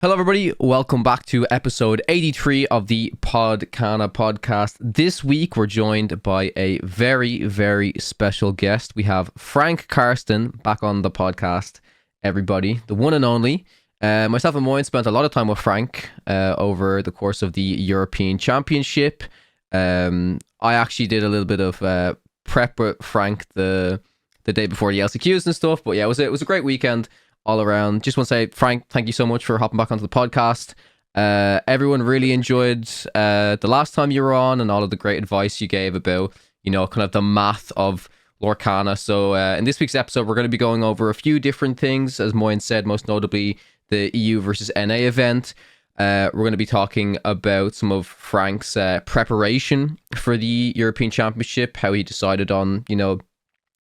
Hello, everybody. Welcome back to episode 83 of the Podcana podcast. This week, we're joined by a very, very special guest. We have Frank Karsten back on the podcast, everybody. The one and only. Myself and Moyen spent a lot of time with Frank over the course of the European Championship. I actually did a little bit of prep with Frank the day before the LCQs and stuff. But yeah, it was a great weekend all around. Just want to say, Frank, thank you so much for hopping back onto the podcast. Everyone really enjoyed the last time you were on and all of the great advice you gave about, kind of the math of Lorcana. So in this week's episode, we're going to be going over a few different things, as Moyen said, most notably the EU versus NA event. We're going to be talking about some of Frank's preparation for the European Championship, how he decided on,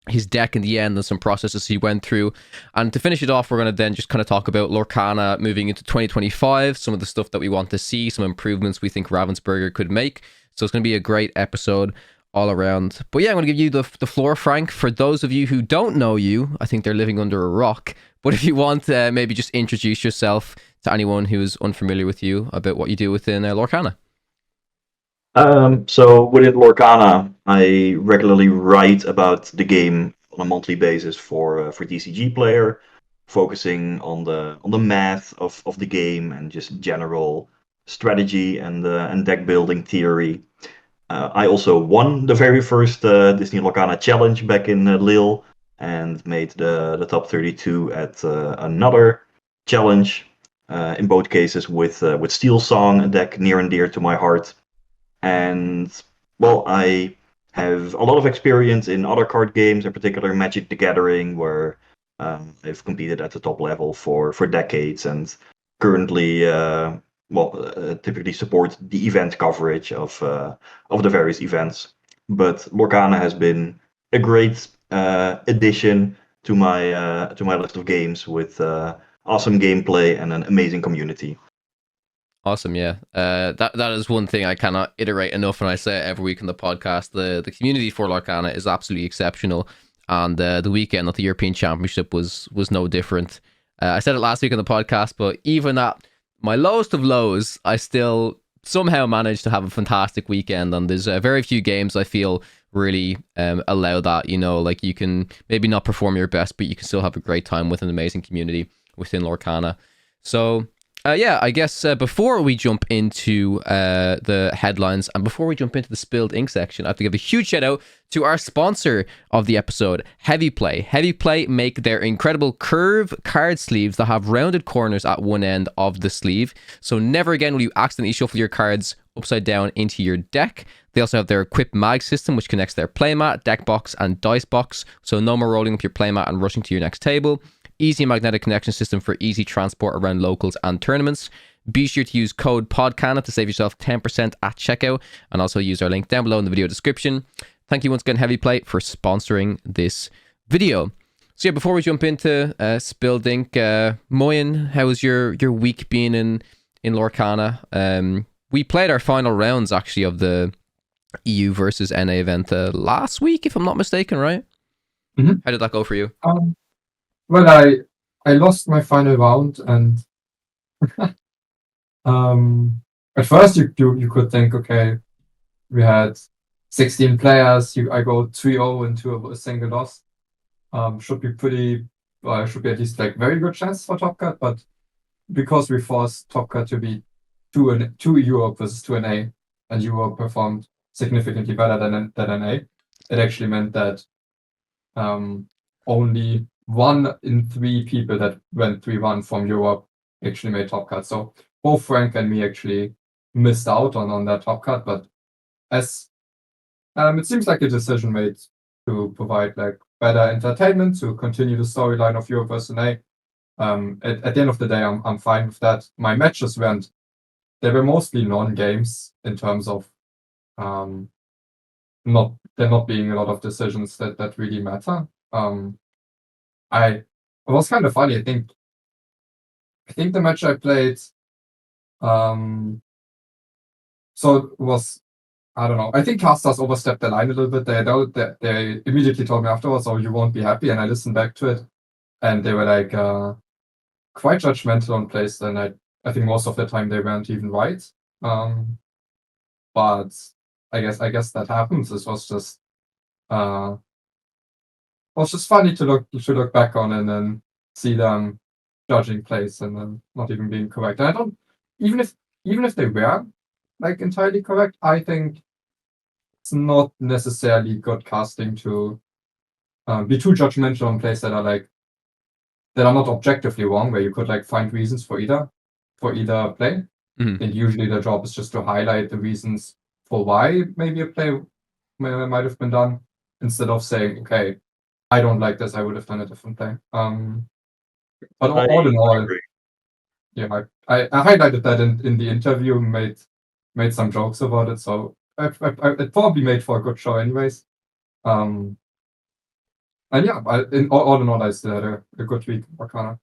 his deck in the end and some processes he went through. And to finish it off, we're going to then just kind of talk about Lorcana moving into 2025, some of the stuff that we want to see, some improvements we think Ravensburger could make. So it's going to be a great episode all around. But yeah, I'm going to give you the floor, Frank. For those of you who don't know you, I think they're living under a rock. But if you want to maybe just introduce yourself to anyone who is unfamiliar with you about what you do within Lorcana. So within Lorcana, I regularly write about the game on a monthly basis for TCG Player, focusing on the math of the game and just general strategy and deck building theory. I also won the very first Disney Lorcana Challenge back in Lille and made the top 32 at another challenge. In both cases with Steel Song, a deck near and dear to my heart. And, well, I have a lot of experience in other card games, in particular Magic the Gathering, where I've competed at the top level for decades and currently, typically support the event coverage of the various events. But Lorcana has been a great addition to my list of games with awesome gameplay and an amazing community. Awesome, yeah. That is one thing I cannot iterate enough, and I say it every week on the podcast. The community for Lorcana is absolutely exceptional, and the weekend of the European Championship was no different. I said it last week on the podcast, but even at my lowest of lows, I still somehow managed to have a fantastic weekend, and there's very few games I feel really allow that. Like you can maybe not perform your best, but you can still have a great time with an amazing community within Lorcana. So I guess before we jump into the headlines and before we jump into the spilled ink section, I have to give a huge shout out to our sponsor of the episode, Heavy Play. Heavy Play make their incredible CURV card sleeves that have rounded corners at one end of the sleeve. So never again will you accidentally shuffle your cards upside down into your deck. They also have their EquipMag system, which connects their Playmat, Deckbox, and Dicebox. So no more rolling up your Playmat and rushing to your next table. Easy magnetic connection system for easy transport around locals and tournaments. Be sure to use code Podcana to save yourself 10% at checkout, and also use our link down below in the video description. Thank you once again, Heavy Play, for sponsoring this video. So yeah, before we jump into Spilled Ink, Moyen, how was your week being in Lorcana? We played our final rounds actually of the EU versus NA event last week, if I'm not mistaken, right? Mm-hmm. How did that go for you? Well, I lost my final round, and at first you could think, okay, we had 16 players. I go 3-0 into a single loss. Should be at least like very good chance for Top Cut, but because we forced Top Cut to be 2 Europe versus 2 NA, and Europe performed significantly better than NA, it actually meant that only 1 in 3 people that went 3-1 from Europe actually made Top Cut. So both Frank and me actually missed out on that Top Cut, but as it seems like a decision made to provide like better entertainment, to continue the storyline of Europe versus NA. At the end of the day, I'm fine with that. My matches they were mostly non-games in terms of there not being a lot of decisions that really matter. It was kind of funny. I think the match I played, so it was, I don't know. I think casters overstepped the line a little bit. They immediately told me afterwards, "Oh, you won't be happy." And I listened back to it, and they were like quite judgmental on plays. And I I think most of the time they weren't even right. But I guess that happens. This was just funny to look back on and then see them judging plays and then not even being correct. And I don't even if they were like entirely correct, I think it's not necessarily good casting to be too judgmental on plays that are not objectively wrong, where you could like find reasons for either play. Mhm. I think usually the job is just to highlight the reasons for why maybe a play might have been done, instead of saying, okay, I don't like this, I would have done a different play. But all in all, agree. yeah, I highlighted that in the interview, made some jokes about it, so it probably made for a good show anyways. And yeah, all in all, I still had a good week in Lorcana.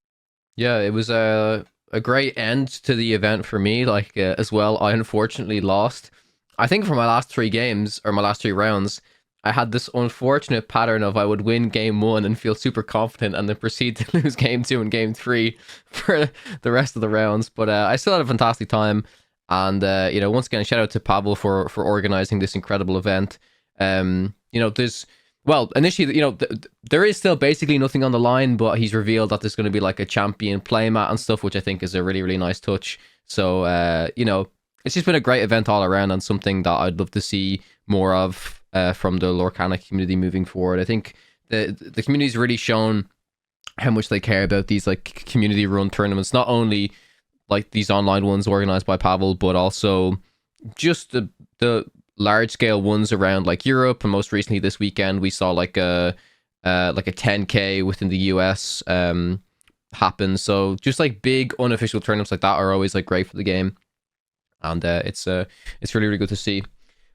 Yeah, it was a great end to the event for me. Like as well, I unfortunately lost. I think for my last 3 games or my last 3 rounds, I had this unfortunate pattern of I would win game 1 and feel super confident, and then proceed to lose game 2 and game 3 for the rest of the rounds. But I still had a fantastic time, and once again, shout out to Pavel for organizing this incredible event. Initially, there is still basically nothing on the line, but he's revealed that there's going to be like a champion playmat and stuff, which I think is a really, really nice touch. So, it's just been a great event all around, and something that I'd love to see more of from the Lorcana community moving forward. I think the community's really shown how much they care about these like community run tournaments, not only like these online ones organized by Pavel, but also just the large scale ones around like Europe, and most recently this weekend we saw like a 10K within the US happen. So just like big unofficial tournaments like that are always like great for the game, and it's really, really good to see.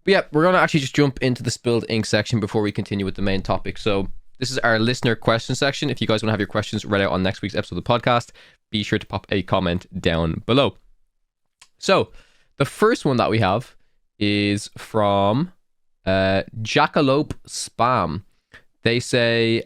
But yeah, we're gonna actually just jump into the spilled ink section before we continue with the main topic. So this is our listener question section. If you guys want to have your questions read out on next week's episode of the podcast, be sure to pop a comment down below. So the first one that we have is from Jackalope Spam. They say,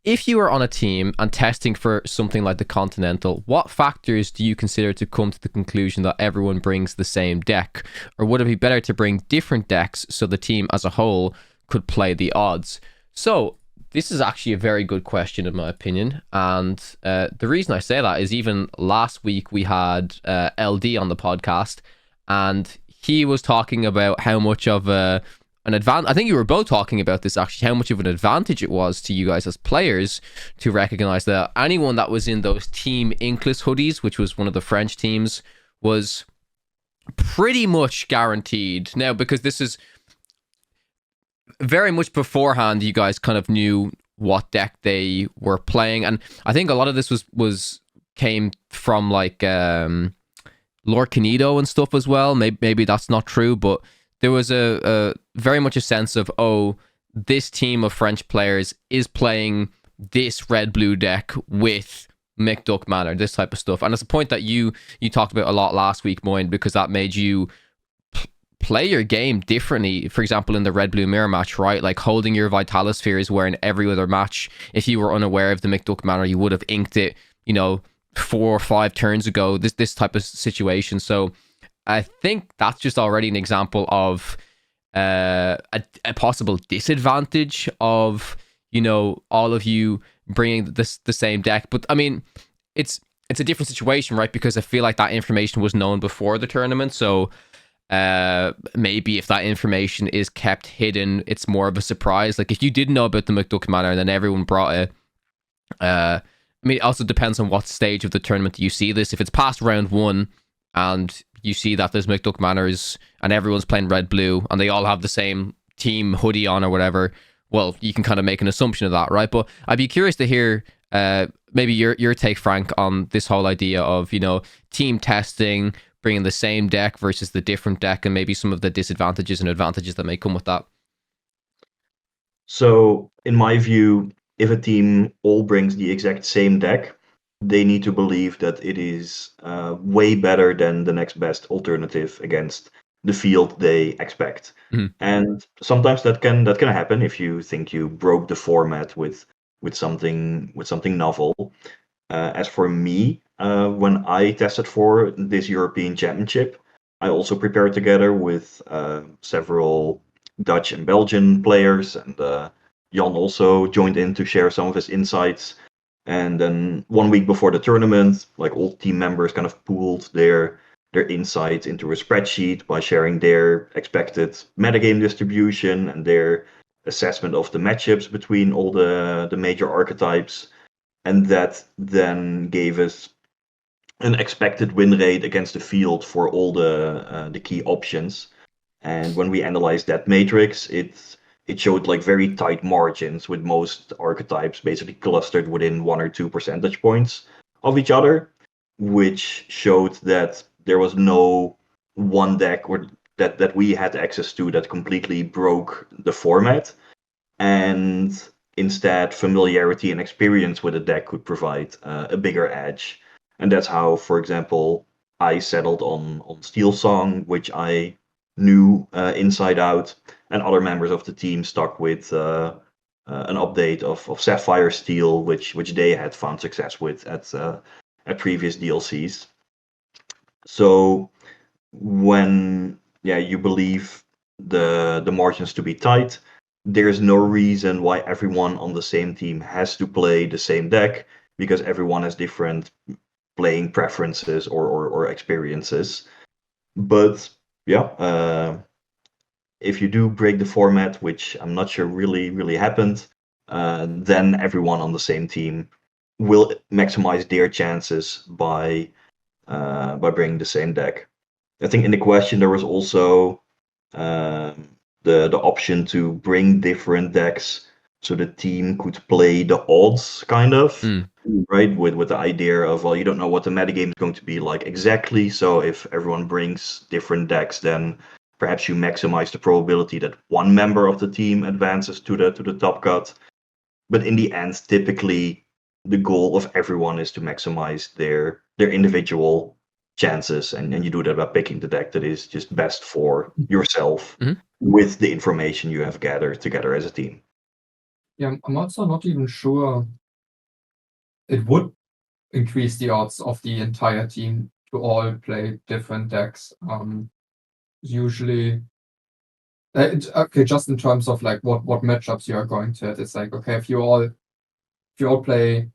if you are on a team and testing for something like the Continental, what factors do you consider to come to the conclusion that everyone brings the same deck? Or would it be better to bring different decks so the team as a whole could play the odds? So this is actually a very good question in my opinion, and the reason I say that is even last week we had LD on the podcast, and he was talking about how much of an advantage, I think you were both talking about this actually, how much of an advantage it was to you guys as players to recognize that anyone that was in those Team Inkless hoodies, which was one of the French teams, was pretty much guaranteed. Now, because this is very much beforehand, you guys kind of knew what deck they were playing, and I think a lot of this came from like Lorcanito and stuff as well. Maybe that's not true, but there was a very much a sense of, oh, this team of French players is playing this red-blue deck with McDuck Manor, this type of stuff. And it's a point that you talked about a lot last week, Moyne, because that made you play your game differently. For example, in the red-blue mirror match, right? Like holding your Vitalospheres, where in every other match, if you were unaware of the McDuck Manor, you would have inked it, 4 or 5 turns ago, this type of situation. So I think that's just already an example of a possible disadvantage of all of you bringing the same deck. But I mean, it's a different situation, right? Because I feel like that information was known before the tournament, so maybe if that information is kept hidden, it's more of a surprise. Like if you didn't know about the McDuck Manor and then everyone brought it, I mean, it also depends on what stage of the tournament you see this. If it's past round 1 and you see that there's McDuck Manors and everyone's playing red-blue and they all have the same team hoodie on or whatever, well, you can kind of make an assumption of that, right? But I'd be curious to hear maybe your take, Frank, on this whole idea of, team testing, bringing the same deck versus the different deck, and maybe some of the disadvantages and advantages that may come with that. So, in my view, if a team all brings the exact same deck, they need to believe that it is way better than the next best alternative against the field they expect. Mhm. And sometimes that can happen if you think you broke the format with something novel. As for me, when I tested for this European Championship, I also prepared together with several Dutch and Belgian players, and Jan also joined in to share some of his insights. And then 1 week before the tournament, like all team members kind of pooled their insights into a spreadsheet by sharing their expected metagame distribution and their assessment of the matchups between all the major archetypes. And that then gave us an expected win rate against the field for all the key options. And when we analyzed that matrix, it showed like very tight margins, with most archetypes basically clustered within 1 or 2 percentage points of each other, which showed that there was no one deck or that we had access to that completely broke the format. And instead, familiarity and experience with a deck could provide a bigger edge. And that's how, for example, I settled on Steel Song, which I knew inside out, and other members of the team stuck with an update of Sapphire Steel, which they had found success with at previous DLCs. So when you believe the margins to be tight, there's no reason why everyone on the same team has to play the same deck, because everyone has different playing preferences or experiences. But if you do break the format, which I'm not sure really happened, then everyone on the same team will maximize their chances by bringing the same deck. I think in the question there was also the option to bring different decks so the team could play the odds, kind of, right? With the idea of, well, you don't know what the metagame is going to be like exactly, so if everyone brings different decks, then perhaps you maximize the probability that one member of the team advances to the top cut. But in the end, typically the goal of everyone is to maximize their individual chances, and you do that by picking the deck that is just best for yourself with the information you have gathered together as a team. Yeah, I'm also not even sure it would increase the odds of the entire team to all play different decks. Usually, okay, just in terms of like what matchups you are going to hit, it's like, okay, if you all play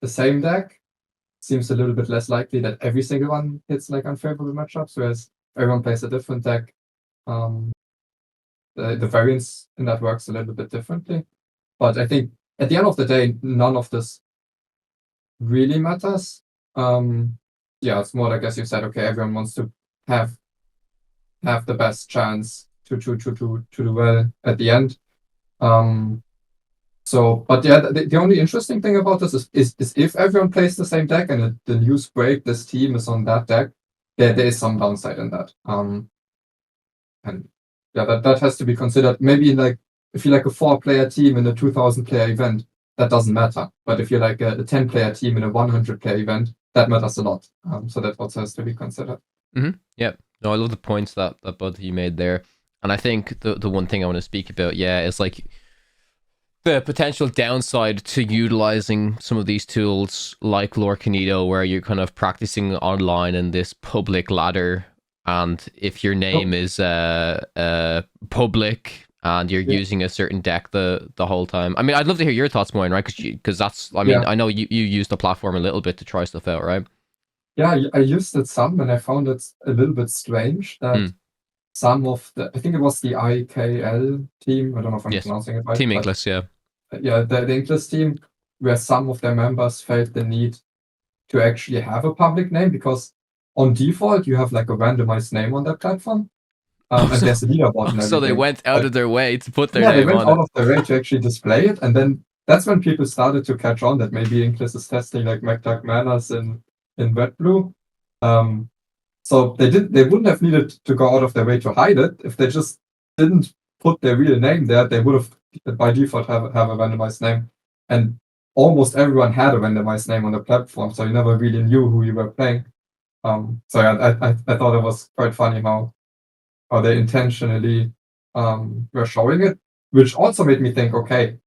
the same deck, seems a little bit less likely that every single one hits like unfavorable matchups, whereas everyone plays a different deck. The variance in that works a little bit differently. But I think at the end of the day, none of this really matters. It's more like, as you said, okay, everyone wants to have the best chance to do well at the end. The only interesting thing about this is if everyone plays the same deck and the news break this team is on that deck, there is some downside in that. That has to be considered. Maybe like if you're like a 4-player team in a 2,000-player event, that doesn't matter. But if you're like a 10-player team in a 100-player event, that matters a lot. So that also has to be considered. Yeah. No, I love the points that both of you made there. And I think the one thing I want to speak about, is like the potential downside to utilizing some of these tools like Lorcana, where you're kind of practicing online in this public ladder. And if your name is public and you're using a certain deck the whole time, I mean, I'd love to hear your thoughts, Moin, right? Because that's, I mean, I know you use the platform a little bit to try stuff out, right? Yeah, I used it some, and I found it a little bit strange that some of the, I think it was the IKL team, I don't know if I'm pronouncing it right. Team English, the English team, where some of their members felt the need to actually have a public name, because on default you have like a randomized name on that platform, and there's a leaderboard and everything. So they went out of their way to put their name on it. Yeah, they went out of their way to actually display it, and then that's when people started to catch on that maybe English is testing like MacDuck Manners in Red Blue. So they wouldn't have needed to go out of their way to hide it. If they just didn't put their real name there, they would have by default have a randomized name. And almost everyone had a randomized name on the platform, so you never really knew who you were playing. I thought it was quite funny how they intentionally were showing it, which also made me think, okay,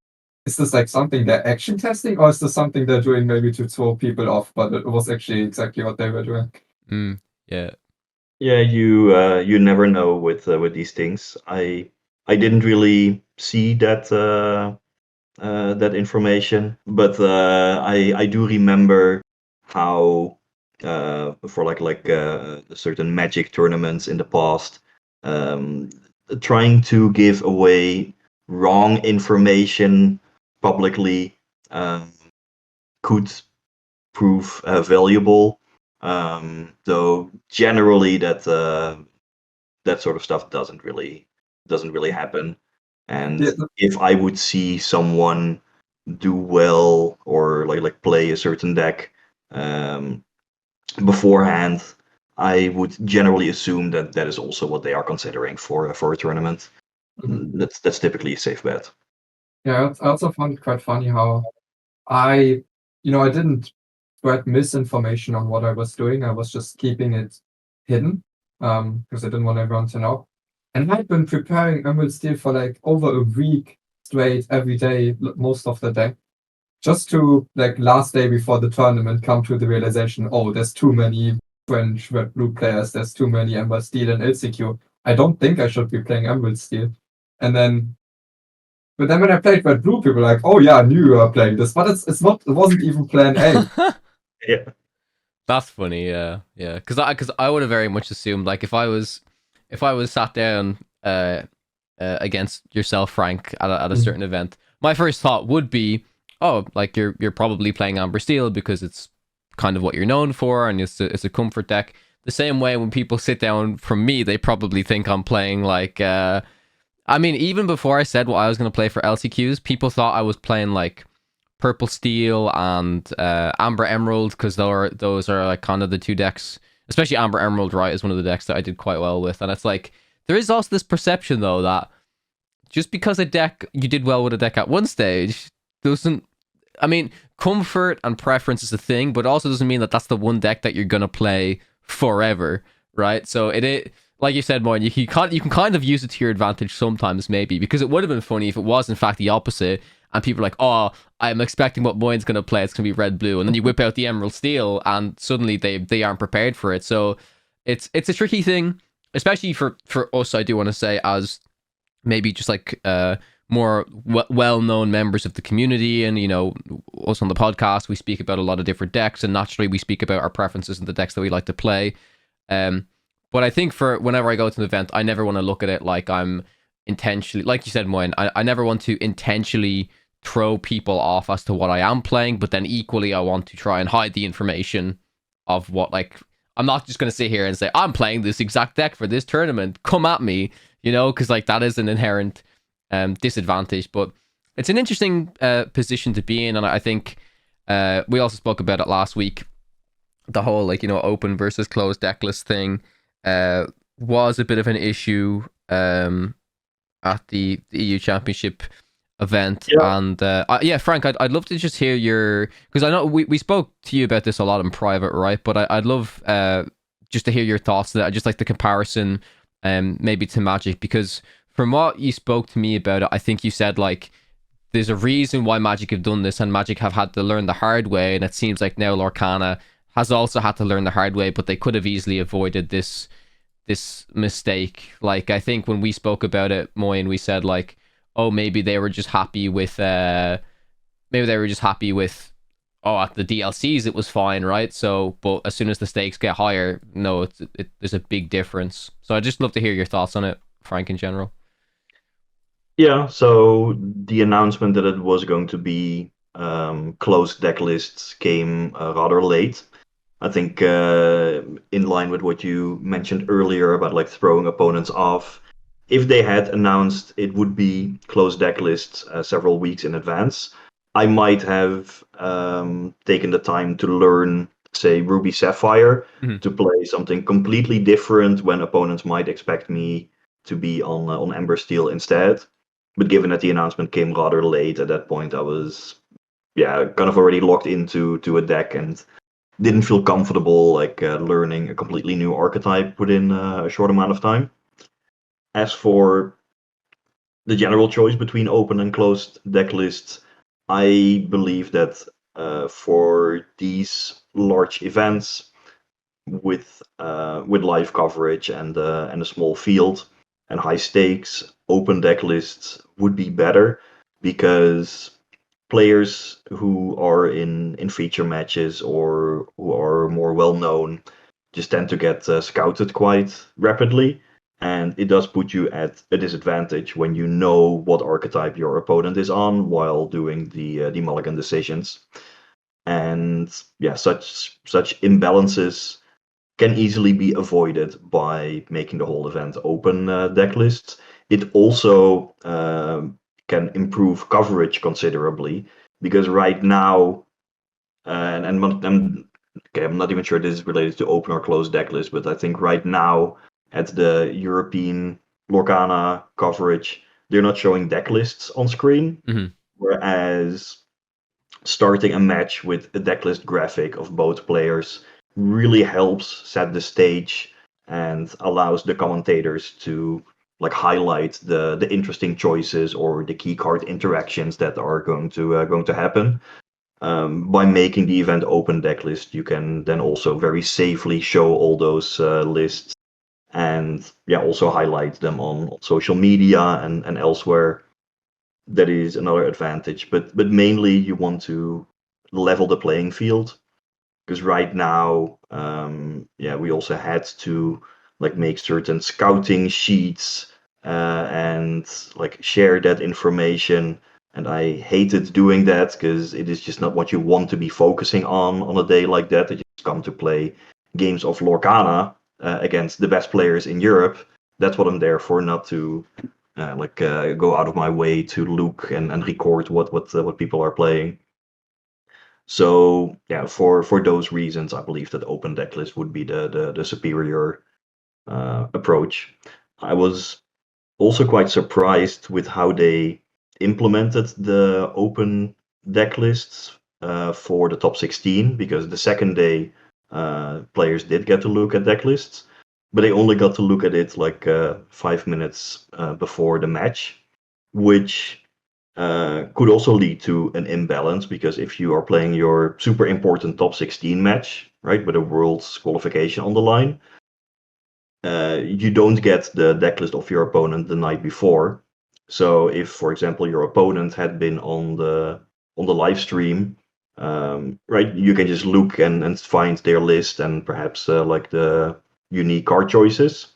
is this like something they're actually testing, or is this something they're doing maybe to throw people off? But it was actually exactly what they were doing. Yeah. Yeah, you never know with these things. I didn't really see that that information, but I do remember how for certain Magic tournaments in the past, um, trying to give away wrong information publicly could prove valuable. Though generally that sort of stuff doesn't really happen. And Yeah, if I would see someone do well or like play a certain deck beforehand, I would generally assume that that is also what they are considering for a tournament. That's typically a safe bet. yeah. I also found it quite funny how I didn't spread misinformation on what I was doing. I was just keeping it hidden because I didn't want everyone to know. And I'd been preparing Emerald Steel for like over a week straight every day, most of the day, just to like last day before the tournament come to the realization, oh, there's too many French red blue players, there's too many Emerald Steel and LCQ. I don't think I should be playing Emerald Steel. But then when I played red blue, people were like, oh yeah, I knew you were playing this, but it wasn't even plan A. Yeah. That's funny, yeah. Because I would have very much assumed, like, if I was sat down against yourself, Frank, at a certain event, my first thought would be, oh, like you're probably playing Amber Steel because it's kind of what you're known for, and it's a comfort deck. The same way when people sit down from me, they probably think I'm playing like. I mean, even before I said what I was going to play for LCQs, people thought I was playing like Purple Steel and Amber Emerald, because those are like kind of the two decks, especially Amber Emerald, right, is one of the decks that I did quite well with. And it's like, there is also this perception though that just because you did well with a deck at one stage doesn't, I mean, comfort and preference is a thing, but it also doesn't mean that that's the one deck that you're gonna play forever, right? So it like you said, Moin, you can kind of use it to your advantage sometimes, maybe, because it would have been funny if it was in fact the opposite, and people are like, oh, I'm expecting what Moin's gonna play, it's gonna be red blue, and then you whip out the Emerald Steel, and suddenly they aren't prepared for it. So it's a tricky thing, especially for us. I do want to say, as maybe just like more well-known members of the community, and us on the podcast, we speak about a lot of different decks, and naturally we speak about our preferences and the decks that we like to play. But I think for whenever I go to an event, I never want to look at it like I'm intentionally, like you said, Moin, I never want to intentionally throw people off as to what I am playing, but then equally I want to try and hide the information of what, like, I'm not just going to sit here and say, I'm playing this exact deck for this tournament, come at me, because like that is an inherent disadvantage. But it's an interesting position to be in, and I think we also spoke about it last week, the whole open versus closed deck list thing was a bit of an issue at the EU Championship event. Yeah. And Frank, I'd love to just hear your, because I know we spoke to you about this a lot in private, right? But I'd love just to hear your thoughts. That I just like the comparison maybe to Magic, because from what you spoke to me about it, I think you said like there's a reason why Magic have done this, and Magic have had to learn the hard way, and it seems like now Lorcana has also had to learn the hard way, but they could have easily avoided this mistake. Like, I think when we spoke about it, Moin, we said like, oh, maybe they were just happy with at the DLCs it was fine, right? So, but as soon as the stakes get higher, no, there's a big difference. So I'd just love to hear your thoughts on it, Frank, in general. Yeah, so the announcement that it was going to be closed deck lists came rather late. I think in line with what you mentioned earlier about like throwing opponents off, if they had announced it would be closed deck lists several weeks in advance, I might have taken the time to learn, say, Ruby Sapphire, to play something completely different when opponents might expect me to be on Ember Steel instead. But given that the announcement came rather late, at that point I was kind of already locked into a deck and didn't feel comfortable like learning a completely new archetype within a short amount of time. As for the general choice between open and closed deck lists, I believe that for these large events with live coverage and a small field and high stakes, open deck lists would be better because players who are in feature matches or who are more well known just tend to get scouted quite rapidly. And it does put you at a disadvantage when you know what archetype your opponent is on while doing the mulligan decisions. And yeah, such imbalances can easily be avoided by making the whole event open deck lists. It also can improve coverage considerably because right now, I'm not even sure this is related to open or closed deck lists, but I think right now at the European Lorcana coverage, they're not showing deck lists on screen, whereas starting a match with a decklist graphic of both players really helps set the stage and allows the commentators to like highlight the interesting choices or the key card interactions that are going to happen. By making the event open decklist, you can then also very safely show all those lists and yeah, also highlight them on social media and elsewhere. That is another advantage. But mainly you want to level the playing field because right now, yeah, we also had to like make certain scouting sheets and like share that information. And I hated doing that because it is just not what you want to be focusing on a day like that. That you just come to play games of Lorcana against the best players in Europe. That's what I'm there for, not to go out of my way to look and record what people are playing. So yeah, for those reasons, I believe that open decklist would be the superior approach. I was also quite surprised with how they implemented the open deck lists for the top 16 because the second day players did get to look at deck lists, but they only got to look at it like 5 minutes before the match, which could also lead to an imbalance because if you are playing your super important top 16 match, right, with a world's qualification on the line, you don't get the decklist of your opponent the night before. So if, for example, your opponent had been on the live stream, right, you can just look and find their list and perhaps like the unique card choices.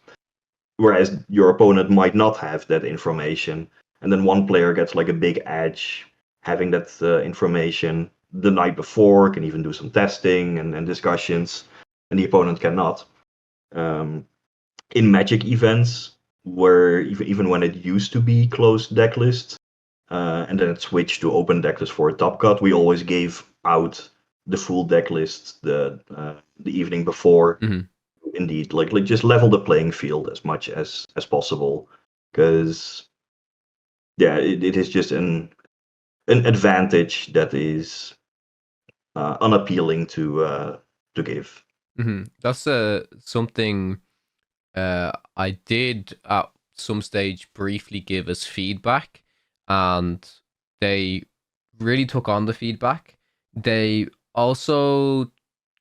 Whereas your opponent might not have that information, and then one player gets like a big edge having that information the night before, can even do some testing and discussions, and the opponent cannot. Um, in Magic events, where even when it used to be closed deck lists, and then it switched to open deck list for a top cut, we always gave out the full deck list the evening before. Indeed, like just level the playing field as much as possible, because yeah, it is just an advantage that is unappealing to give. That's something I did at some stage briefly give as feedback, and they really took on the feedback. They also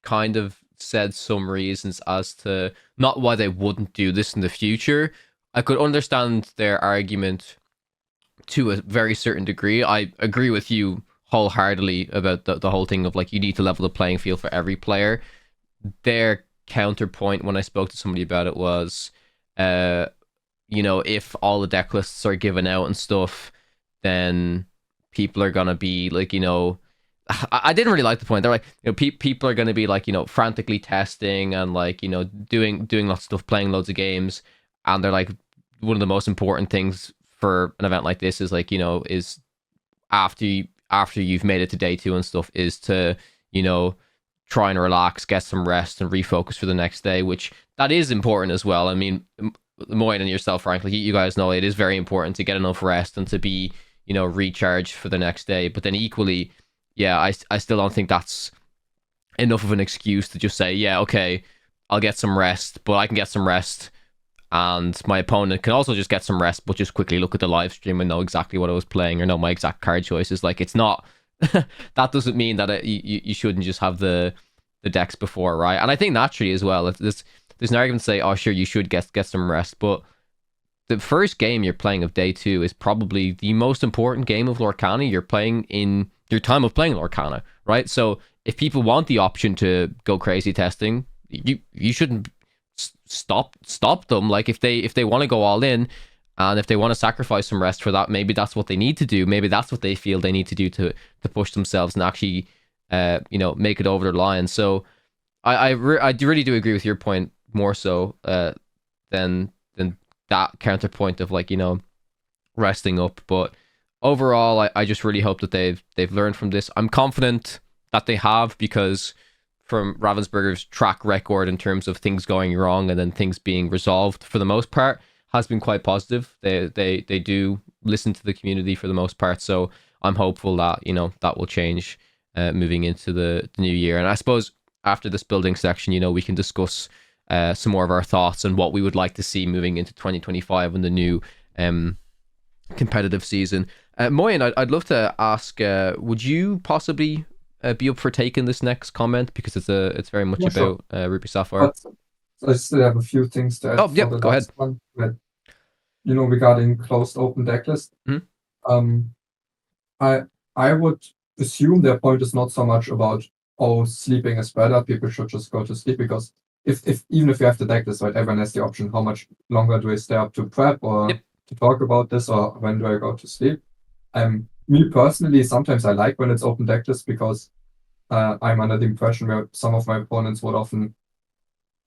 kind of said some reasons as to not why they wouldn't do this in the future. I could understand their argument to a very certain degree. I agree with you wholeheartedly about the whole thing of like you need to level the playing field for every player. Their counterpoint when I spoke to somebody about it was, if all the deck lists are given out and stuff, then people are gonna be like, I didn't really like the point. They're like, people are gonna be like, frantically testing and like, doing lots of stuff, playing loads of games, and they're like, one of the most important things for an event like this is like, is after you've made it to day 2 and stuff, is to, try and relax, get some rest, and refocus for the next day, which that is important as well. I mean, Moyne and yourself, frankly, you guys know it is very important to get enough rest and to be, recharged for the next day. But then equally, yeah, I still don't think that's enough of an excuse to just say, yeah, okay, I'll get some rest, but I can get some rest and my opponent can also just get some rest, but just quickly look at the live stream and know exactly what I was playing or know my exact card choices. Like, it's not that doesn't mean that you shouldn't just have the decks before, right? And I think naturally as well, there's an argument to say, oh sure, you should get some rest, but the first game you're playing of day 2 is probably the most important game of Lorcana you're playing in your time of playing Lorcana, right? So if people want the option to go crazy testing, you shouldn't stop them. Like, if they want to go all in, and if they want to sacrifice some rest for that, maybe that's what they need to do. Maybe that's what they feel they need to do to push themselves and actually make it over the line. So I really do agree with your point more so than that counterpoint of, like, resting up. But overall, I just really hope that they've learned from this. I'm confident that they have, because from Ravensburger's track record in terms of things going wrong and then things being resolved, for the most part, has been quite positive. They do listen to the community for the most part. So I'm hopeful that that will change moving into the new year. And I suppose after this building section, we can discuss some more of our thoughts and what we would like to see moving into 2025 and the new competitive season. Moyen, I'd love to ask, would you possibly be up for taking this next comment, because it's very much about Ruby Sapphire? I still have a few things to add. Oh, yeah, go ahead. One, regarding closed open decklist. I would assume their point is not so much about, sleeping is better, people should just go to sleep, because even if you have the decklist, right, everyone has the option, how much longer do I stay up to prep or to talk about this, or when do I go to sleep? Me personally, sometimes I like when it's open decklist, because I'm under the impression where some of my opponents would often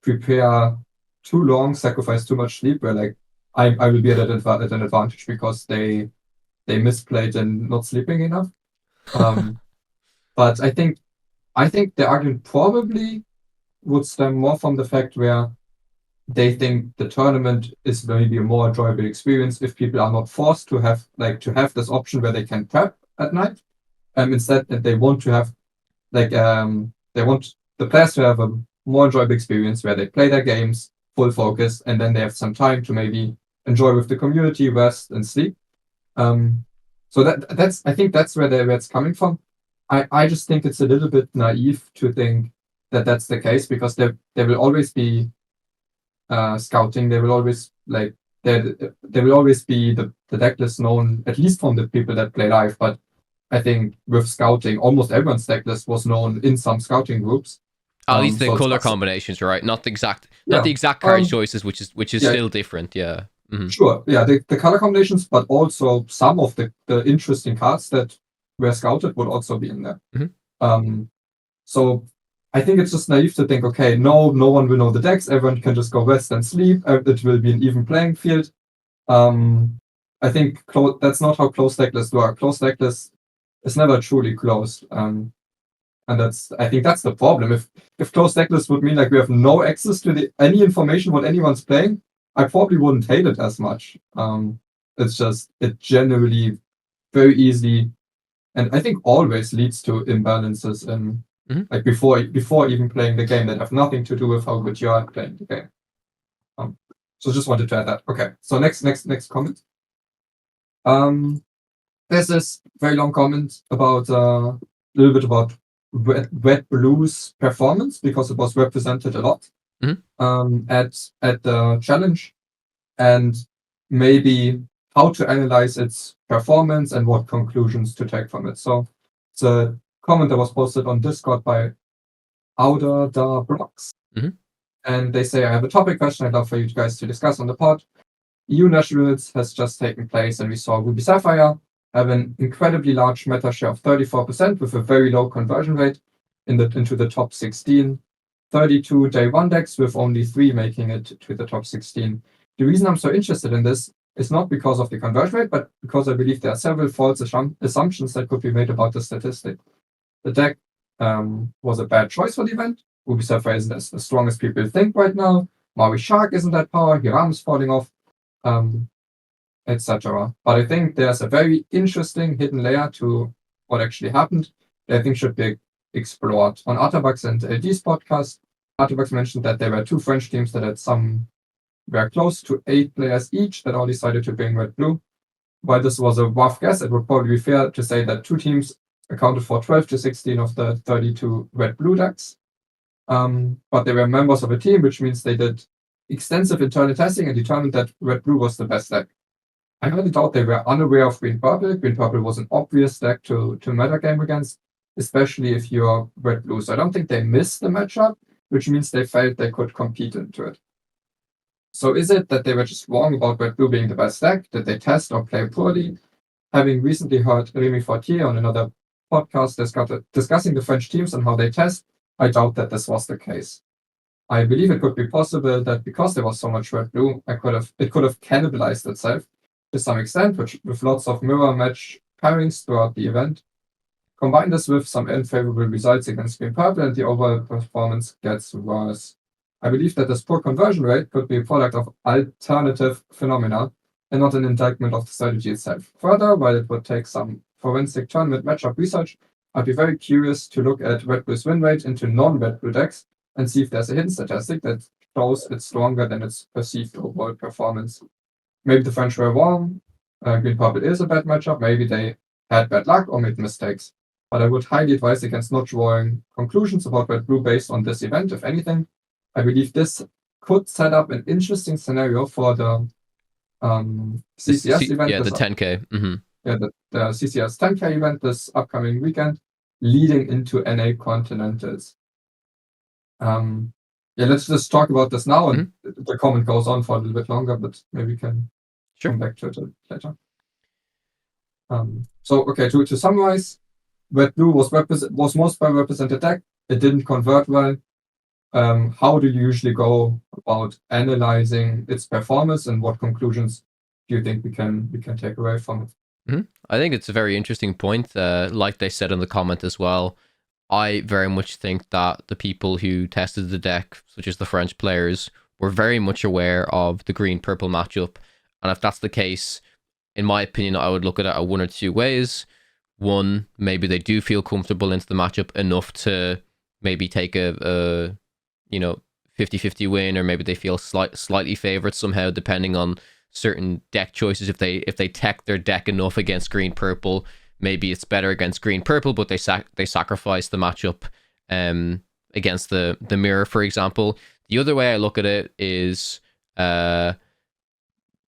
prepare too long, sacrifice too much sleep, where, like, I will be at an advantage because they misplayed and not sleeping enough. But I think the argument probably would stem more from the fact where they think the tournament is maybe a more enjoyable experience if people are not forced to have this option where they can prep at night. Instead, that they want to have they want the players to have a more enjoyable experience where they play their games full focus, and then they have some time to maybe enjoy with the community, rest and sleep. So that's I think that's where it's coming from. I just think it's a little bit naive to think that that's the case, because there will always be scouting. There will always there will always be the decklist known, at least from the people that play live. But I think with scouting, almost everyone's decklist was known in some scouting groups. At least the color combinations, right? Not the exact card choices, which is still different. Yeah. Mm-hmm. Sure. Yeah, the color combinations, but also some of the interesting cards that were scouted would also be in there. Mm-hmm. So I think it's just naive to think, okay, no one will know the decks. Everyone can just go rest and sleep. It will be an even playing field. I think that's not how closed decklists work. Closed decklists is never truly closed. And I think that's the problem. If closed decklists would mean like we have no access to any information what anyone's playing, I probably wouldn't hate it as much. It's just, it generally very easily, and I think always leads to imbalances in like before even playing the game that have nothing to do with how good you are at playing the game. So just wanted to add that. Okay, so next comment. There's this very long comment about a little bit about Red Blue's performance, because it was represented a lot at the challenge, and maybe how to analyze its performance and what conclusions to take from it. So it's a comment that was posted on Discord by Outer Da Blocks. And they say, I have a topic question I'd love for you guys to discuss on the pod. EU Nationals has just taken place, and we saw Ruby Sapphire have an incredibly large meta share of 34% with a very low conversion rate into the top 16. 32 day one decks with only 3 making it to the top 16. The reason I'm so interested in this is not because of the conversion rate, but because I believe there are several false assumptions that could be made about the statistic. The deck was a bad choice for the event. Ruby Sapphire isn't as strong as people think right now. Maui Shark isn't that power. Hiram's falling off, etc. But I think there's a very interesting hidden layer to what actually happened that I think should be explored. On Artabax and LD's podcast, Artabax mentioned that there were 2 French teams that had some were close to 8 players each that all decided to bring red-blue. While this was a rough guess, it would probably be fair to say that 2 teams accounted for 12 to 16 of the 32 red-blue decks. But they were members of a team, which means they did extensive internal testing and determined that red-blue was the best deck. I highly doubt they were unaware of green-purple. Green-purple was an obvious deck to metagame against, especially if you're red-blue. So I don't think they missed the matchup, which means they felt they could compete into it. So is it that they were just wrong about red-blue being the best deck? Did they test or play poorly? Having recently heard Rémi Fortier on another podcast discussing the French teams and how they test, I doubt that this was the case. I believe it could be possible that because there was so much red-blue, it could have cannibalized itself to some extent, with lots of mirror match pairings throughout the event. Combine this with some unfavorable results against green-purple, and the overall performance gets worse. I believe that this poor conversion rate could be a product of alternative phenomena and not an indictment of the strategy itself. Further, while it would take some forensic tournament matchup research, I'd be very curious to look at red-blue's win rate into non-red-blue decks and see if there's a hidden statistic that shows it's stronger than its perceived overall performance. Maybe the French were wrong, green-purple is a bad matchup, maybe they had bad luck or made mistakes. But I would highly advise against not drawing conclusions about red-blue based on this event, if anything. I believe this could set up an interesting scenario for the CCS event. Yeah, the 10K. Mm-hmm. Yeah, the CCS 10K event this upcoming weekend, leading into NA Continentals. Let's just talk about this now, and the comment goes on for a little bit longer, but maybe we can come back to it later. To summarize, red-blue was most well represented deck. It didn't convert well. How do you usually go about analyzing its performance, and what conclusions do you think we can take away from it? I think it's a very interesting point. Like they said in the comment as well, I very much think that the people who tested the deck, such as the French players, were very much aware of the green-purple matchup. And if that's the case, in my opinion, I would look at it one or two ways. One, maybe they do feel comfortable into the matchup enough to maybe take a 50-50 win, or maybe they feel slightly favored somehow, depending on certain deck choices. If they tech their deck enough against green-purple, maybe it's better against green-purple, but they sacrifice the matchup against the mirror, for example. The other way I look at it is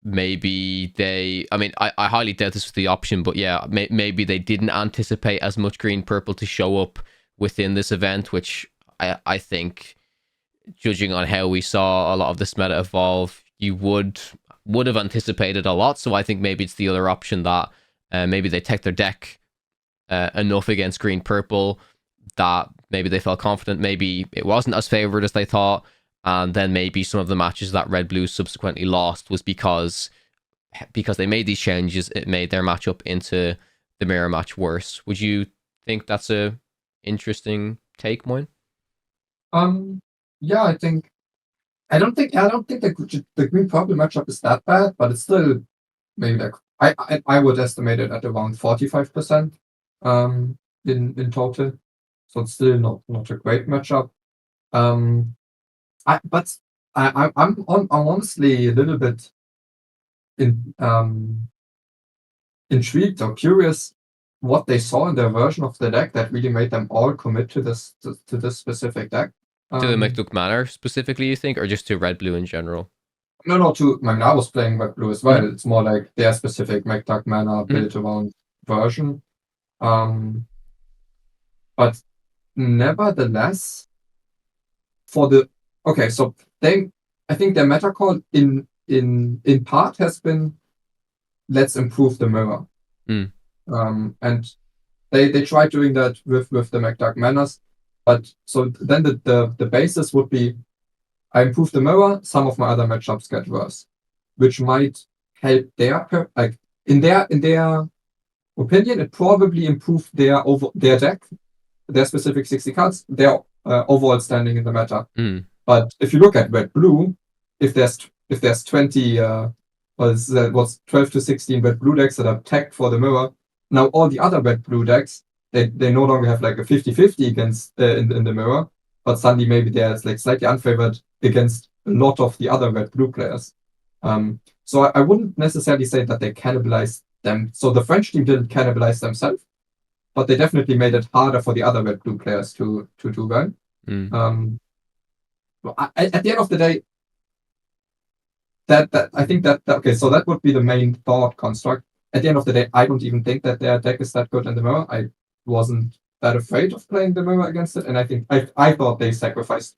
maybe they, I highly doubt this was the option, but yeah, maybe they didn't anticipate as much green-purple to show up within this event, which I think, judging on how we saw a lot of this meta evolve, you would have anticipated a lot. So I think maybe it's the other option, that maybe they tech their deck enough against green-purple that maybe they felt confident, maybe it wasn't as favored as they thought, and then maybe some of the matches that red-blue subsequently lost was because they made these changes, it made their matchup into the mirror match worse. Would you think that's a interesting take, Moin? Yeah, I don't think the green-purple matchup is that bad, but it's still maybe like I would estimate it at around 45% in total. So it's still not a great matchup. I'm honestly a little bit intrigued or curious what they saw in their version of the deck that really made them all commit to this specific deck. To the McDuck Manor specifically, you think, or just to red-blue in general? No, I was playing red-blue as well. It's more like their specific McDuck Manor built around version. But nevertheless, I think their meta call in part has been, let's improve the mirror. And they tried doing that with the McDuck Manors. But so then the basis would be, I improve the mirror, some of my other matchups get worse, which might help in their opinion, it probably improved their deck, their specific 60 cards, their overall standing in the meta. But if you look at red-blue, if there's 20 what's 12 to 16 red-blue decks that are tagged for the mirror, now all the other red-blue decks, they no longer have like a 50-50 against in the mirror, but suddenly maybe they're like slightly unfavored against a lot of the other red-blue players. So I wouldn't necessarily say that they cannibalized them. So the French team didn't cannibalize themselves, but they definitely made it harder for the other red-blue players to do well. At the end of the day, that I think that okay, so that would be the main thought construct. At the end of the day, I don't even think that their deck is that good in the mirror. I wasn't that afraid of playing the mirror against it, and I think I thought they sacrificed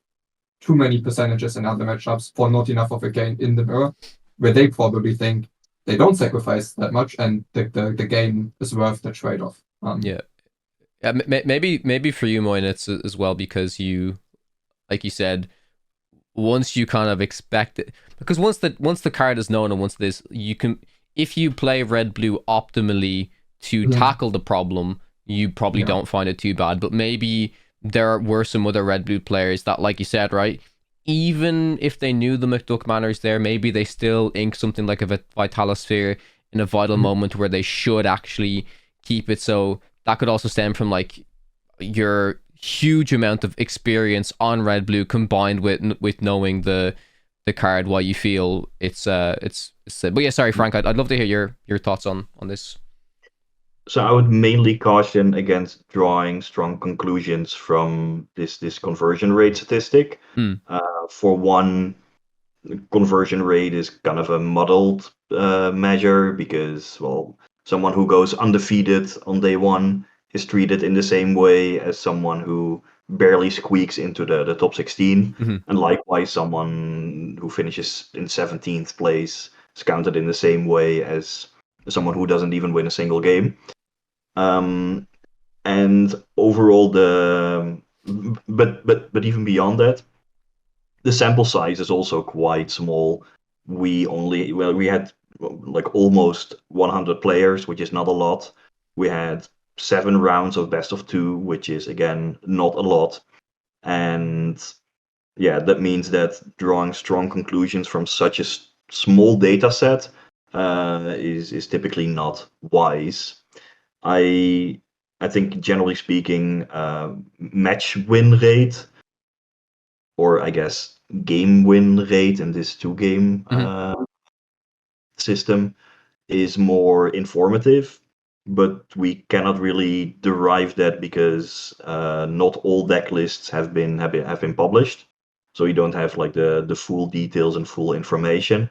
too many percentages in other matchups for not enough of a gain in the mirror, where they probably think they don't sacrifice that much, and the game is worth the trade-off. Maybe for you, Moin, it's as well because you, like you said, once you kind of expect it, because once the card is known and once this, you can, if you play red blue optimally to tackle the problem, you probably don't find it too bad. But maybe there were some other red blue players that, like you said, right, even if they knew the McDuck manners there, maybe they still ink something like a Vitalosphere in a vital moment where they should actually keep it. So that could also stem from like your huge amount of experience on red blue combined with knowing the card, why you feel it's but yeah, sorry Frank, I'd love to hear your thoughts on this. So I would mainly caution against drawing strong conclusions from this conversion rate statistic. For one, conversion rate is kind of a muddled measure because, well, someone who goes undefeated on day one is treated in the same way as someone who barely squeaks into the top 16. And likewise, someone who finishes in 17th place is counted in the same way as someone who doesn't even win a single game. And overall, but even beyond that, the sample size is also quite small. We had like almost 100 players, which is not a lot. We had 7 rounds of best of 2, which is again not a lot. And yeah, that means that drawing strong conclusions from such a small data set is typically not wise. I think generally speaking, match win rate, or I guess game win rate in this 2-game system, is more informative, but we cannot really derive that because not all deck lists have been published, so you don't have like the full details and full information.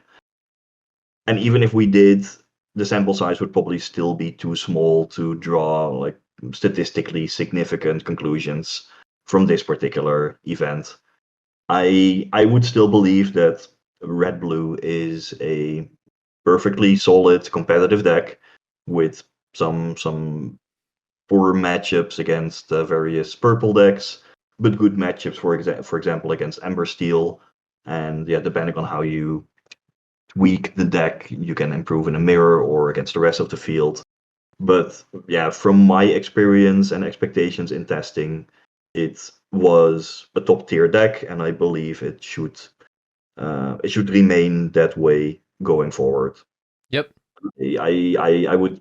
And even if we did, the sample size would probably still be too small to draw like statistically significant conclusions from this particular event. I would still believe that red blue is a perfectly solid competitive deck with some poor matchups against various purple decks, but good matchups for example against Ember Steel. And yeah, depending on how you tweak the deck, you can improve in a mirror or against the rest of the field. But yeah, from my experience and expectations in testing, it was a top tier deck, and I believe it should remain that way going forward. Yep. I would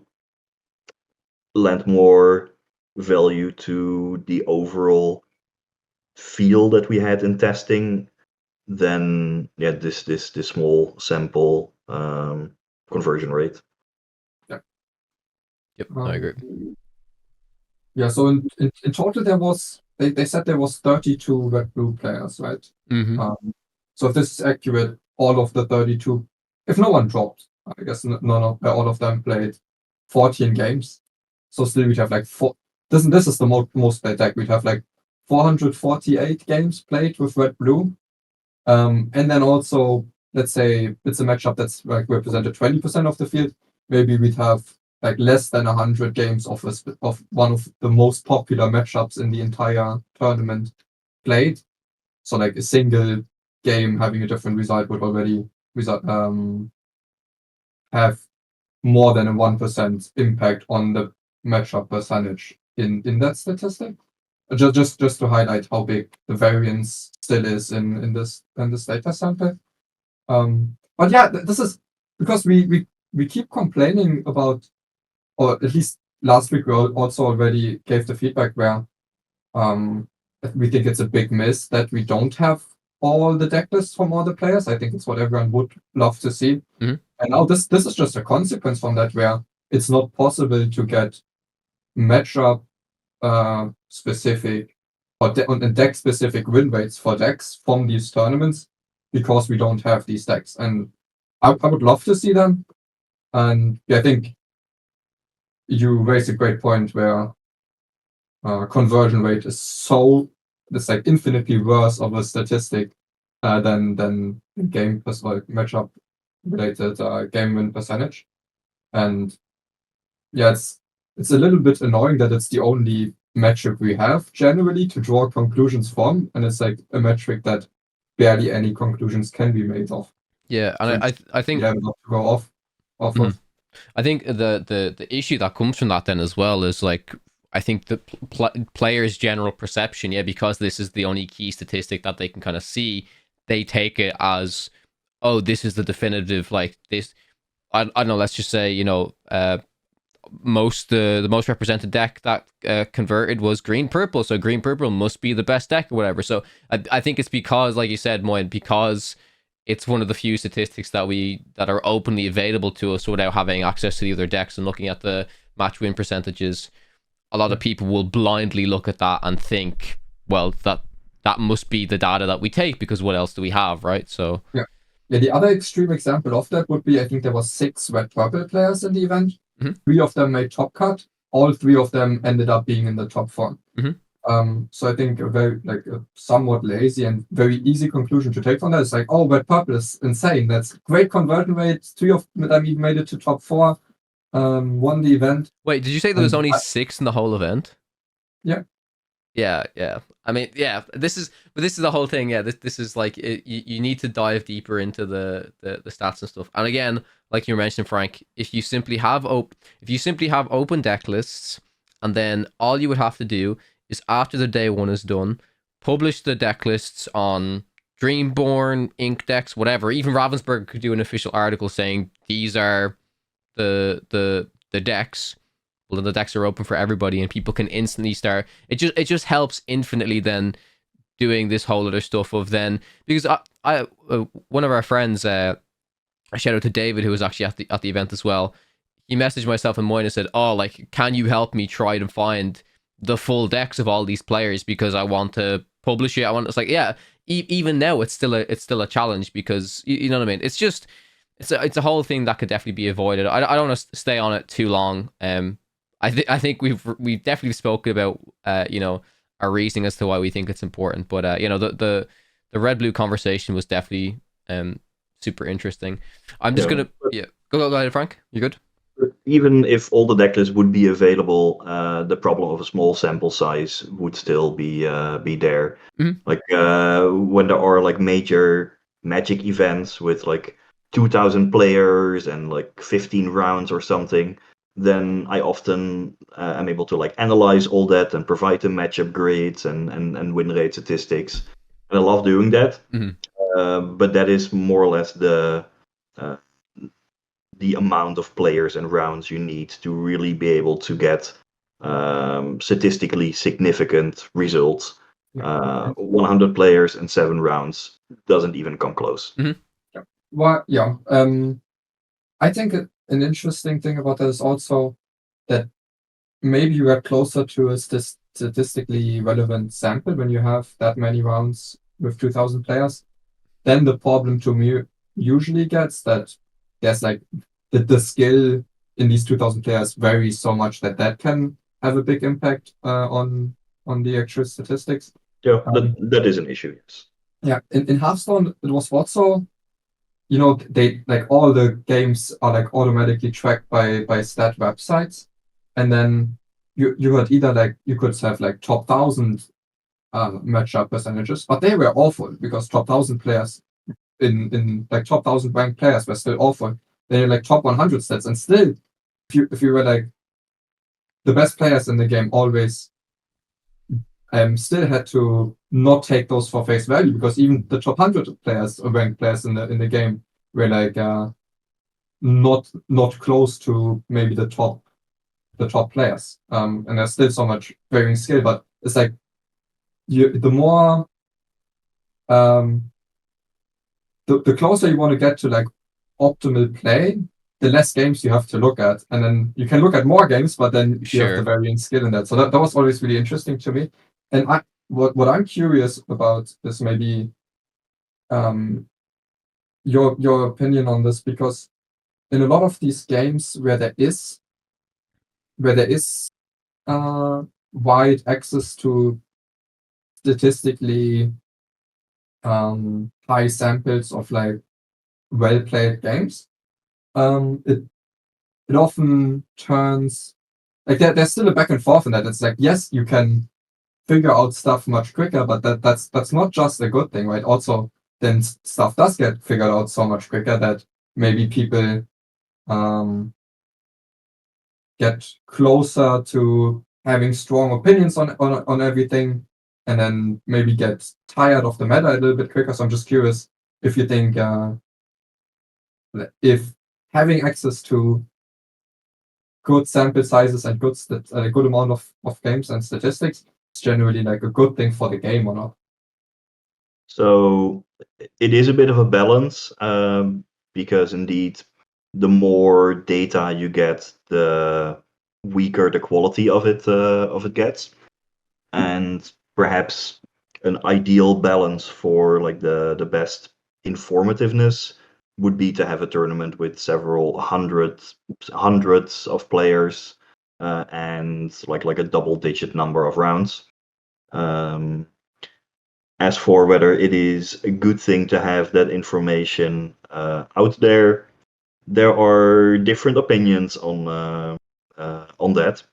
lend more value to the overall feel that we had in testing than this small sample conversion rate. Yep, I agree. Yeah, so in total there was they said there was 32 red blue players, right? So if this is accurate, all of the 32, if no one dropped, I guess all of them played 14 games. So still we'd have like this is the most played deck. We'd have like 448 games played with red blue. And then also, let's say it's a matchup that's like represented 20% of the field. Maybe we'd have like less than 100 games of one of the most popular matchups in the entire tournament played. So like a single game having a different result would already have more than a 1% impact on the matchup percentage in that statistic. Just to highlight how big the variance still is in this data sample. But yeah, this is because we keep complaining about, or at least last week we also already gave the feedback where we think it's a big miss that we don't have all the deck lists from all the players. I think it's what everyone would love to see. Mhm. And now this is just a consequence from that, where it's not possible to get matchup specific or deck specific win rates for decks from these tournaments, because we don't have these decks. And I would love to see them. And yeah, I think you raise a great point where conversion rate is it's like infinitely worse of a statistic than game like matchup related game win percentage. And yeah, it's a little bit annoying that it's the only metric we have generally to draw conclusions from, and it's like a metric that barely any conclusions can be made of. Yeah, and I think we have a lot to go off of. I think the issue that comes from that then as well is like, I think the players' general perception, because this is the only key statistic that they can kind of see, they take it as, oh, this is the definitive, like this. I don't know. Let's just say, the most represented deck that converted was green purple, so green purple must be the best deck or whatever. So I think it's because, like you said, Moyen, because it's one of the few statistics that are openly available to us without having access to the other decks and looking at the match win percentages. A lot of people will blindly look at that and think, well, that must be the data that we take, because what else do we have, right? So yeah. The other extreme example of that would be, I think there was 6 red purple players in the event. 3 of them made top cut. All 3 of them ended up being in the top 4. So I think a somewhat lazy and very easy conclusion to take from that is like, oh, red purple is insane. That's great conversion rate. 3 of them even made it to top 4. Won the event. Wait, did you say there was only 6 in the whole event? Yeah. Yeah. I mean, yeah. This is the whole thing. Yeah, this is like you need to dive deeper into the stats and stuff. And again, like you mentioned, Frank, if you simply have open deck lists, and then all you would have to do is, after the day one is done, publish the deck lists on Dreamborn, Ink Decks, whatever. Even Ravensburger could do an official article saying these are the decks. Well, then the decks are open for everybody, and people can instantly start. It just helps infinitely then doing this whole other stuff of then, because I one of our friends, a shout out to David, who was actually at the event as well. He messaged myself and Moyne and said, "Oh, like, can you help me try and find the full decks of all these players, because I want to publish it." It's like, yeah, even now it's still a challenge, because you know what I mean. It's just it's a whole thing that could definitely be avoided. I don't want to stay on it too long. I think we've definitely spoken about our reasoning as to why we think it's important, but the red blue conversation was definitely super interesting. I'm just gonna go ahead, Frank. You good? Even if all the decklists would be available, the problem of a small sample size would still be there. Like when there are like major Magic events with like 2,000 players and like 15 rounds or something, then I often am able to like analyze all that and provide them matchup grades and win rate statistics. And I love doing that. But that is more or less the amount of players and rounds you need to really be able to get statistically significant results. 100 players and 7 rounds doesn't even come close. Well, yeah. I think an interesting thing about that is also that maybe you are closer to a statistically relevant sample when you have that many rounds with 2,000 players. Then the problem to me usually gets that there's like the skill in these 2,000 players varies so much that can have a big impact on the actual statistics. Yeah, that is an issue, yes. Yeah, in Hearthstone, it was also, they like all the games are like automatically tracked by stat websites, and then you had either like you could have like top 1,000 matchup percentages, but they were awful because top 1,000 players in like top 1,000 ranked players were still awful. They're like top 100 stats, and still, if you were like the best players in the game, always still had to not take those for face value, because even the top 100 players or ranked players in the game were like not close to maybe the top players. And there's still so much varying skill, but it's like the more the closer you want to get to like optimal play, the less games you have to look at, and then you can look at more games, but then you have the varying skill in that. So that was always really interesting to me. And what I'm curious about is maybe your opinion on this, because in a lot of these games where there is wide access to statistically high samples of like well-played games, it often turns like there's still a back and forth in that. It's like, yes, you can figure out stuff much quicker, but that's not just a good thing, right? Also, then stuff does get figured out so much quicker that maybe people get closer to having strong opinions on everything, and then maybe get tired of the meta a little bit quicker. So I'm just curious if you think if having access to good sample sizes and a good amount of games and statistics is generally like a good thing for the game or not. So it is a bit of a balance, because indeed, the more data you get, the weaker the quality of it gets, and perhaps an ideal balance for like the best informativeness would be to have a tournament with several hundreds of players, and like a double-digit number of rounds. As for whether it is a good thing to have that information out there, there are different opinions on that.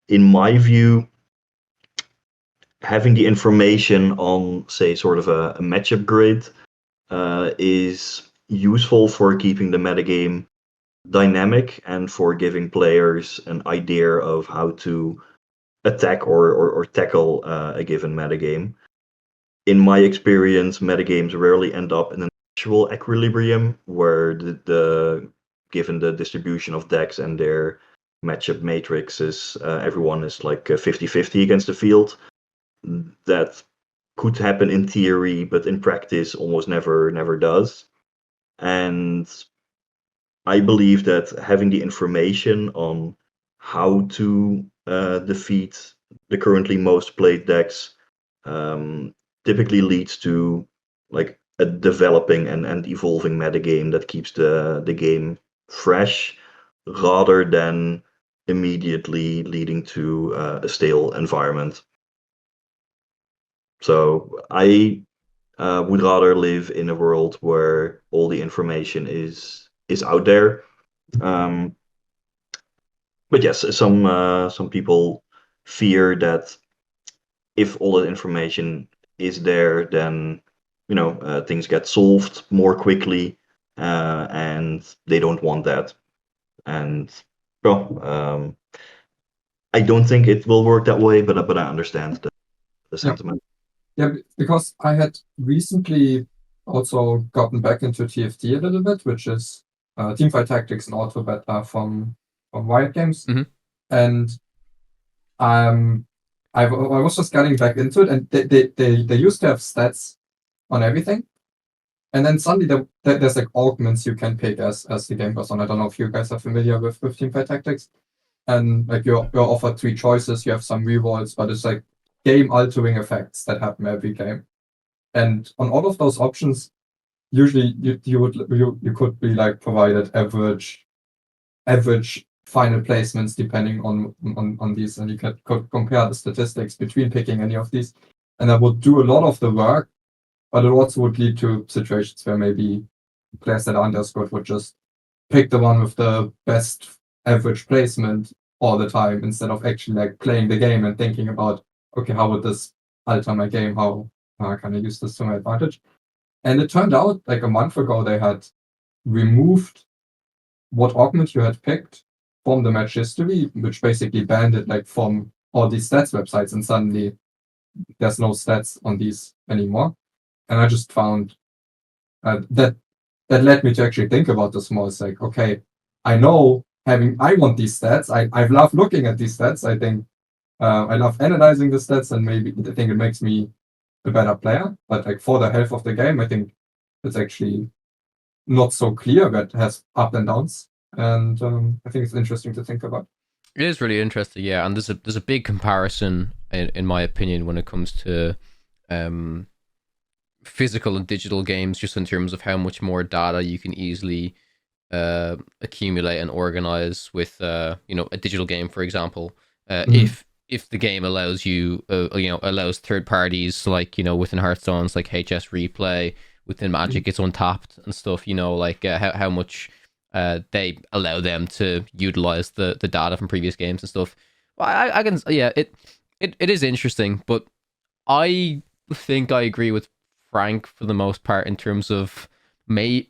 In my view, having the information on, say, sort of a matchup grid is useful for keeping the metagame dynamic and for giving players an idea of how to attack or tackle a given metagame. In my experience, metagames rarely end up in an actual equilibrium where given the distribution of decks and their matchup matrices, everyone is like 50-50 against the field. That could happen in theory, but in practice almost never does. And I believe that having the information on how to defeat the currently most played decks typically leads to like a developing and evolving metagame that keeps the game fresh, rather than immediately leading to a stale environment. So I would rather live in a world where all the information is out there. But yes, some people fear that if all the information is there, then things get solved more quickly, and they don't want that. And well, I don't think it will work that way, but I understand the sentiment. Yeah, because I had recently also gotten back into TFT a little bit, which is Teamfight Tactics and Auto Beta from Riot Games. Mm-hmm. And I was just getting back into it, and they used to have stats on everything. And then suddenly there's like augments you can pick as the game goes on. I don't know if you guys are familiar with Teamfight Tactics. And like you're offered 3 choices, you have some rerolls, but it's like game altering effects that happen every game. And on all of those options, usually you could be like provided average final placements depending on these, and you could compare the statistics between picking any of these, and that would do a lot of the work, but it also would lead to situations where maybe players that aren't as good would just pick the one with the best average placement all the time, instead of actually like playing the game and thinking about, okay, how would this alter my game? How can I use this to my advantage? And it turned out like a month ago they had removed what augment you had picked from the match history, which basically banned it like from all these stats websites, and suddenly there's no stats on these anymore. And I just found that led me to actually think about this more. It's like, okay, I know I want these stats. I love looking at these stats. I think I love analyzing the stats, and maybe I think it makes me a better player. But like for the health of the game, I think it's actually not so clear, but has up and downs. And I think it's interesting to think about. It is really interesting, yeah. And there's a big comparison in my opinion when it comes to physical and digital games, just in terms of how much more data you can easily accumulate and organize with a digital game, for example. If the game allows you allows third parties, like within Hearthstone's like HS Replay, within Magic it's untapped and stuff, like how much they allow them to utilize the data from previous games and stuff. Well, I can, yeah, it is interesting, but I think I agree with Frank for the most part in terms of I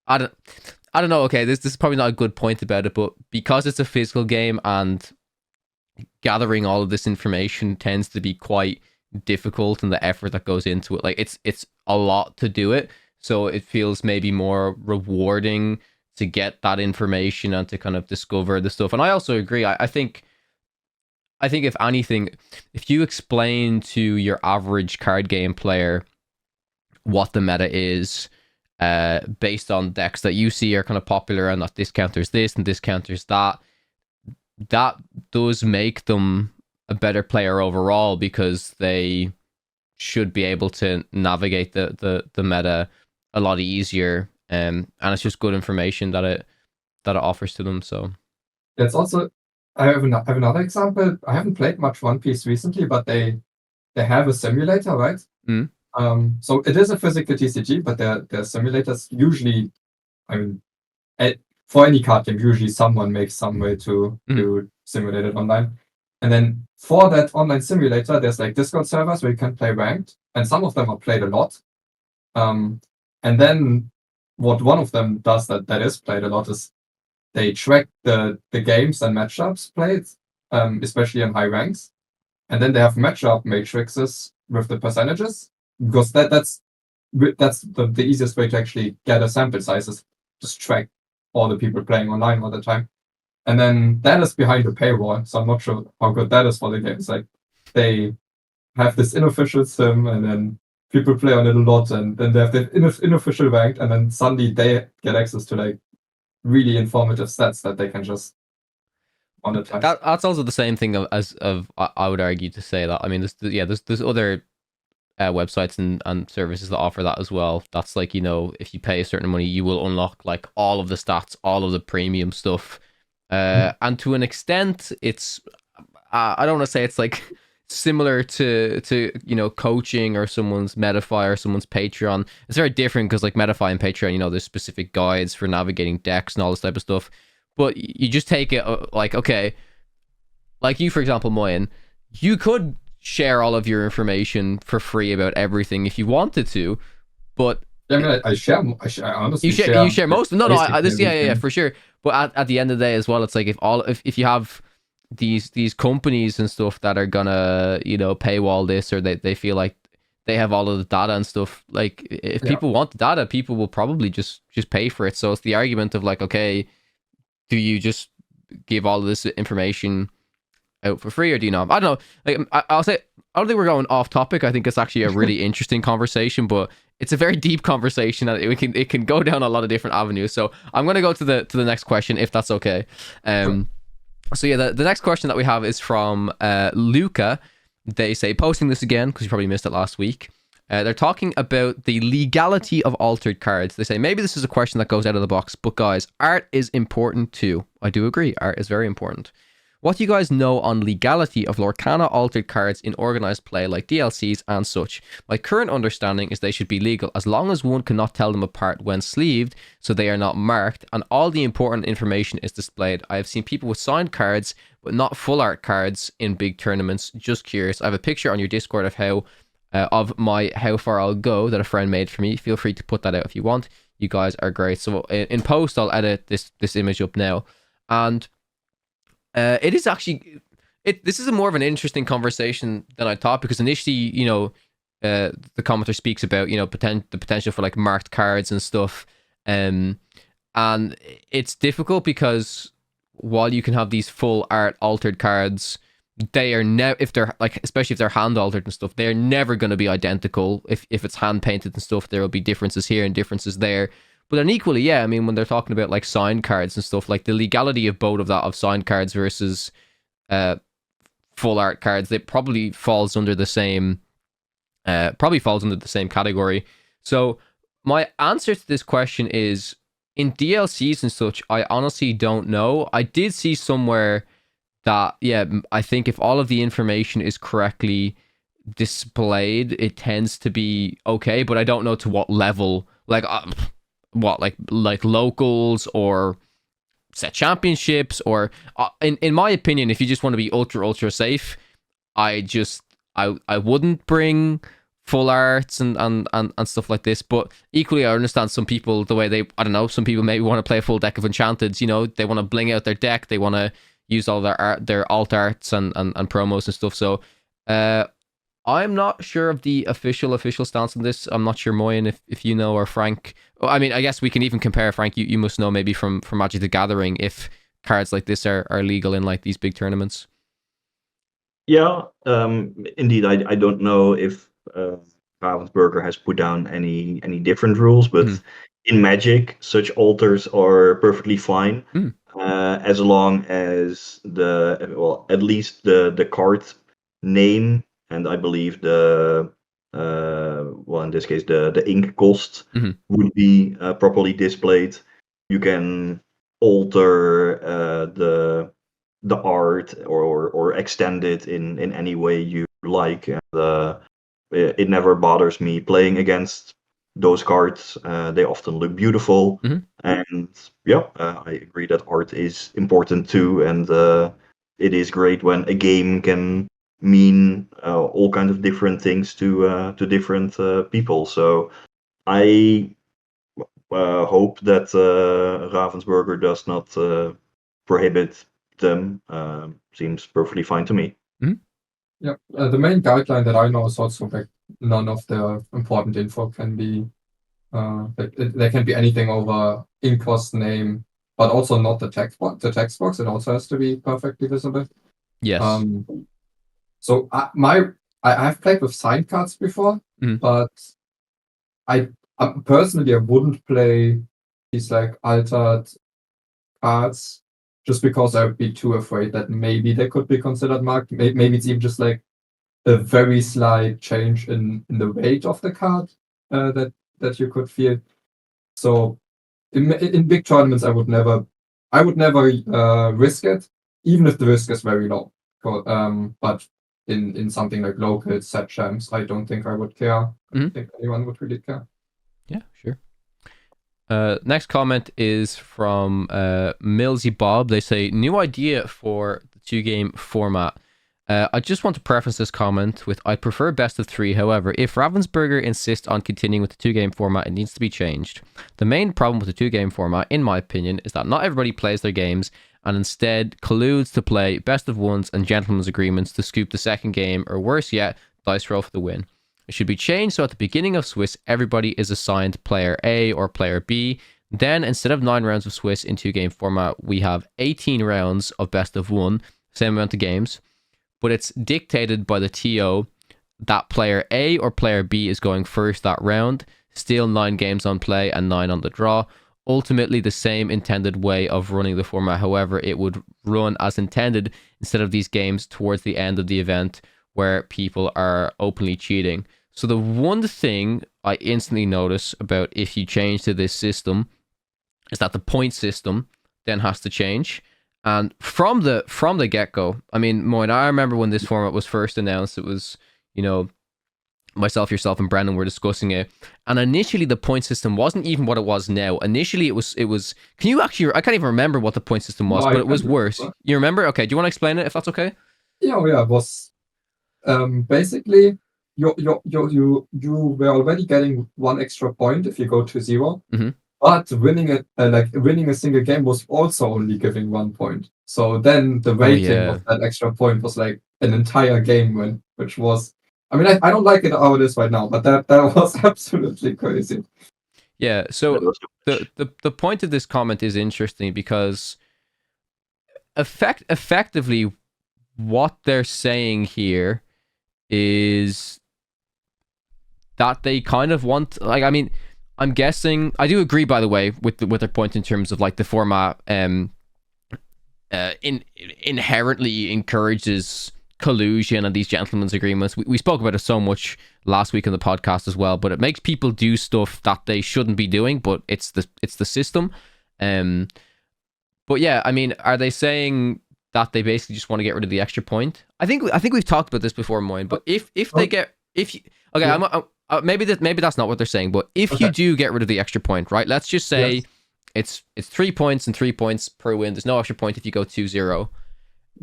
don't know. Okay, this is probably not a good point about it, but because it's a physical game and gathering all of this information tends to be quite difficult, and the effort that goes into it, like it's a lot to do it, so it feels maybe more rewarding to get that information and to kind of discover the stuff. And I also agree. I think if anything, if you explain to your average card game player what the meta is, based on decks that you see are kind of popular and that this counters this and this counters that, that does make them a better player overall, because they should be able to navigate the meta a lot easier, and it's just good information that it offers to them. So it's also, I have another example. I haven't played much One Piece recently, but they have a simulator, right? So it is a physical TCG, but their simulators usually, I mean, for any card game, usually someone makes some way to simulate it online. And then for that online simulator, there's like Discord servers where you can play ranked, and some of them are played a lot. And then what one of them does that is played a lot is they track the games and matchups played, especially in high ranks. And then they have matchup matrices with the percentages, because that's the easiest way to actually get a sample size, is just track all the people playing online all the time. And then that is behind the paywall, so I'm not sure how good that is for the game. It's like they have this unofficial sim, and then people play on it a lot, and then they have the unofficial ranked, and then suddenly they get access to like really informative stats that they can just monetize. That's also the same thing as I would argue to say that. I mean, there's other websites and services that offer that as well. That's like, if you pay a certain money, you will unlock like all of the stats, all of the premium stuff. And to an extent, it's I don't want to say it's like similar to coaching or someone's Metafy or someone's Patreon. It's very different, because like Metafy and Patreon, there's specific guides for navigating decks and all this type of stuff. But you just take it like, okay, like you, for example, Moyen, you could share all of your information for free about everything if you wanted to, but I mean, I honestly you share most. No, for sure. But at the end of the day as well, it's like if you have these companies and stuff that are gonna paywall this, or they feel like they have all of the data and stuff, like if people want the data, people will probably just pay for it. So it's the argument of like, okay, do you just give all of this information out for free, or do you not? I don't know. Like I'll say, I don't think we're going off topic. I think it's actually a really interesting conversation, but it's a very deep conversation, and it can go down a lot of different avenues. So I'm going to go to the next question, if that's okay. So yeah, the next question that we have is from Luca. They say, posting this again because you probably missed it last week. They're talking about the legality of altered cards. They say, maybe this is a question that goes out of the box, but guys, art is important too. I do agree. Art is very important. What do you guys know on legality of Lorcana altered cards in organized play like DLCs and such? My current understanding is they should be legal as long as one cannot tell them apart when sleeved, so they are not marked and all the important information is displayed. I have seen people with signed cards but not full art cards in big tournaments. Just curious. I have a picture on your Discord of how far I'll go that a friend made for me. Feel free to put that out if you want. You guys are great. So in post, I'll edit this image up now, and it is actually this is a more of an interesting conversation than I thought, because initially, the commenter speaks about the potential for like marked cards and stuff, and it's difficult because while you can have these full art altered cards, they are never, if they're like, especially if they're hand altered and stuff, they're never going to be identical. If it's hand painted and stuff, there will be differences here and differences there. But then equally, yeah, I mean, when they're talking about like signed cards and stuff, like the legality of both of that, of signed cards versus full art cards, it probably falls under the same category. So my answer to this question is, in DLCs and such, I honestly don't know. I did see somewhere that, yeah, I think if all of the information is correctly displayed, it tends to be okay, but I don't know to what level. Like, like locals or set championships, or in my opinion, if you just want to be ultra safe, I wouldn't bring full arts and stuff like this. But equally, I understand some people, the way they, I don't know, some people maybe want to play a full deck of enchanteds, you know, they want to bling out their deck, they want to use all their alt arts and promos and stuff. So I'm not sure of the official stance on this. I'm not sure, Moyen, if you know, or Frank. I mean, I guess we can even compare. Frank, you must know maybe from Magic the Gathering if cards like this are legal in like these big tournaments. Yeah, indeed. I don't know if Ravensburger has put down any different rules, but in Magic, such alters are perfectly fine, as long as at least the card name, and I believe in this case the ink cost would be properly displayed. You can alter the art or extend it in any way you like, and it never bothers me playing against those cards. They often look beautiful, and yeah, I agree that art is important too, and it is great when a game can mean all kinds of different things to different people. So I hope that Ravensburger does not prohibit them. Seems perfectly fine to me. Yeah, the main guideline that I know is also like none of the important info can be there can be anything over ink cost, name, but also not the text box. The text box, it also has to be perfectly visible. Yes. So I've played with signed cards before, but I personally I wouldn't play these like altered cards just because I would be too afraid that maybe they could be considered marked. Maybe it's even just like a very slight change in the weight of the card that you could feel. So in big tournaments, I would never risk it, even if the risk is very low. But in something like local set champs, I don't think I would care. I don't think anyone would really care. Yeah, sure. Next comment is from Millsy Bob. They say, new idea for the 2-game format. I just want to preface this comment with, I prefer best of 3. However, if Ravensburger insists on continuing with the 2-game format, it needs to be changed. The main problem with the 2-game format, in my opinion, is that not everybody plays their games and instead colludes to play best of ones and gentlemen's agreements to scoop the second game, or worse yet, dice roll for the win. It should be changed so at the beginning of Swiss, everybody is assigned player A or player B. Then, instead of 9 rounds of Swiss in 2-game format, we have 18 rounds of best of 1, same amount of games, but it's dictated by the TO that player A or player B is going first that round, still 9 games on play and 9 on the draw. Ultimately, the same intended way of running the format. However, it would run as intended instead of these games towards the end of the event where people are openly cheating. So the one thing I instantly notice about if you change to this system is that the point system then has to change. And from the get-go, I mean, Moin, I remember when this format was first announced, it was, you know, myself, yourself, and Brendan were discussing it. And initially, the point system wasn't even what it was now. Initially, it was. Can you actually? I can't even remember what the point system was, but it was worse. You remember? Okay, do you want to explain it if that's okay? Yeah, it was basically you were already getting 1 extra point if you go to 0. But winning a single game was also only giving 1 point. So then the rating of that extra point was like an entire game win, which was, I mean, I don't like it how it is right now, but that was absolutely crazy. Yeah. So the point of this comment is interesting because effectively what they're saying here is that they kind of want, like, I mean, I'm guessing, I do agree, by the way, with their point in terms of like the format inherently encourages collusion and these gentlemen's agreements. We spoke about it so much last week on the podcast as well, but it makes people do stuff that they shouldn't be doing, but it's the system. But yeah, I mean, are they saying that they basically just want to get rid of the extra point? I think we've talked about this before, Moin. But maybe that's not what they're saying. But if you do get rid of the extra point, right? Let's just say it's 3 points and 3 points per win. There's no extra point if you go 2-0.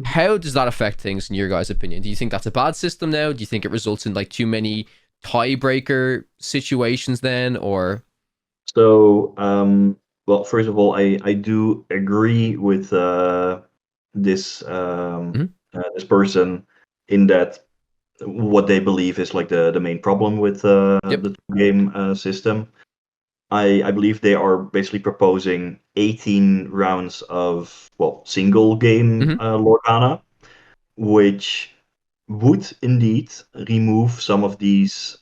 How does that affect things in your guys' opinion? Do you think that's a bad system now? Do you think it results in like too many tiebreaker situations then, or? So, well, first of all, I do agree with this this person in that what they believe is like the main problem with the game system. I believe they are basically proposing 18 rounds of single game Lorcana, which would indeed remove some of these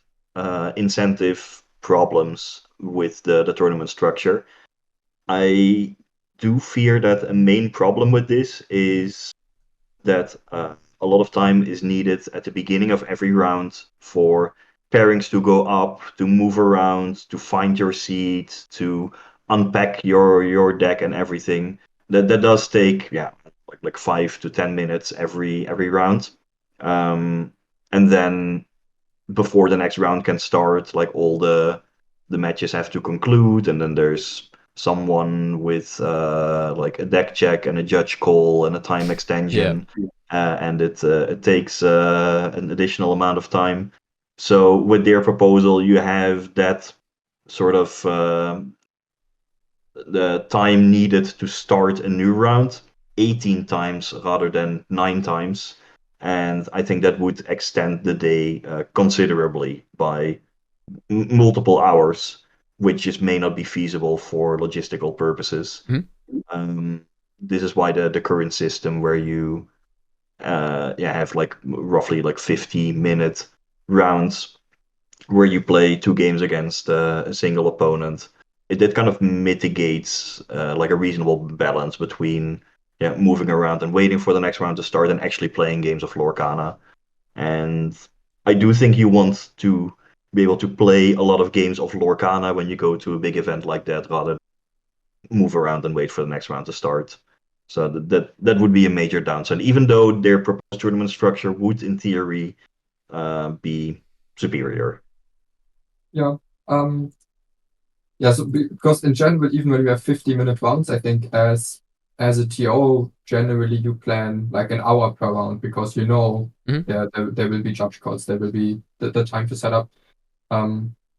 incentive problems with the tournament structure. I do fear that a main problem with this is that a lot of time is needed at the beginning of every round for pairings to go up, to move around, to find your seat, to unpack your deck and everything. That does take like 5 to 10 minutes every round. And then before the next round can start, like all the matches have to conclude, and then there's someone with like a deck check and a judge call and a time extension, and it takes an additional amount of time. So with their proposal, you have that sort of the time needed to start a new round 18 times rather than 9 times. And I think that would extend the day considerably by multiple hours, which just may not be feasible for logistical purposes. This is why the current system where you have like roughly like 50-minute rounds where you play 2 games against a single opponent, it kind of mitigates like a reasonable balance between moving around and waiting for the next round to start and actually playing games of Lorcana. And I do think you want to be able to play a lot of games of Lorcana when you go to a big event like that, rather than move around and wait for the next round to start. So that would be a major downside, even though their proposed tournament structure would, in theory, be superior. So because in general, even when we have 50-minute rounds, I think as a TO, generally you plan like an hour per round because there will be judge calls, there will be the time to set up.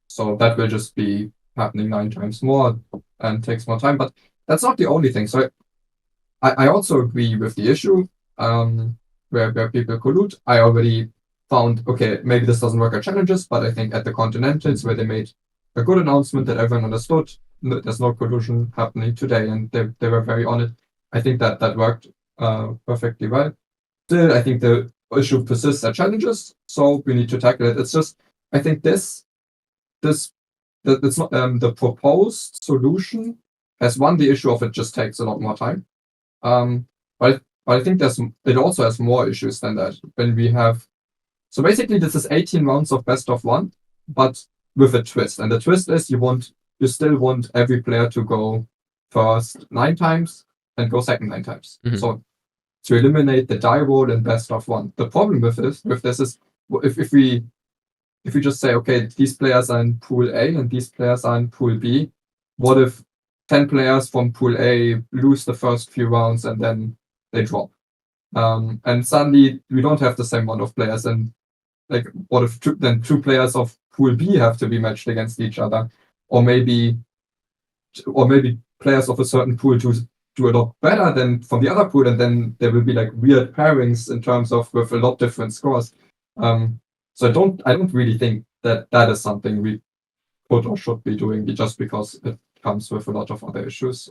So that will just be happening 9 times more and takes more time. But that's not the only thing. So I also agree with the issue where people collude. I already found, okay, maybe this doesn't work at challenges, but I think at the Continentals where they made a good announcement that everyone understood there's no collusion happening today, and they were very on it. I think that worked perfectly well. Still, I think the issue persists at challenges, so we need to tackle it. It's just, I think that's not the proposed solution has the issue of it just takes a lot more time. But I think it also has more issues than that. When we have, so basically this is 18 rounds of best of 1, but with a twist. And the twist is you still want every player to go first 9 times and go second 9 times. So to eliminate the die roll in best of 1. The problem with this is if we just say, okay, these players are in pool A and these players are in pool B, what if 10 players from pool A lose the first few rounds and then they drop? And suddenly we don't have the same amount of players, and like what if 2 players of pool B have to be matched against each other, or maybe players of a certain pool do a lot better than from the other pool, and then there will be like weird pairings in terms of with a lot different scores. So I don't really think that is something we could or should be doing just because it comes with a lot of other issues.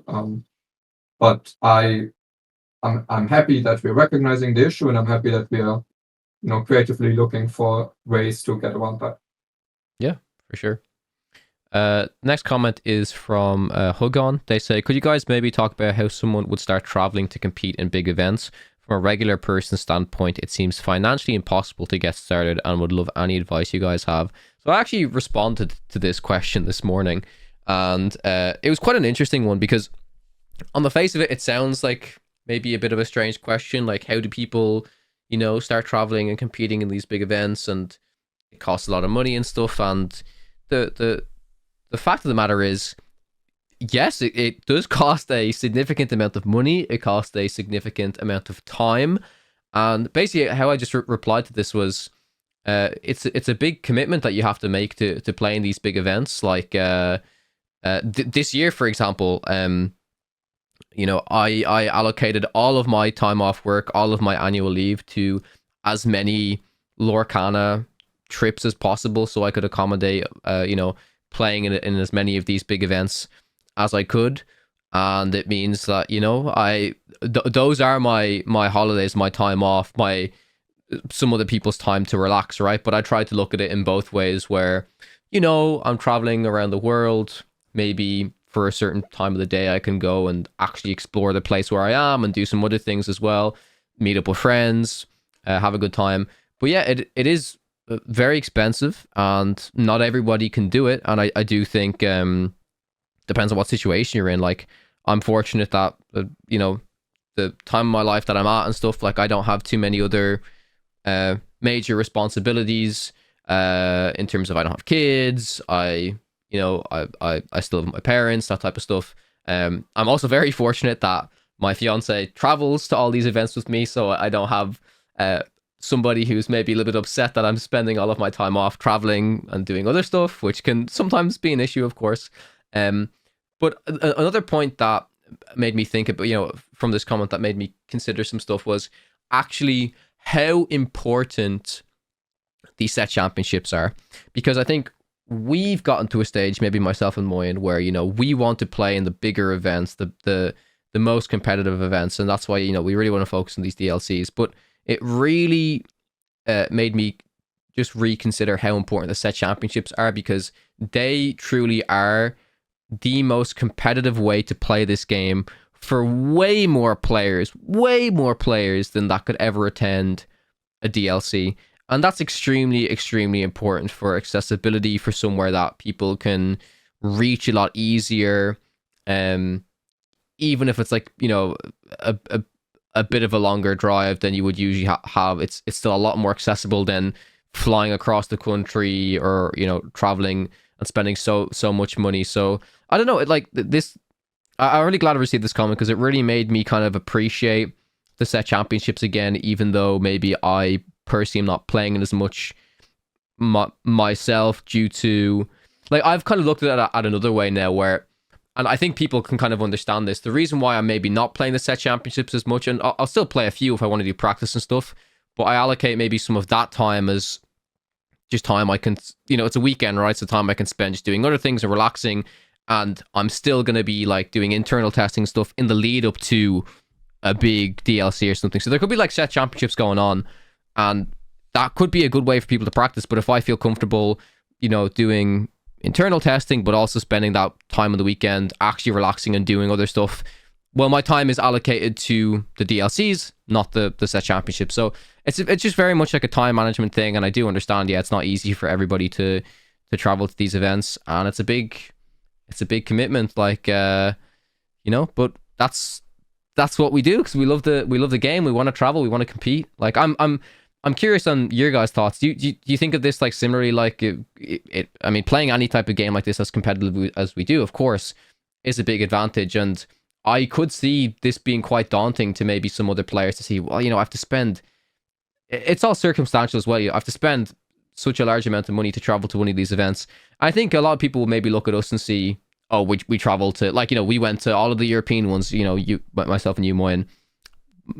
But I I'm happy that we're recognizing the issue, and I'm happy that we are, creatively looking for ways to get around that. Yeah, for sure. Next comment is from Hugon. They say, could you guys maybe talk about how someone would start traveling to compete in big events? From a regular person's standpoint, it seems financially impossible to get started, and would love any advice you guys have. So I actually responded to this question this morning, and it was quite an interesting one, because on the face of it, it sounds like maybe a bit of a strange question. Like, how do people, start traveling and competing in these big events? And it costs a lot of money and stuff. And the fact of the matter is, yes, it does cost a significant amount of money. It costs a significant amount of time. And basically, how I just replied to this was, it's a big commitment that you have to make to play in these big events. Like this year, for example, I allocated all of my time off work, all of my annual leave to as many Lorcana trips as possible, so I could accommodate, playing in as many of these big events as I could. And it means that, those are my holidays, my time off, some other people's time to relax, right? But I try to look at it in both ways, where, I'm traveling around the world, maybe for a certain time of the day I can go and actually explore the place where I am and do some other things as well, meet up with friends, have a good time. But yeah, it is very expensive, and not everybody can do it. And I do think depends on what situation you're in. Like, I'm fortunate that the time of my life that I'm at and stuff, like, I don't have too many other major responsibilities in terms of, I don't have kids, I still have my parents, that type of stuff. I'm also very fortunate that my fiance travels to all these events with me, so I don't have somebody who's maybe a little bit upset that I'm spending all of my time off traveling and doing other stuff, which can sometimes be an issue, of course. But another point that made me think about, from this comment, that made me consider some stuff, was actually how important these set championships are. Because I think we've gotten to a stage, maybe myself and Moyen, where, we want to play in the bigger events, the most competitive events, and that's why, we really want to focus on these DLCs. But it really made me just reconsider how important the set championships are, because they truly are the most competitive way to play this game for way more players than that could ever attend a DLC. And that's extremely, extremely important for accessibility, for somewhere that people can reach a lot easier. Even if it's like, a bit of a longer drive than you would usually have, it's still a lot more accessible than flying across the country, or, traveling and spending so much money. So I don't know, I'm really glad I received this comment, because it really made me kind of appreciate the set championships again, even though maybe I personally am not playing it as much myself, due to, like, I've kind of looked at it at another way now, where, and I think people can kind of understand this, the reason why I'm maybe not playing the set championships as much, and I'll still play a few if I want to do practice and stuff, but I allocate maybe some of that time as just time I can, it's a weekend, right? So time I can spend just doing other things and relaxing, and I'm still going to be like doing internal testing stuff in the lead up to a big DLC or something. So there could be like set championships going on, and that could be a good way for people to practice. But if I feel comfortable, doing internal testing, but also spending that time on the weekend actually relaxing and doing other stuff, well, my time is allocated to the DLCs, not the set championship. So it's just very much like a time management thing. And I do understand, it's not easy for everybody to travel to these events, and it's a big commitment, like, but that's what we do, because we love the game. We want to travel, we want to compete. Like, I'm curious on your guys' thoughts. Do you think of this like similarly? Like, I mean, playing any type of game like this as competitive as we do, of course, is a big advantage. And I could see this being quite daunting to maybe some other players, to see, well, I have to spend, it's all circumstantial as well. You have to spend such a large amount of money to travel to one of these events. I think a lot of people will maybe look at us and see, oh, we travel to, like, we went to all of the European ones, myself and you, Moyen.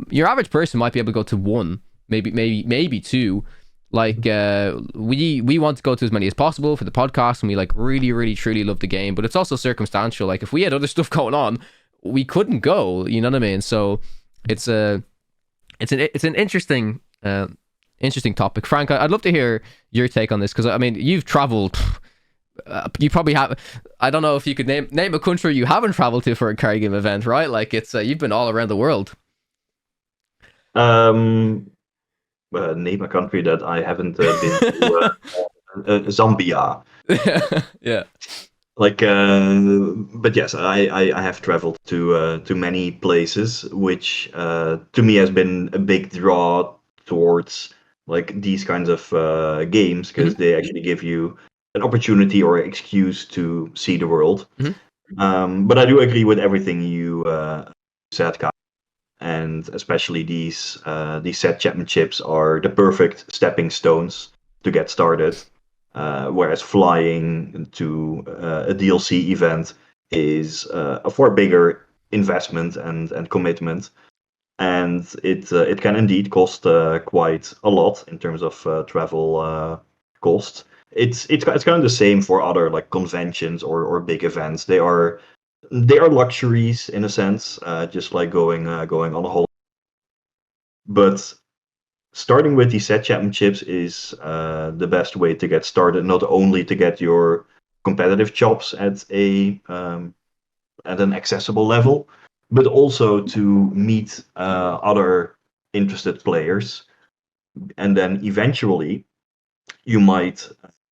Your average person might be able to go to one, maybe two. Like, we want to go to as many as possible for the podcast, and we like really, really, truly love the game, but it's also circumstantial. Like, if we had other stuff going on, we couldn't go, you know what I mean? So it's a it's an interesting interesting topic. Frank, I'd love to hear your take on this, because I mean, you've traveled. You probably have. I don't know if you could name a country you haven't traveled to for a card game event, right? Like, it's you've been all around the world. Name a country that I haven't been to. Zambia. Yeah. Like, but yes, I have traveled to many places, which to me has been a big draw towards like these kinds of games, because they actually give you an opportunity or excuse to see the world. But I do agree with everything you said, Kai. And especially these set championships are the perfect stepping stones to get started. Whereas flying to a DLC event is a far bigger investment and commitment, and it can indeed cost quite a lot in terms of travel cost. It's kind of the same for other like conventions or big events. They are luxuries in a sense, just like going on a holiday. But starting with the set championships is the best way to get started. Not only to get your competitive chops at an accessible level, but also to meet other interested players, and then eventually you might,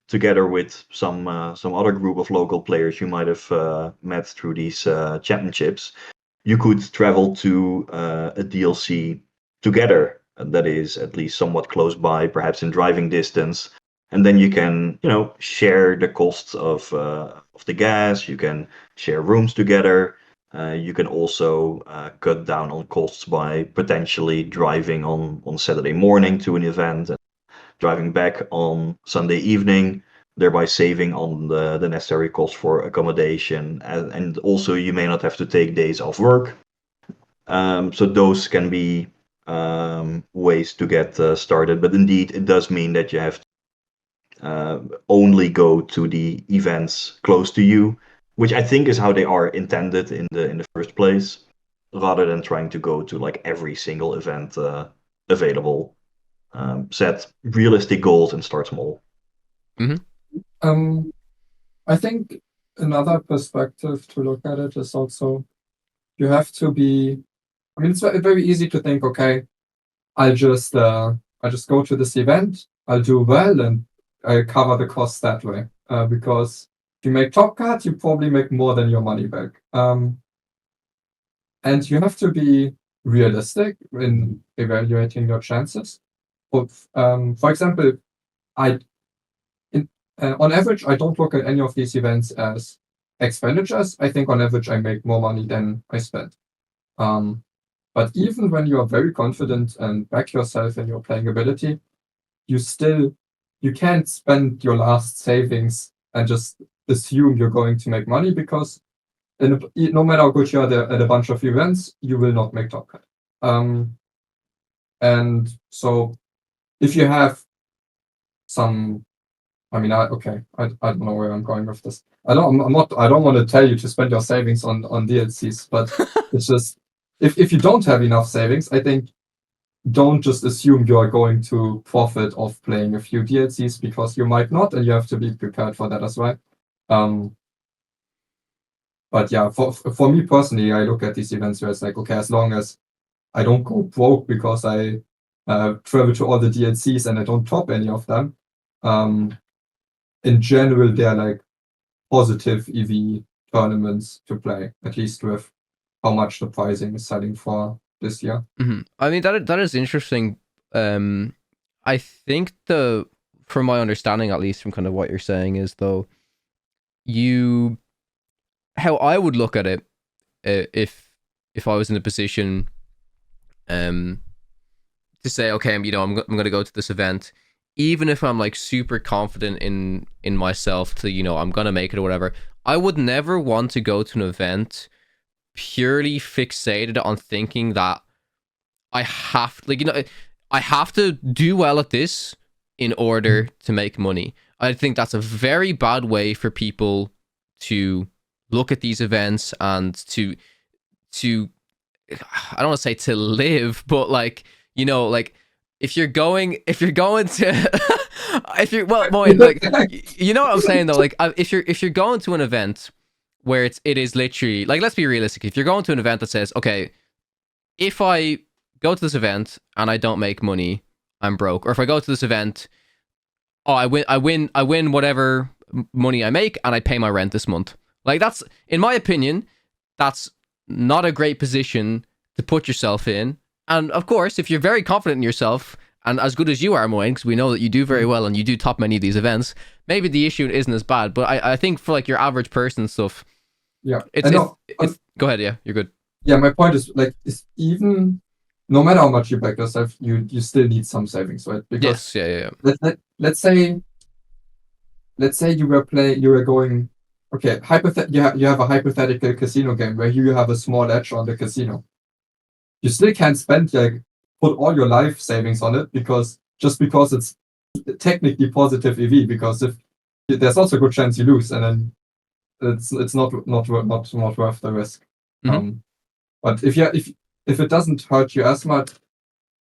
together with some other group of local players you might have met through these championships, you could travel to a DLC together that is at least somewhat close by, perhaps in driving distance, and then you can, share the costs of the gas. You can share rooms together. You can also cut down on costs by potentially driving on Saturday morning to an event and driving back on Sunday evening, thereby saving on the necessary costs for accommodation. And also, you may not have to take days off work. So those can be ways to get started. But indeed, it does mean that you have to only go to the events close to you, which I think is how they are intended in the first place, rather than trying to go to like every single event available. Set realistic goals and start small. I think another perspective to look at it is also you have to be. I mean, it's very easy to think, okay, I'll just go to this event, I'll do well, and I'll cover the cost that way. Because if you make top cut, you probably make more than your money back. And you have to be realistic in evaluating your chances. For example, on average, I don't look at any of these events as expenditures. I think on average, I make more money than I spend. But even when you are very confident and back yourself in your playing ability, you can't spend your last savings and just assume you're going to make money, because no matter how good you are at a bunch of events, you will not make top cut. And so if you have some, I mean, I don't know where I'm going with this. I don't want to tell you to spend your savings on DLCs, but it's just, if you don't have enough savings, I think don't just assume you are going to profit off playing a few DLCs, because you might not, and you have to be prepared for that as well. But yeah, for me personally, I look at these events where it's like, okay, as long as I don't go broke because I travel to all the DLCs and I don't top any of them, in general, they're like positive EV tournaments to play, at least with how much the pricing is selling for this year. I mean, that is interesting. I think from my understanding, at least from kind of what you're saying, is though, how I would look at it, if I was in a position to say, okay, I'm going to go to this event, even if I'm like super confident in myself to, I'm going to make it or whatever, I would never want to go to an event purely fixated on thinking that I have to do well at this in order to make money. I think that's a very bad way for people to look at these events and to I don't want to say to live, but like, you know, like if you're going to if you're well Moin, like you know what I'm saying though, like if you're going to an event where it is literally like, let's be realistic, if you're going to an event that says, okay, if I go to this event and I don't make money, I'm broke, or if I go to this event, oh, I win whatever money I make and I pay my rent this month. Like, that's, in my opinion, that's not a great position to put yourself in. And of course, if you're very confident in yourself and as good as you are, Moin, because we know that you do very well and you do top many of these events, maybe the issue isn't as bad. But I think for like your average person and stuff, yeah, it's go ahead. Yeah, you're good. Yeah, my point is like, is even no matter how much you back yourself, you still need some savings, right? Because yes, yeah. Let's say you were going. Okay, you have a hypothetical casino game where you have a small edge on the casino. You still can't spend put all your life savings on it because it's technically positive EV, because if there's also a good chance you lose, and then it's not worth the risk. Mm-hmm. But if it doesn't hurt you as much,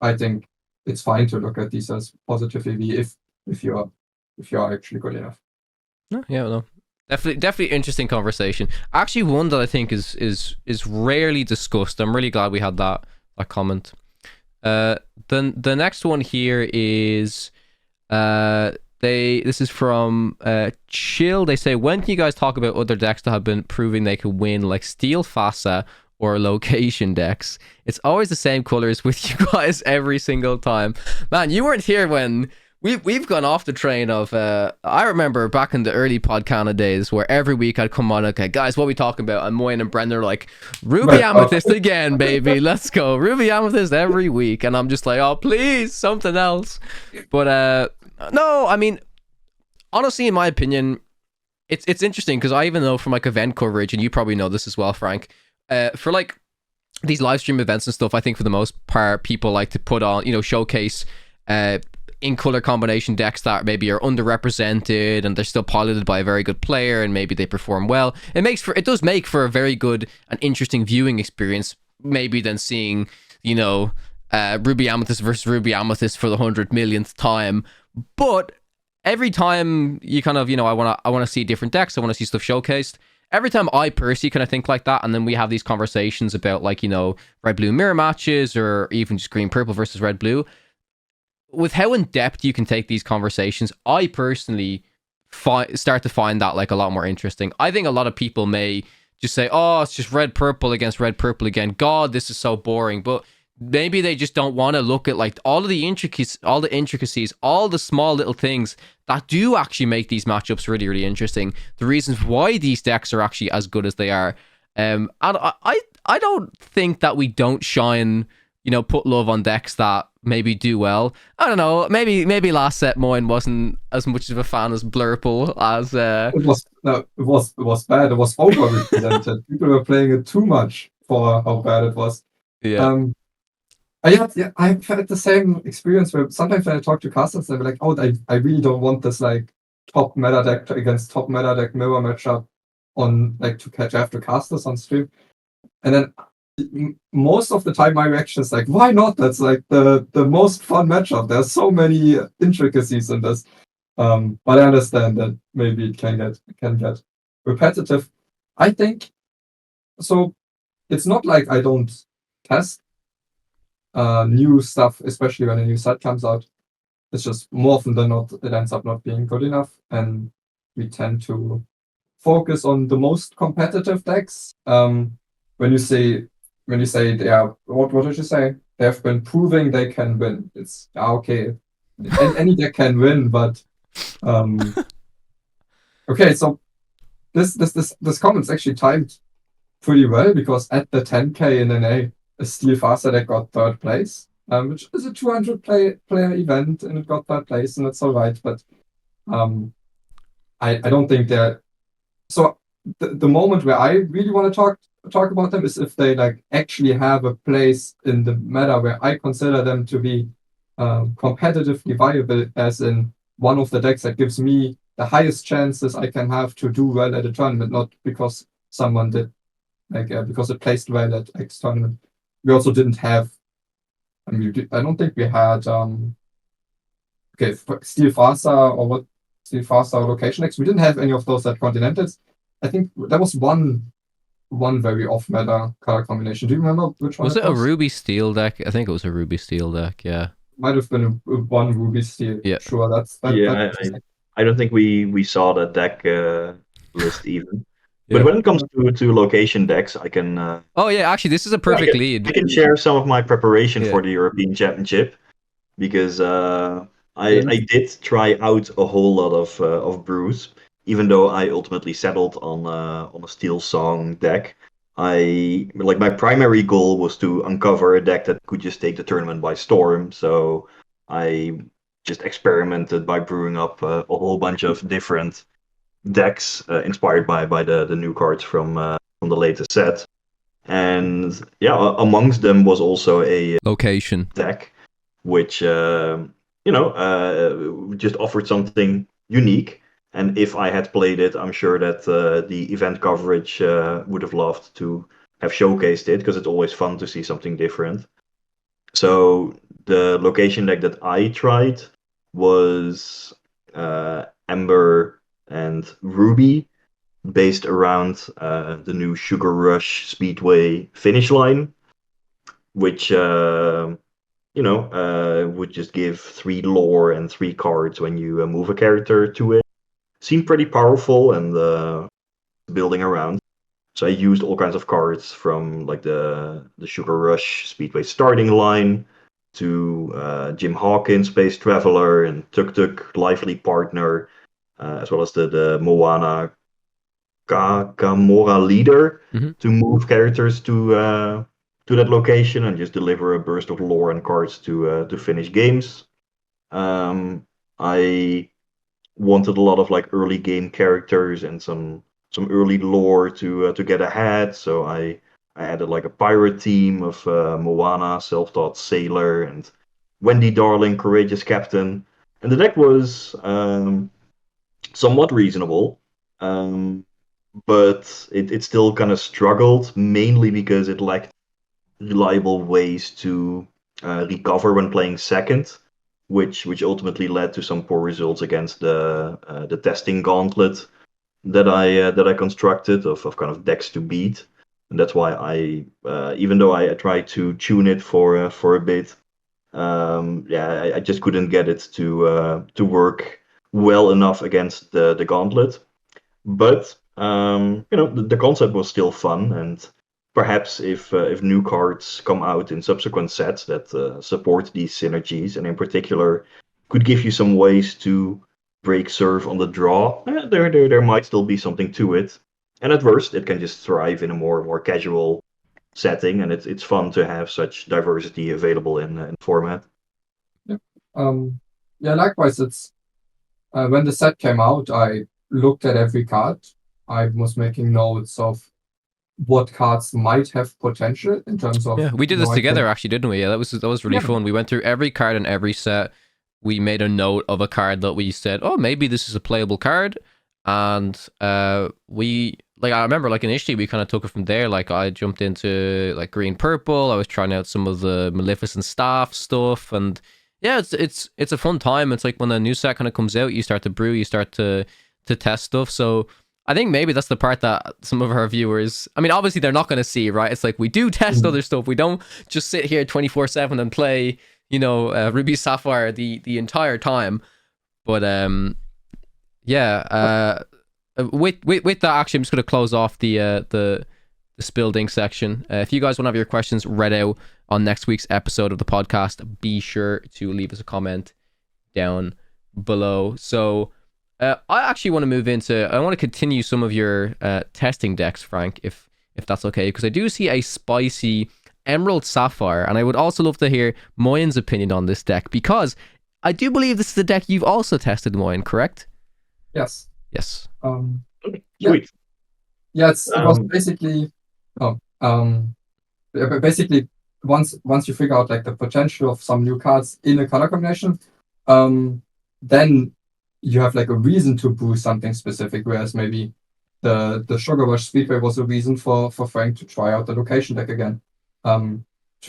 I think it's fine to look at these as positive EV if you are actually good enough. No. Definitely interesting conversation. Actually, one that I think is rarely discussed. I'm really glad we had that comment. The next one here is this is from Chill. They say, when can you guys talk about other decks that have been proving they can win, like Steel Fassa or Location decks? It's always the same colors with you guys every single time. Man, you weren't here when we've gone off the train of I remember back in the early Podcana days where every week I'd come on, okay guys, what are we talking about? And Moin and Brendan are like, Ruby Amethyst again, baby, let's go. Ruby Amethyst every week. And I'm just like, oh please, something else. But no, I mean, honestly, in my opinion, it's interesting because I even know from like event coverage, and you probably know this as well, Frank, for like these live stream events and stuff, I think for the most part people like to put on, showcase in color combination decks that maybe are underrepresented and they're still piloted by a very good player and maybe they perform well. It does make for a very good and interesting viewing experience, maybe than seeing, Ruby Amethyst versus Ruby Amethyst for the 100 millionth time. But every time you kind of, I want to see different decks, I want to see stuff showcased. Every time I personally kind of think like that, and then we have these conversations about like, red-blue mirror matches or even just green-purple versus red-blue. With how in depth you can take these conversations, I personally start to find that like a lot more interesting. I think a lot of people may just say, oh, it's just red purple against red purple again. God, this is so boring. But maybe they just don't want to look at like all the intricacies, all the small little things that do actually make these matchups really, really interesting. The reasons why these decks are actually as good as they are. And I don't think that we don't shine, put love on decks that maybe do well. I don't know. Maybe last set Moin wasn't as much of a fan as Blurple as. It was bad. It was overrepresented. People were playing it too much for how bad it was. Yeah. I've had the same experience where sometimes when I talk to casters, they're like, "Oh, I really don't want this like top meta deck against top meta deck mirror matchup on like to catch after casters on stream," and then most of the time my reaction is like, why not? That's like the most fun matchup. There's so many intricacies in this. But I understand that maybe it can get repetitive. I think so. It's not like I don't test new stuff, especially when a new set comes out. It's just more often than not it ends up not being good enough, and we tend to focus on the most competitive decks. When you say they are, what did you say? They have been proving they can win. It's okay. Any deck can win, but okay. So this comment's actually timed pretty well because at the 10K in NA, a Steel Fassa deck got third place, which is a 200 player event, and it got third place, and it's all right. But I don't think they're so. The moment where I really want to talk about them is if they like actually have a place in the meta where I consider them to be competitively viable, as in one of the decks that gives me the highest chances I can have to do well at a tournament, not because someone did because it placed well at X tournament. we also didn't have. I mean, I don't think we had Steel Faster or what Steel Faster or Location X. We didn't have any of those at Continentals. I think there was one very off meta color combination. Do you remember which one? Was it a Ruby Steel deck? I think it was a Ruby Steel deck. Yeah. Might have been a one Ruby Steel. Yeah. Sure. I don't think we saw that deck list even. Yeah. But when it comes to location decks, I can. Oh yeah, actually, this is a perfect lead. I can share some of my preparation Yeah. for the European Championship because I did try out a whole lot of brews, even though I ultimately settled on a Steel Song deck. My primary goal was to uncover a deck that could just take the tournament by storm. So I just experimented by brewing up a whole bunch of different decks inspired by the new cards from the latest set. And yeah, amongst them was also a Location deck which just offered something unique. And if I had played it, I'm sure that the event coverage would have loved to have showcased it, because it's always fun to see something different. So the location deck that I tried was Ember and Ruby, based around the new Sugar Rush Speedway finish line, which would just give 3 lore and 3 cards when you move a character to it. Seemed pretty powerful and building around. So I used all kinds of cards from like the Sugar Rush Speedway starting line to Jim Hawkins, Space Traveler, and Tuk Tuk, Lively Partner, as well as the Moana Gamora Leader to move characters to that location and just deliver a burst of lore and cards to finish games. I wanted a lot of like early game characters and some early lore to get ahead, so I added like a pirate team of Moana, self-taught sailor, and Wendy Darling, courageous captain. And the deck was somewhat reasonable, but it still kind of struggled, mainly because it lacked reliable ways to recover when playing second, which ultimately led to some poor results against the testing gauntlet that I constructed of kind of decks to beat. And that's why I even though I tried to tune it for a bit, I just couldn't get it to work well enough against the gauntlet. But the concept was still fun, and perhaps if new cards come out in subsequent sets that support these synergies, and in particular could give you some ways to break serve on the draw, there might still be something to it. And at worst, it can just thrive in a more casual setting, and it's fun to have such diversity available in format. Likewise, it's when the set came out, I looked at every card. I was making notes of what cards might have potential in terms of. Yeah, we did this together, actually, didn't we? Yeah, that was really fun. We went through every card in every set. We made a note of a card that we said, oh, maybe this is a playable card. And I remember like initially we kind of took it from there. Like I jumped into like green purple. I was trying out some of the Maleficent staff stuff, and yeah, it's a fun time. It's like when a new set kind of comes out, you start to brew, you start to test stuff. So I think maybe that's the part that some of our viewers, I mean, obviously they're not going to see, right? It's like we do test other stuff. We don't just sit here 24/7 and play, Ruby Sapphire the entire time. But with that, actually, I'm just going to close off the Spilled Ink section. If you guys want to have your questions read out on next week's episode of the podcast, be sure to leave us a comment down below. So I actually want to move into, I want to continue some of your testing decks, Frank, if that's okay, because I do see a spicy Emerald Sapphire, and I would also love to hear Moyen's opinion on this deck, because I do believe this is the deck you've also tested, Moyen, correct? Yes. Sweet. Yeah, it was basically basically once you figure out like the potential of some new cards in a color combination, then you have like a reason to brew something specific, whereas maybe the Sugar Rush Speedway was a reason for Frank to try out the location deck again.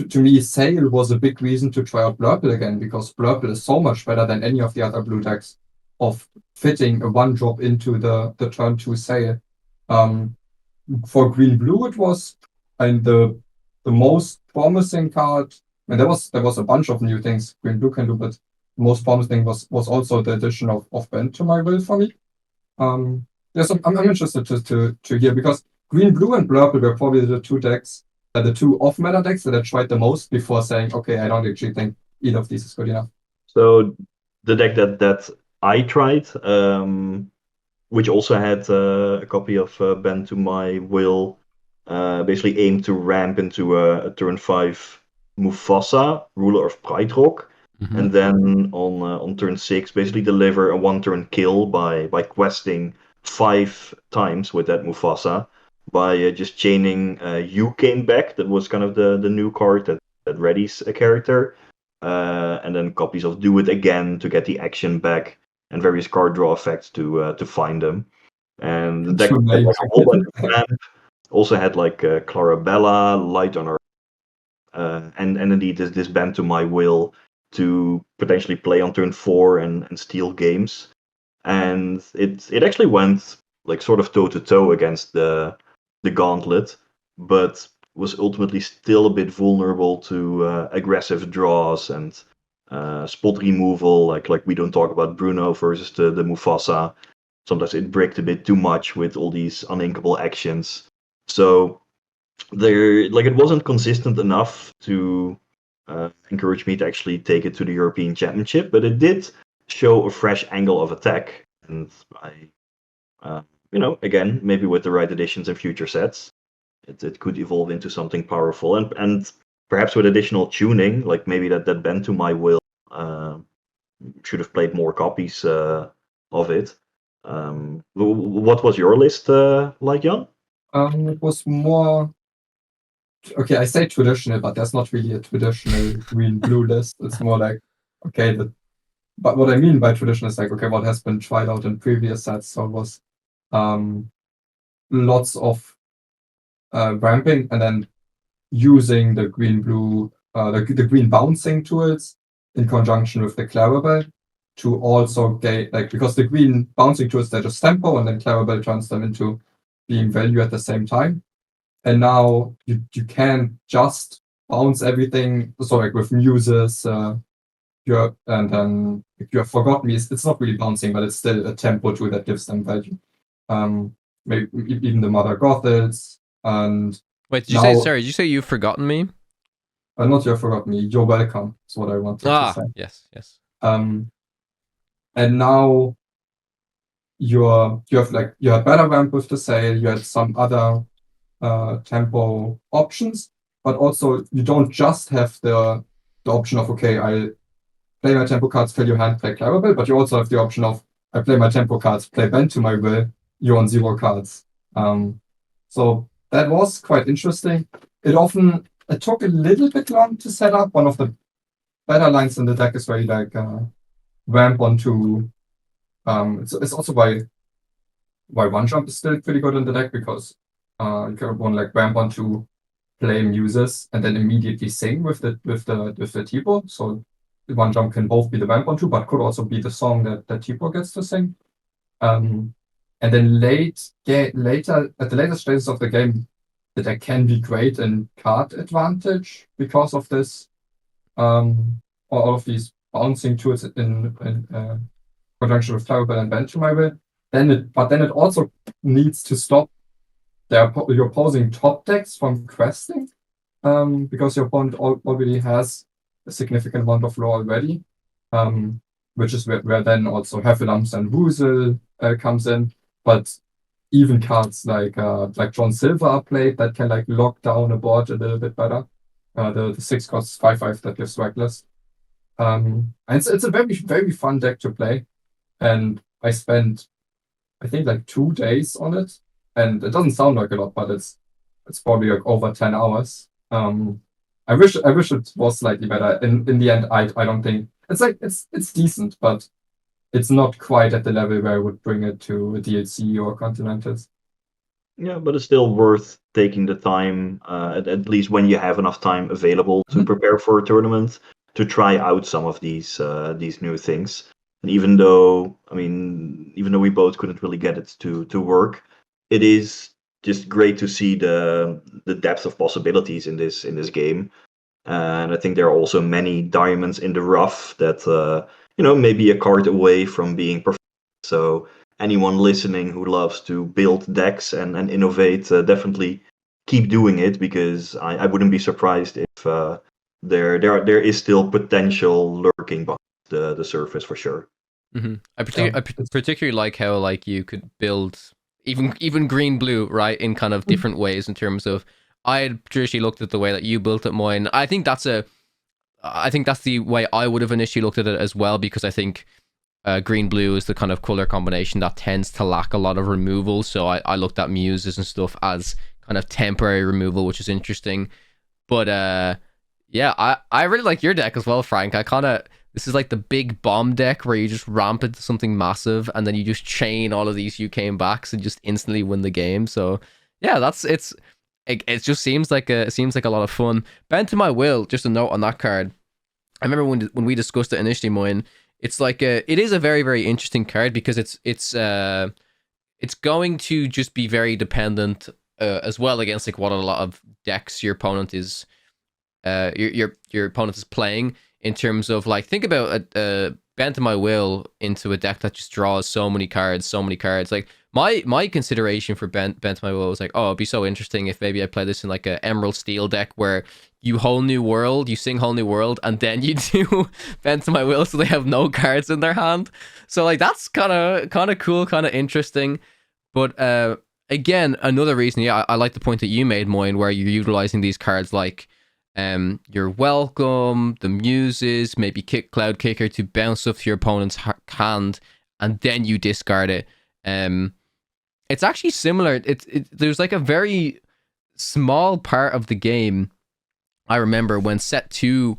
to me, Sail was a big reason to try out Blurple again, because Blurple is so much better than any of the other blue decks of fitting a 1-drop into the turn 2 Sail. For green-blue, it was the most promising card. And there was a bunch of new things green-blue can do, but the most promising was also the addition of Bend to My Will for me. Yes, I'm interested to hear, because green-blue and Blurple were probably the two decks, the two off-meta decks that I tried the most before saying, okay, I don't actually think either of these is good enough. So the deck that I tried, which also had a copy of Bend to My Will, basically aimed to ramp into a turn 5 Mufasa, ruler of Pride Rock, and then on turn 6 basically deliver a 1-turn kill by questing 5 times with that Mufasa, by just chaining You Came Back. That was kind of the new card that readies a character, and then copies of Do It Again to get the action back, and various card draw effects to find them. And the deck had like a whole bunch of ramp. Also had like Clarabella, Light on Her, and indeed this Bend to My Will to potentially play on turn 4 and steal games. And it actually went like sort of toe to toe against the Gauntlet, but was ultimately still a bit vulnerable to aggressive draws and spot removal. Like we don't talk about Bruno versus the Mufasa. Sometimes it bricked a bit too much with all these uninkable actions. So it wasn't consistent enough to encourage me to actually take it to the European Championship, but it did show a fresh angle of attack. And I, again, maybe with the right additions and future sets, it could evolve into something powerful. And perhaps with additional tuning, like maybe that Bend to My Will should have played more copies of it. What was your list like, Jan? It was more... Okay, I say traditional, but there's not really a traditional green-blue list. It's more like, okay, but what I mean by traditional is like, okay, what has been tried out in previous sets. So it was lots of ramping, and then using the green-blue, the green bouncing tools in conjunction with the Clarabelle to also get, like, because the green bouncing tools, they're just tempo, and then Clarabelle turns them into being value at the same time. And now you can just bounce everything. So like with muses, and then if you have Forgotten Me, it's not really bouncing, but it's still a tempo tool that gives them value. Maybe even the Mother Gothels. And wait, did you say You've Forgotten Me? Not You've Forgotten Me. You're Welcome is what I wanted to say. Yes. And now you had better ramp with the Sail. You had some other tempo options, but also you don't just have the option of, okay, I play my tempo cards, fill your hand, play Clarabelle, but you also have the option of, I play my tempo cards, play Bend to My Will, you're on 0 cards. So that was quite interesting. It took a little bit long to set up. One of the better lines in the deck is where you like ramp onto. It's also why 1-jump is still pretty good in the deck, because you can want like ramp onto play muses and then immediately sing with the Tipo. So the 1-jump can both be the ramp onto, but could also be the song that Tipo gets to sing. And then later at the later stages of the game, the deck can be great in card advantage because of this, all of these bouncing tools in conjunction with Clarabelle and Bend to My Will. But then it also needs to stop your opposing top decks from questing, because your opponent already has a significant amount of lore already, which is where then also Heffalumps and Woozle comes in. But even cards like John Silver are played that can like lock down a board a little bit better. The 6 costs 5/5 that gives Reckless. And it's a very, very fun deck to play. And I spent, I think, like 2 days on it. And it doesn't sound like a lot, but it's probably like over 10 hours. I wish it was slightly better. In the end, I don't think it's decent, but it's not quite at the level where I would bring it to a DLC or Continentals. Yeah, but it's still worth taking the time, at least when you have enough time available to prepare for a tournament, to try out some of these new things. And even though, even though we both couldn't really get it to work, it is just great to see the depth of possibilities in this game. And I think there are also many diamonds in the rough that maybe a card away from being perfect. So anyone listening who loves to build decks and innovate, definitely keep doing it, because I wouldn't be surprised if there is still potential lurking behind the surface for sure. Mm-hmm. I particularly like how like you could build even green blue, right, in kind of different ways in terms of. I had traditionally looked at the way that you built it, mine. I think that's the way I would have initially looked at it as well, because I think green blue is the kind of color combination that tends to lack a lot of removal. So I looked at muses and stuff as kind of temporary removal, which is interesting. But yeah, I really like your deck as well, Frank. This is like the big bomb deck where you just ramp into something massive and then you just chain all of these UK backs and just instantly win the game. So yeah, it just seems like a lot of fun. Bend to My Will, just a note on that card. I remember when we discussed it initially, Moin. It's like it is a very, very interesting card, because it's going to just be very dependent as well against like what a lot of decks your opponent is your opponent is playing, in terms of like, think about Bend to My Will into a deck that just draws so many cards. Like my consideration for Bend to My Will was like, oh, it'd be so interesting if maybe I play this in like a Emerald Steel deck where you sing Whole New World, and then you do Bend to My Will, so they have no cards in their hand. So like that's kind of cool, kind of interesting. But again, another reason, yeah, I like the point that you made, Moin, where you're utilizing these cards like your Welcome, the Muses, maybe Cloud Kicker to bounce stuff to your opponent's hand, and then you discard it. It's actually similar. There's like a very small part of the game. I remember when Set 2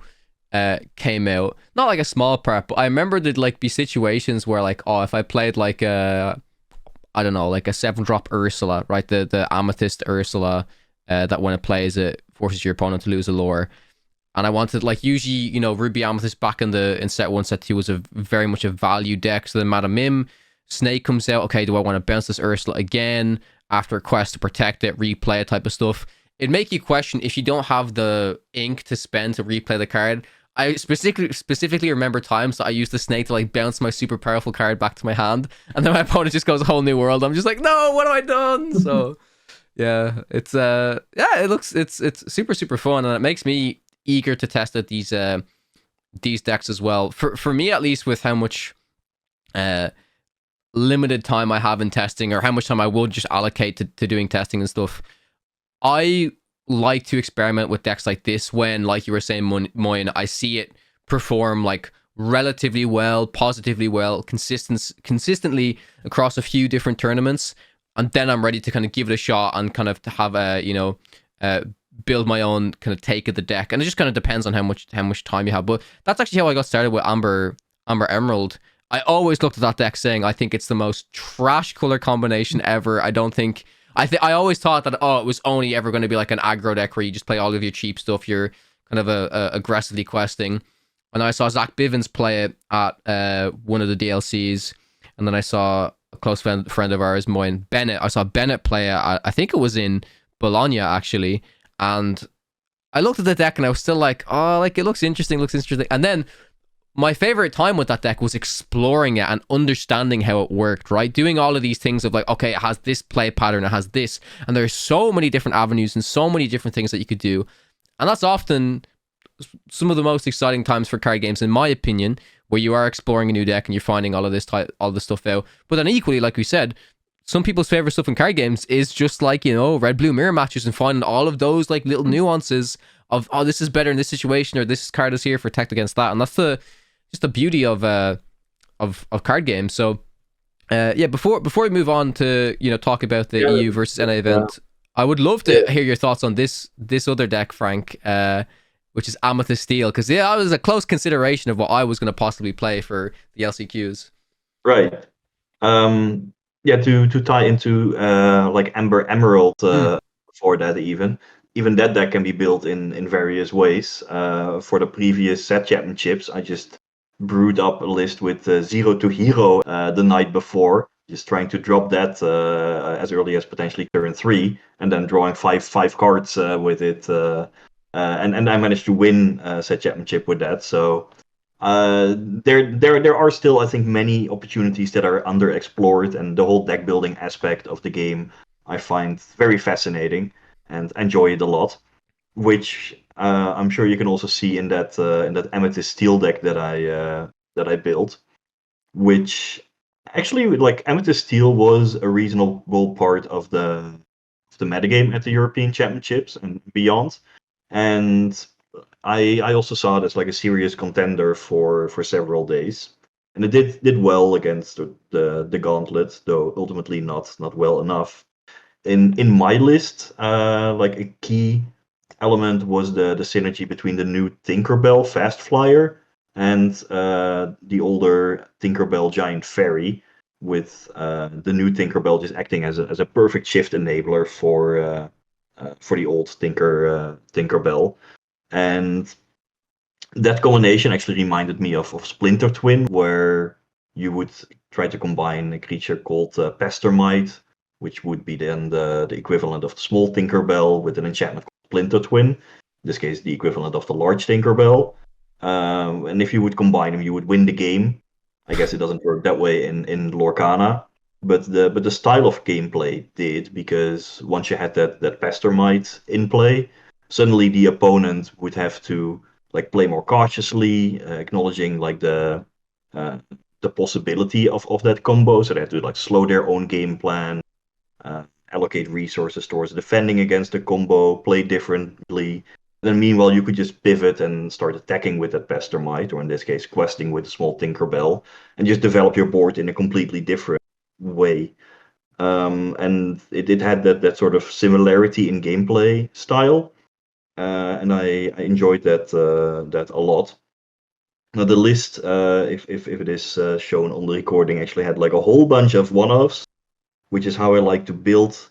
came out, not like a small part, but I remember there'd like be situations where like, oh, if I played like I don't know, like a 7-drop Ursula, right? The Amethyst Ursula, that when it plays, it forces your opponent to lose a lore. And I wanted, like, usually, Ruby Amethyst back in Set 1, Set 2 was very much a value deck. So then Madam Mim, Snake comes out. Okay, do I want to bounce this Ursula again after a quest to protect it, replay it type of stuff? It'd make you question, if you don't have the ink to spend to replay the card. I specifically remember times that I used the Snake to like bounce my super powerful card back to my hand, and then my opponent just goes a Whole New World. I'm just like, no, what have I done? So yeah, it's it's super, super fun, and it makes me eager to test out these decks as well. For me, at least, with how much limited time I have in testing, or how much time I would just allocate to doing testing and stuff, I like to experiment with decks like this when, like you were saying, Moin, I see it perform like relatively well, positively well, consistently across a few different tournaments, and then I'm ready to kind of give it a shot and kind of to have a build my own kind of take of the deck. And it just kind of depends on how much time you have. But that's actually how I got started with Amber Emerald. I always looked at that deck saying, I think it's the most trash color combination ever. I always thought that, it was only ever going to be like an aggro deck where you just play all of your cheap stuff. You're kind of aggressively questing. And I saw Zach Bivens play it at one of the DLCs. And then I saw a close friend of ours, Moin Bennett. I saw Bennett play it. I think it was in Bologna, actually. And I looked at the deck and I was still like, oh, like it looks interesting. And then my favorite time with that deck was exploring it and understanding how it worked, right? Doing all of these things of like, okay, it has this play pattern, it has this. And there's so many different avenues and so many different things that you could do. And that's often some of the most exciting times for card games, in my opinion, where you are exploring a new deck and you're finding all this stuff out. But then equally, like we said, some people's favorite stuff in card games is just like, red blue mirror matches and finding all of those like little nuances of, oh, this is better in this situation, or this card is here for protect against that. And that's just the beauty of card games. So before we move on to talk about the EU versus NA event, I would love to hear your thoughts on this other deck, Frank, which is Amethyst Steel, because that was a close consideration of what I was going to possibly play for the LCQs. Right. to tie into like Amber Emerald for that even that deck can be built in various ways. For the previous set championships, I just brewed up a list with 0 to hero the night before, just trying to drop that as early as potentially turn 3, and then drawing five cards with it, and I managed to win set championship with that. So there are still, I think, many opportunities that are underexplored, and the whole deck building aspect of the game I find very fascinating and enjoy it a lot. Which I'm sure you can also see in that Amethyst Steel deck that I built, which actually, like, Amethyst Steel was a reasonable part of the metagame at the European Championships and beyond, and I also saw it as like a serious contender for several days, and it did well against the Gauntlet, though ultimately not well enough. In my list, like a key element was the synergy between the new Tinkerbell Fast Flyer and the older Tinkerbell Giant Fairy, with the new Tinkerbell just acting as a perfect shift enabler for the old Tinkerbell. And that combination actually reminded me of Splinter Twin, where you would try to combine a creature called Pestermite, which would be then the equivalent of the small Tinkerbell, with an enchantment called Splinter Twin. In this case, the equivalent of the large Tinkerbell. And if you would combine them, you would win the game. I guess it doesn't work that way in Lorcana, but the style of gameplay did, because once you had that Pestermite in play, suddenly the opponent would have to like play more cautiously, acknowledging like the possibility of that combo. So they had to like slow their own game plan, allocate resources towards defending against the combo, play differently. Then meanwhile, you could just pivot and start attacking with that Pestermite, or in this case, questing with a small Tinkerbell, and just develop your board in a completely different way. And it had that sort of similarity in gameplay style, and I enjoyed that a lot. Now the list, if it is shown on the recording, actually had like a whole bunch of one-offs, which is how I like to build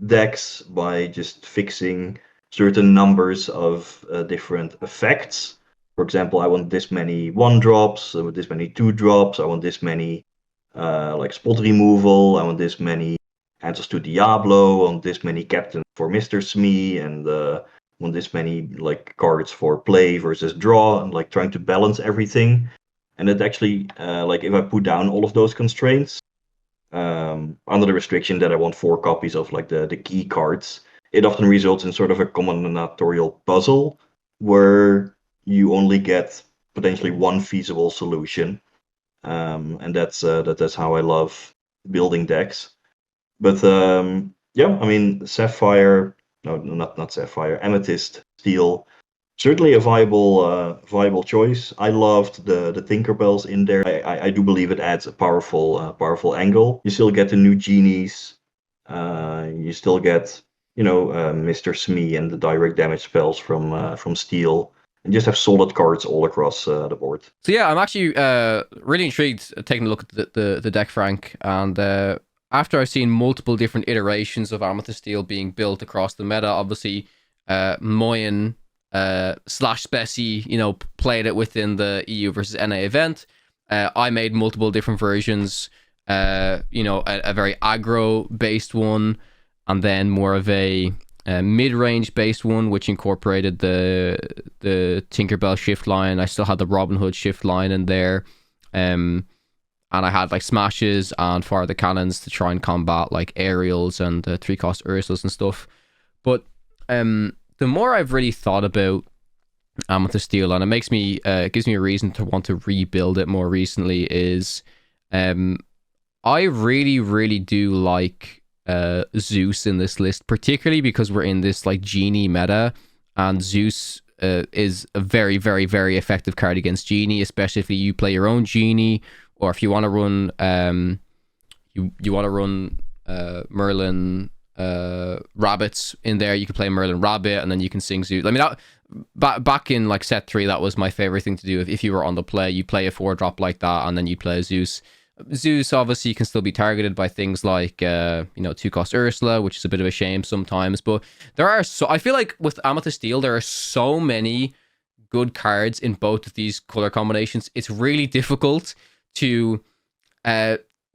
decks, by just fixing certain numbers of different effects. For example, I want this many 1-drops, I want this many 2-drops, I want this many like spot removal, I want this many Answers to Diablo, I want this many Captain for Mr. Smee, and want this many like cards for play versus draw, and like trying to balance everything. And it actually, like, if I put down all of those constraints, under the restriction that I want 4 copies of like the key cards, it often results in sort of a combinatorial puzzle where you only get potentially one feasible solution, and that's how I love building decks. But yeah, I mean, Sapphire, no, not Sapphire, Amethyst Steel, certainly a viable choice. I loved the Tinkerbells in there. I do believe it adds a powerful angle. You still get the new genies. You still get, Mr. Smee and the direct damage spells from Steel, and just have solid cards all across the board. So yeah, I'm actually really intrigued taking a look at the deck, Frank, and after I've seen multiple different iterations of Amethyst Steel being built across the meta, obviously Moyen / Speci, played it within the EU versus NA event. I made multiple different versions, a very aggro based one, and then more of a mid-range based one, which incorporated the Tinkerbell shift line. I still had the Robin Hood shift line in there, and I had like smashes and fire the cannons to try and combat like aerials and 3-cost Ursulas and stuff. But the more I've really thought about Amethyst Steel, and it gives me a reason to want to rebuild it more recently, is I really, really do like Zeus in this list, particularly because we're in this like genie meta, and Zeus is a very, very, very effective card against genie, especially if you play your own genie, or if you want to run you want to run Merlin rabbits in there. You can play Merlin Rabbit, and then you can sing Zeus. I mean, back in like set 3, that was my favorite thing to do. If you were on the play, you play a 4-drop like that, and then you play Zeus. Zeus obviously can still be targeted by things like 2-cost Ursula, which is a bit of a shame sometimes. But I feel like with Amethyst Steel, there are so many good cards in both of these color combinations. It's really difficult to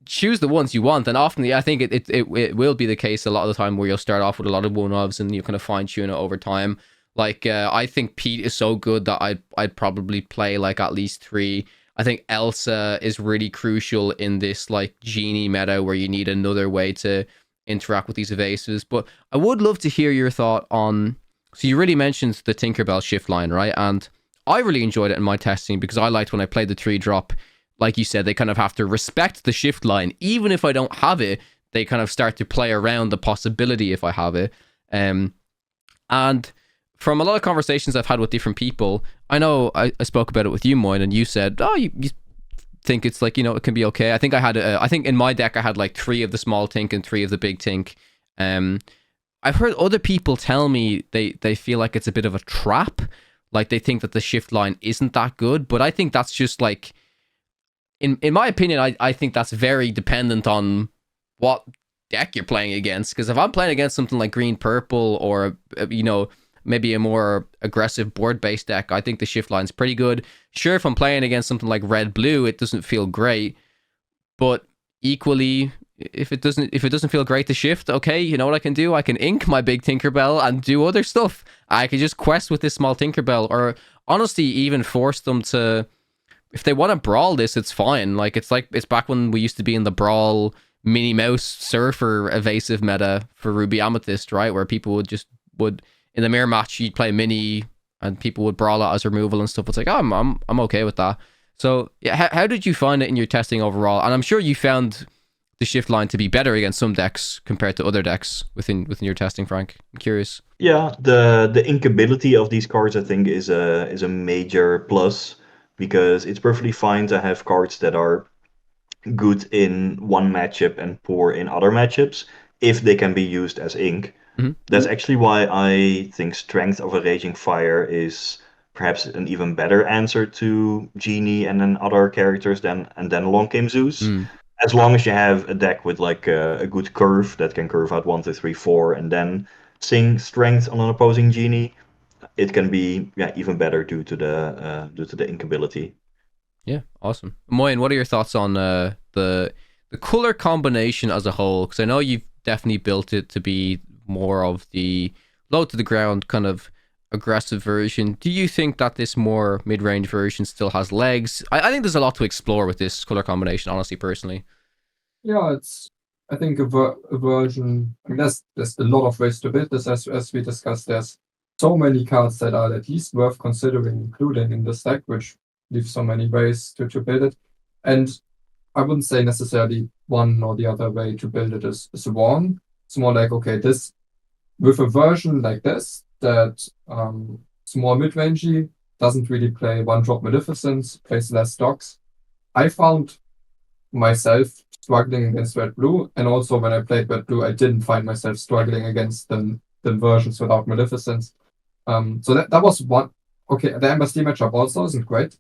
choose the ones you want, and often I think it will be the case a lot of the time where you'll start off with a lot of one-ofs and you kind of fine-tune it over time. Like I think Pete is so good that I'd probably play like at least 3. I think Elsa is really crucial in this like genie meta where you need another way to interact with these evasives. But I would love to hear your thought on, so you really mentioned the Tinkerbell shift line, right? And I really enjoyed it in my testing because I liked when I played the 3-drop, like you said, they kind of have to respect the shift line. Even if I don't have it, they kind of start to play around the possibility if I have it. And from a lot of conversations I've had with different people, I know I spoke about it with you, Moyne, and you said, oh, you think it's like, it can be okay. I think I think in my deck I had like 3 of the small Tink and 3 of the big Tink. I've heard other people tell me they feel like it's a bit of a trap. Like they think that the shift line isn't that good, but I think that's just like, in my opinion, I think that's very dependent on what deck you're playing against. Because if I'm playing against something like green purple or maybe a more aggressive board-based deck, I think the shift line's pretty good. Sure, if I'm playing against something like red-blue, it doesn't feel great. But equally, if it doesn't feel great to shift, okay, you know what I can do? I can ink my big Tinkerbell and do other stuff. I can just quest with this small Tinkerbell, or honestly, even force them to, if they want to brawl this, it's fine. Like it's back when we used to be in the brawl Minnie Mouse Surfer evasive meta for Ruby Amethyst, right? Where people would in the mirror match, you'd play Mini and people would brawl it as removal and stuff. It's like, oh, I'm okay with that. So yeah, how did you find it in your testing overall? And I'm sure you found the shift line to be better against some decks compared to other decks within your testing, Frank. I'm curious. Yeah, the inkability of these cards, I think, is a major plus, because it's perfectly fine to have cards that are good in one matchup and poor in other matchups if they can be used as ink. Mm-hmm. That's actually why I think Strength of a Raging Fire is perhaps an even better answer to Genie and then other characters than Long Came Zeus. As long as you have a deck with like a good curve that can curve out 1, 2, 3, 4, and then sing Strength on an opposing Genie, it can be even better due to the inkability. Yeah, awesome. Moyne, what are your thoughts on the color combination as a whole? Because I know you've definitely built it to be more of the low to the ground kind of aggressive version. Do you think that this more mid-range version still has legs? I think there's a lot to explore with this color combination, honestly, personally. Yeah, it's, I think, a version. I mean, there's a lot of ways to build this, as we discussed. There's so many cards that are at least worth considering including in this deck, which leaves so many ways to build it. And I wouldn't say necessarily one or the other way to build it is wrong. It's more like, okay, this with a version like this that it's more mid-rangey, doesn't really play one-drop Maleficence, plays less stocks. I found myself struggling against red-blue, and also when I played red-blue, I didn't find myself struggling against the versions without Maleficence. So that was one. Okay, the Ember Steel matchup also isn't great,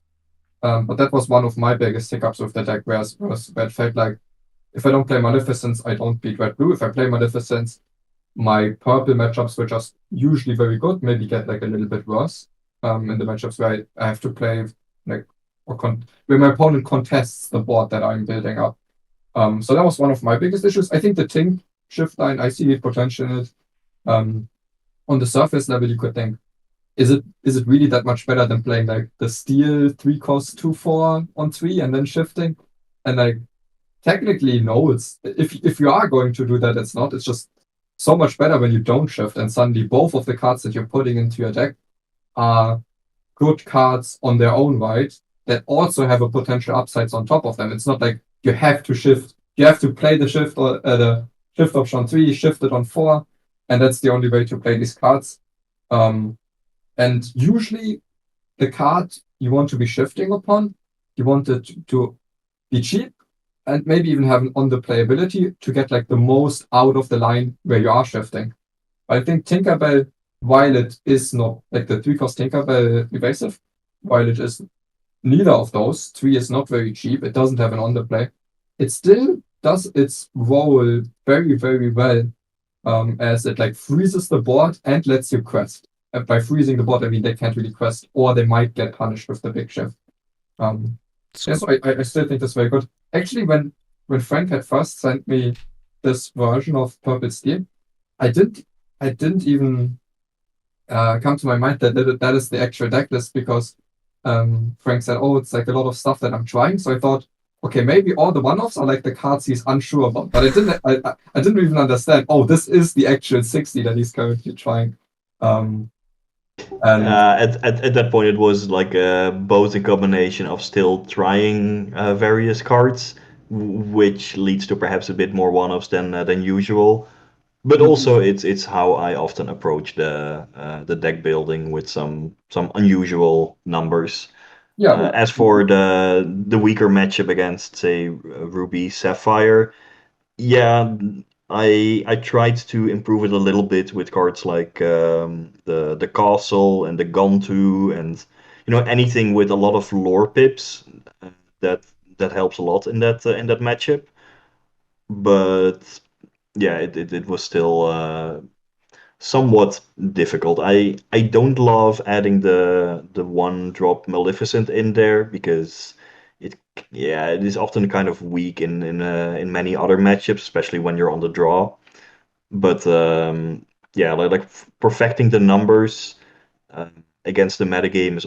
but that was one of my biggest hiccups with the deck, where it felt like if I don't play Maleficence, I don't beat red-blue. If I play Maleficence, my purple matchups were just usually very good, maybe get like a little bit worse in the matchups where I have to play like where my opponent contests the board that I'm building up. So that was one of my biggest issues. I think the Tink shift line, I see potential in it. On the surface level, you could think, is it really that much better than playing like the Steel 3-cost 2/4 on 3 and then shifting? And like technically, no, it's if you are going to do that, it's not. It's just so much better when you don't shift, and suddenly both of the cards that you're putting into your deck are good cards on their own right that also have a potential upsides on top of them. It's not like you have to shift. You have to play the shift or the shift option on 3, shift it on 4, and that's the only way to play these cards. And usually the card you want to be shifting upon, you want it to be cheap and maybe even have an on the playability to get like the most out of the line where you are shifting. I think Tinkerbell, while it is not like the 3-cost Tinkerbell evasive, while it is neither of those, 3 is not very cheap, it doesn't have an on the play. it still does its role very, very well, as it like freezes the board and lets you quest. By freezing the board, I mean they can't really quest, or they might get punished with the big shift. So I still think that's very good. Actually, when Frank had first sent me this version of Purple Steel, I didn't even come to my mind that is the actual deck list, because Frank said, "Oh, it's like a lot of stuff that I'm trying." So I thought, okay, maybe all the one-offs are like the cards he's unsure about. But I didn't even understand. Oh, this is the actual 60 that he's currently trying. And at that point, it was like both a combination of still trying various cards, which leads to perhaps a bit more one-offs than usual. But also, it's how I often approach the deck building with some unusual numbers. yeah, As for the weaker matchup against, say, Ruby Sapphire, yeah, I tried to improve it a little bit with cards like the castle and the Gantu, and anything with a lot of lore pips. That that helps a lot in that matchup. But yeah, it was still somewhat difficult. I don't love adding the one drop Maleficent in there, because it is often kind of weak in many other matchups, especially when you're on the draw. But yeah, like perfecting the numbers against the metagame is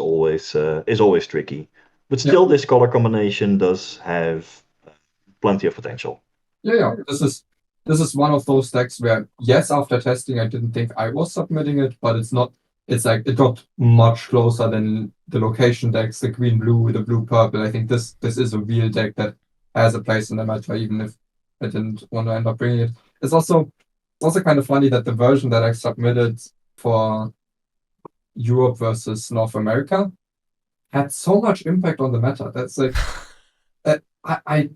always tricky. But still, this color combination does have plenty of potential. yeah. This is one of those decks where, yes, after testing, I didn't think I was submitting it, but it's not. It's like it got much closer than the location decks, the green blue, the blue purple. I think this is a real deck that has a place in the meta, even if I didn't want to end up bringing it. It's also kind of funny that the version that I submitted for Europe versus North America had so much impact on the meta. That's like I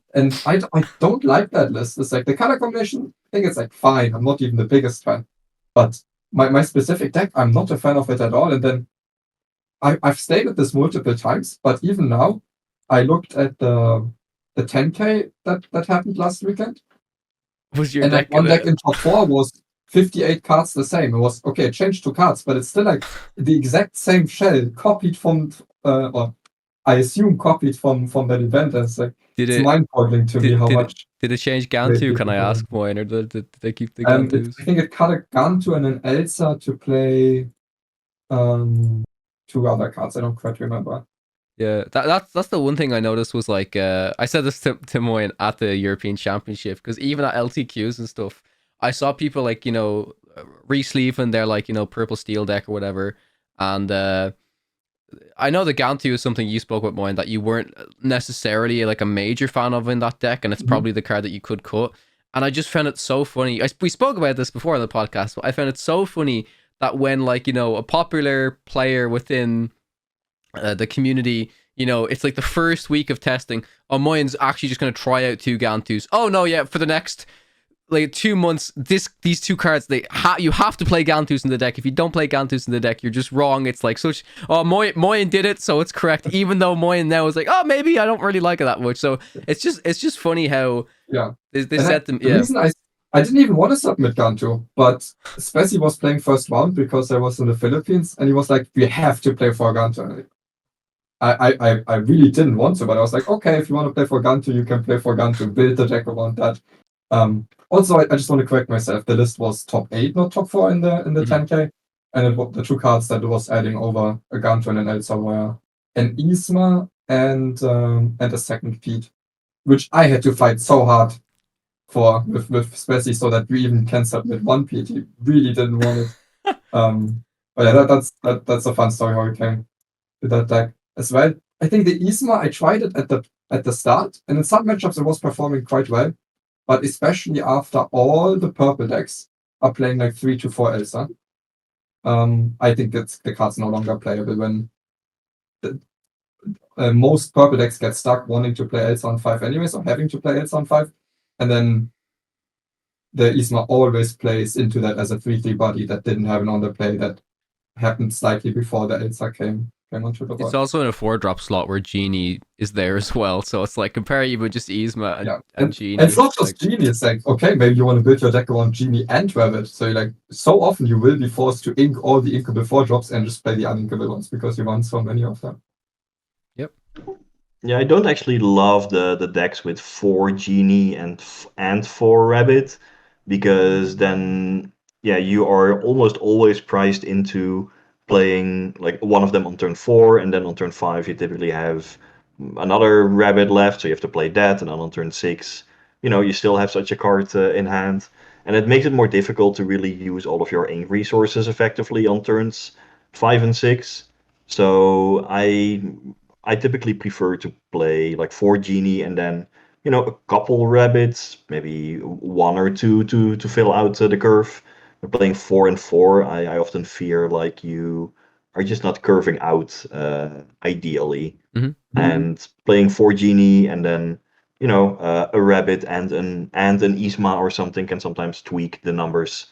don't like that list. It's like the color combination. I think it's like fine. I'm not even the biggest fan, but my specific deck, I'm not a fan of it at all. And then I've stated this multiple times, but even now, I looked at the 10K that happened last weekend. Was your And deck like one deck in top 4 was 58 cards the same. It was okay, it changed 2 cards, but it's still like the exact same shell copied from or I assume copied from that event. And it's like it's mind-boggling to me how much. Did it change Gantu? Can I ask mine, or did they keep the I Gantus? think it cut a Gantu and an Elsa to play 2 other cards. I don't quite remember. Yeah, that's the one thing I noticed was like I said this to Moyne at the European Championship, because even at LTQs and stuff, I saw people like re-sleeving their like purple steel deck or whatever, and I know the Gantu is something you spoke about, Moyne, that you weren't necessarily like a major fan of in that deck, and it's probably the card that you could cut. And I just found it so funny. We spoke about this before on the podcast, but I found it so funny that when like a popular player within the community, it's like the first week of testing, oh, Moyne's actually just going to try out 2 Gantus. Oh no, yeah, for the next like 2 months, these 2 cards, you have to play Gantus in the deck. If you don't play Gantus in the deck, you're just wrong. It's like such, oh, Moyne did it, so it's correct, even though Moyne now is like, oh, maybe I don't really like it that much. So it's just funny how they set them. The reason I didn't even want to submit Gantu, but Spessy was playing first round because I was in the Philippines, and he was like, we have to play for Gantu. I really didn't want to, but I was like, okay, if you want to play for Gantu, you can play for Gantu. Build the deck around that. Also, I just want to correct myself. The list was top 8, not top 4 in the 10K, and the 2 cards that it was adding over a Gantu and an Elsa were an Isma and a second Pete, which I had to fight so hard for with Spessy so that we even can submit 1 Pete. He really didn't want it. But yeah, that's a fun story how we came to that deck as well. I think the Isma, I tried it at the start, and in some matchups it was performing quite well, but especially after all the purple decks are playing like 3 to 4 Elsa, I think the card's no longer playable when most purple decks get stuck wanting to play Elsa on 5 anyways, or having to play Elsa on 5, and then the Isma always plays into that as a 3/3 body that didn't have an underplay that happened slightly before the Elsa came came onto the board. It's also in a 4-drop slot where Genie is there as well. So it's like compare even just Yzma and Genie. And it's not just Genie, it's like, okay, maybe you want to build your deck around Genie and Rabbit. So like so often you will be forced to ink all the inkable 4-drops and just play the uninkable ones because you want so many of them. Yep. Yeah, I don't actually love the decks with 4 Genie and 4 Rabbit, because then you are almost always priced into playing like one of them on turn 4, and then on turn 5 you typically have another Rabbit left, so you have to play that, and then on turn 6, you still have such a card in hand, and it makes it more difficult to really use all of your ink resources effectively on turns 5 and 6. So I typically prefer to play like 4 Genie and then, a couple Rabbits, maybe 1 or 2 to fill out the curve. But playing 4 and 4, I often fear like you are just not curving out ideally. Mm-hmm. And playing 4 Genie and then, a Rabbit and an Yzma or something can sometimes tweak the numbers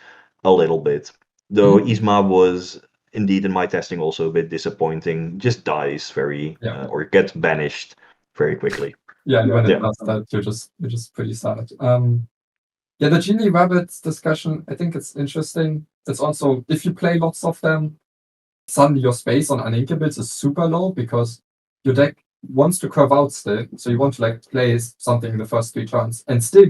a little bit. Though Yzma was indeed in my testing also a bit disappointing, just dies very or gets banished very quickly. Yeah, and when it does that, you're just pretty sad. The Genie Rabbits discussion, I think it's interesting. It's also, if you play lots of them, suddenly your space on uninkables is super low because your deck wants to curve out still. So you want to like play something in the first 3 turns and still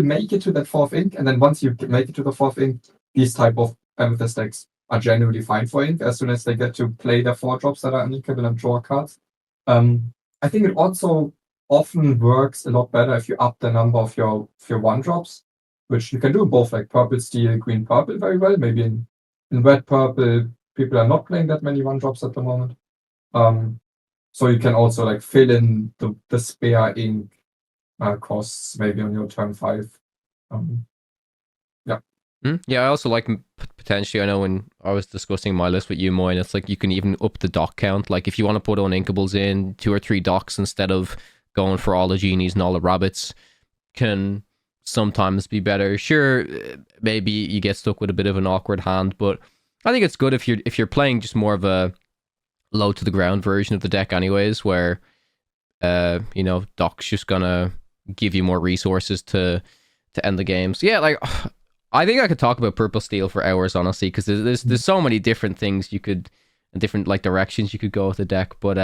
make it to that 4th ink. And then once you make it to the 4th ink, these type of Amethyst decks are generally fine for ink as soon as they get to play their 4-drops that are uninkable and draw cards. I think it also often works a lot better if you up the number of your 1-drops, which you can do both like purple, steel, green, purple very well. Maybe in red, purple, people are not playing that many 1-drops at the moment. So you can also like fill in the spare ink costs maybe on your turn 5. Yeah, I also like potentially, I know when I was discussing my list with you, Moin, it's like you can even up the dock count. Like if you want to put uninkables in 2 or 3 docks instead of going for all the Genies and all the Rabbits, can sometimes be better. Sure, maybe you get stuck with a bit of an awkward hand, but I think it's good if you're playing just more of a low to the ground version of the deck anyways, where Doc's just gonna give you more resources to end the game. So yeah, like I think I could talk about Purple Steel for hours, honestly, because there's so many different things you could, different like directions you could go with the deck. But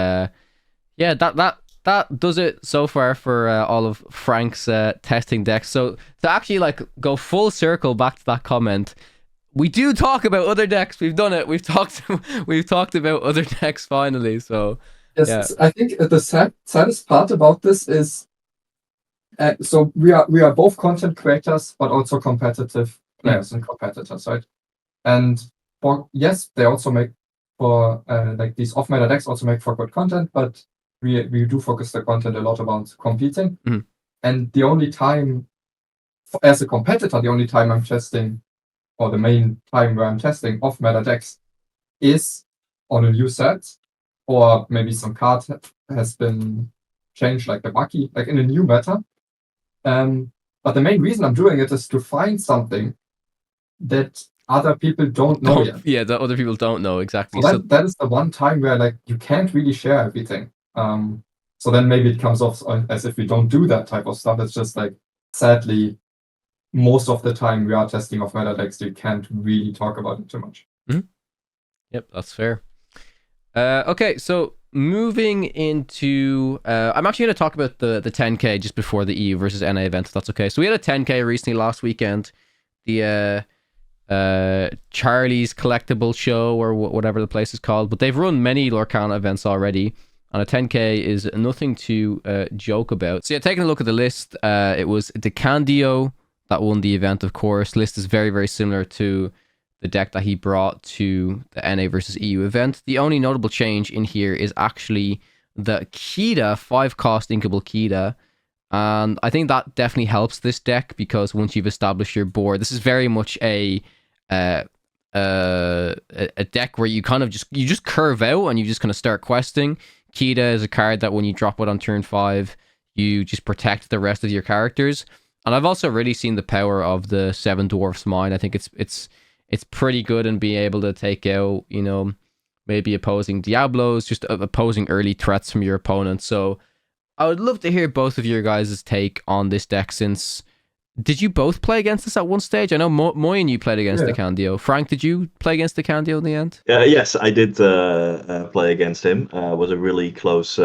yeah, that does it so far for all of Frank's testing decks. So to actually like go full circle back to that comment, we do talk about other decks. We've done it. We've talked about other decks finally. So yes, yeah. I think the saddest part about this is, so we are both content creators, but also competitive players and competitors, right? And they also make for like these off-meta decks also make for good content, but we do focus the content a lot about competing. And the only time, as a competitor, the only time I'm testing, or the main time where I'm testing off-meta decks, is on a new set, or maybe some card has been changed, like the Bucky, like in a new meta. But the main reason I'm doing it is to find something that other people don't know yet. Yeah, that other people don't know exactly. So that is the one time where like you can't really share everything. So then maybe it comes off as if we don't do that type of stuff. It's just like, sadly, most of the time we are testing off meta decks, you can't really talk about it too much. Yep, that's fair. Okay, so moving into, I'm actually going to talk about the 10K just before the EU versus NA event, if that's okay. So we had a 10K recently last weekend, the Charlie's Collectible Show, or whatever the place is called, but they've run many Lorcana events already, and a 10K is nothing to joke about. So yeah, taking a look at the list, it was Decandio that won the event, of course. List is very, very similar to the deck that he brought to the NA versus EU event. The only notable change in here is actually the Kita 5-cost inkable Kita, and I think that definitely helps this deck, because once you've established your board, this is very much a deck where you kind of just curve out and you just kind of start questing. Kita is a card that when you drop it on turn 5, you just protect the rest of your characters. And I've also really seen the power of the 7 Dwarfs Mine. I think it's pretty good in being able to take out, maybe opposing Diablos, just opposing early threats from your opponent. So I would love to hear both of your guys' take on this deck, since did you both play against this at one stage? I know Moy and you played against the Candio. Frank, did you play against the Candio in the end? Yes, I did play against him. It was a really close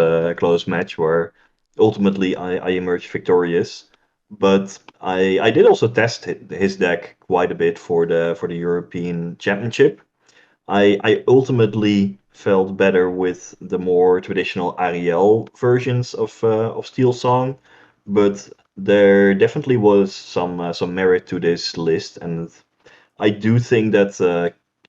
match where ultimately I emerged victorious. But I did also test his deck quite a bit for the European Championship. I ultimately felt better with the more traditional Ariel versions of Steel Song, but there definitely was some merit to this list, and I do think that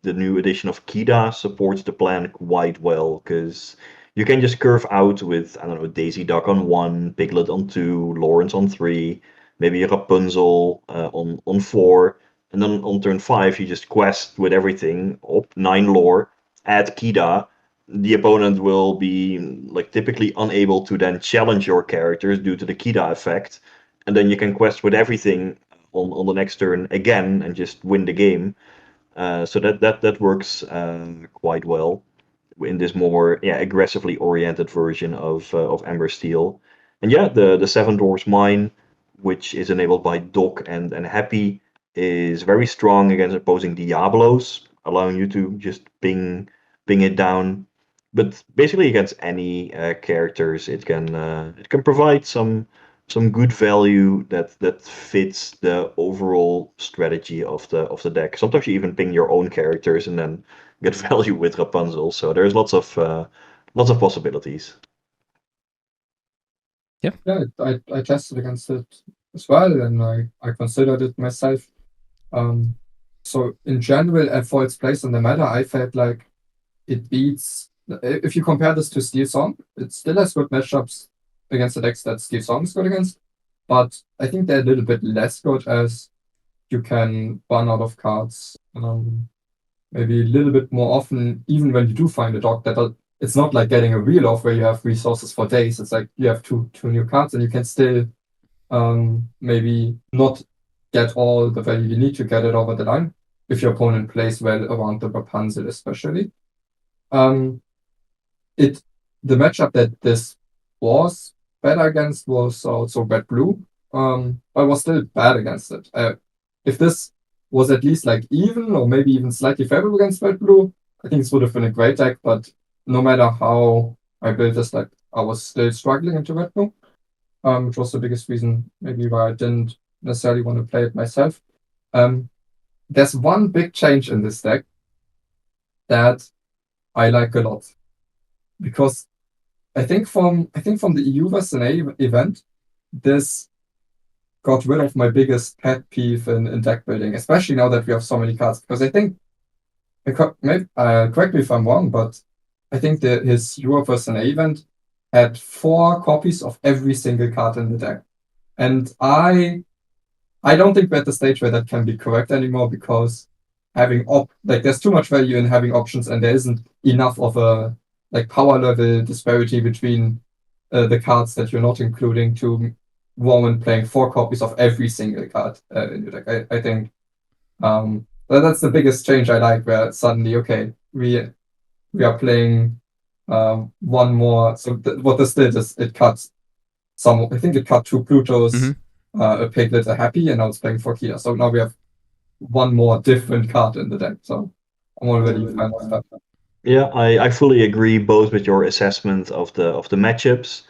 the new edition of Kida supports the plan quite well, because you can just curve out with, I don't know, Daisy Duck on 1, Piglet on 2, Lawrence on 3, maybe Rapunzel on 4, and then on turn 5 you just quest with everything up 9 lore, add Kida. The opponent will be like typically unable to then challenge your characters due to the Kida effect, and then you can quest with everything on the next turn again and just win the game. So that works quite well in this more aggressively oriented version of Ember Steel. And yeah, the Seven Dwarfs Mine, which is enabled by Doc and Happy, is very strong against opposing Diablos, allowing you to just ping it down. But basically against any characters, it can provide some good value that fits the overall strategy of the deck. Sometimes you even ping your own characters and then get value with Rapunzel. So there's lots of possibilities. Yeah, I tested against it as well, and I considered it myself. So in general, for its place in the meta, I felt like it beats. If you compare this to Steel Song, it still has good matchups against the decks that Steel Song is good against, but I think they're a little bit less good, as you can run out of cards maybe a little bit more often, even when you do find a dog. That it's not like getting a wheel off where you have resources for days. It's like you have two new cards and you can still maybe not get all the value you need to get it over the line if your opponent plays well around the Rapunzel, especially. The matchup that this was better against was also red blue, but I was still bad against it. If this was at least like even or maybe even slightly favorable against red blue, I think this would have been a great deck. But no matter how I built this deck, I was still struggling into red blue, which was the biggest reason maybe why I didn't necessarily want to play it myself. There's one big change in this deck that I like a lot, because I think from the EU vs. NA event, this got rid of my biggest pet peeve in deck building, especially now that we have so many cards. Because I think, correct me if I'm wrong, but I think that his Europe vs. NA event had 4 copies of every single card in the deck, and I don't think we're at the stage where that can be correct anymore, because having there's too much value in having options, and there isn't enough of a power level disparity between the cards that you're not including to warrant playing 4 copies of every single card in your deck. I think that's the biggest change I like, where suddenly, okay, we are playing one more. So what this did is it cut I think it cut 2 Plutos, a Piglet, a Happy, and now it's playing 4 Kia. So now we have one more different card in the deck. So I'm already a fan of that. Yeah, I fully agree both with your assessment of the matchups.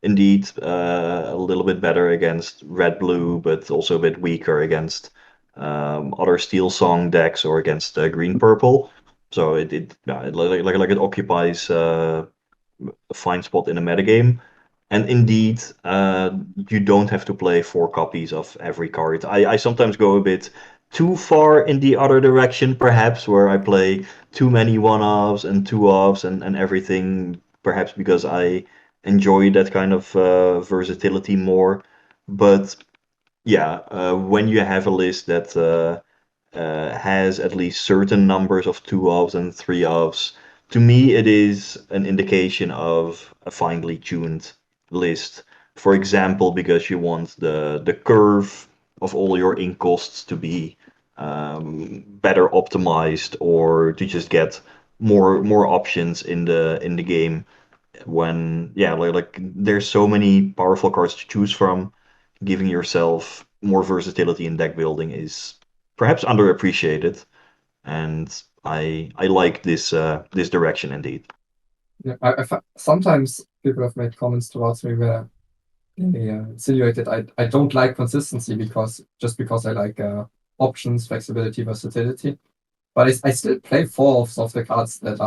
Indeed, a little bit better against red blue, but also a bit weaker against other Steel Song decks or against green purple. So it occupies a fine spot in the metagame. And indeed, you don't have to play 4 copies of every card. I sometimes go a bit too far in the other direction, perhaps, where I play too many one-offs and two-offs and everything, perhaps because I enjoy that kind of versatility more. But yeah, when you have a list that has at least certain numbers of two-offs and three-offs, to me it is an indication of a finely tuned list. For example, because you want the curve of all your ink costs to be better optimized, or to just get more options in the game. When like there's so many powerful cards to choose from, giving yourself more versatility in deck building is perhaps underappreciated, and I like this direction indeed. Yeah, sometimes people have made comments towards me where they insinuated I don't like consistency because I like options, flexibility, versatility. But I still play 4 of the cards that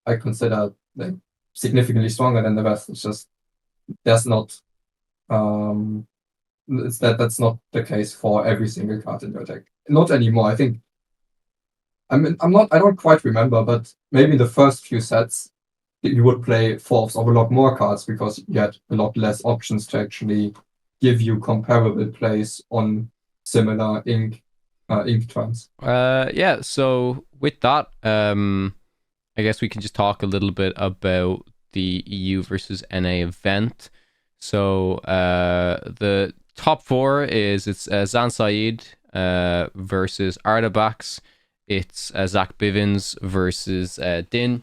I consider like significantly stronger than the rest. It's just there's not that's not the case for every single card in your deck. Not anymore. I think I don't quite remember, but maybe in the first few sets you would play 4s of a lot more cards because you had a lot less options to actually give you comparable plays on similar ink turns. Yeah, so with that, I guess we can just talk a little bit about the EU versus NA event. So the top 4 is Zan Said versus Artabax. It's Zach Bivens versus Din.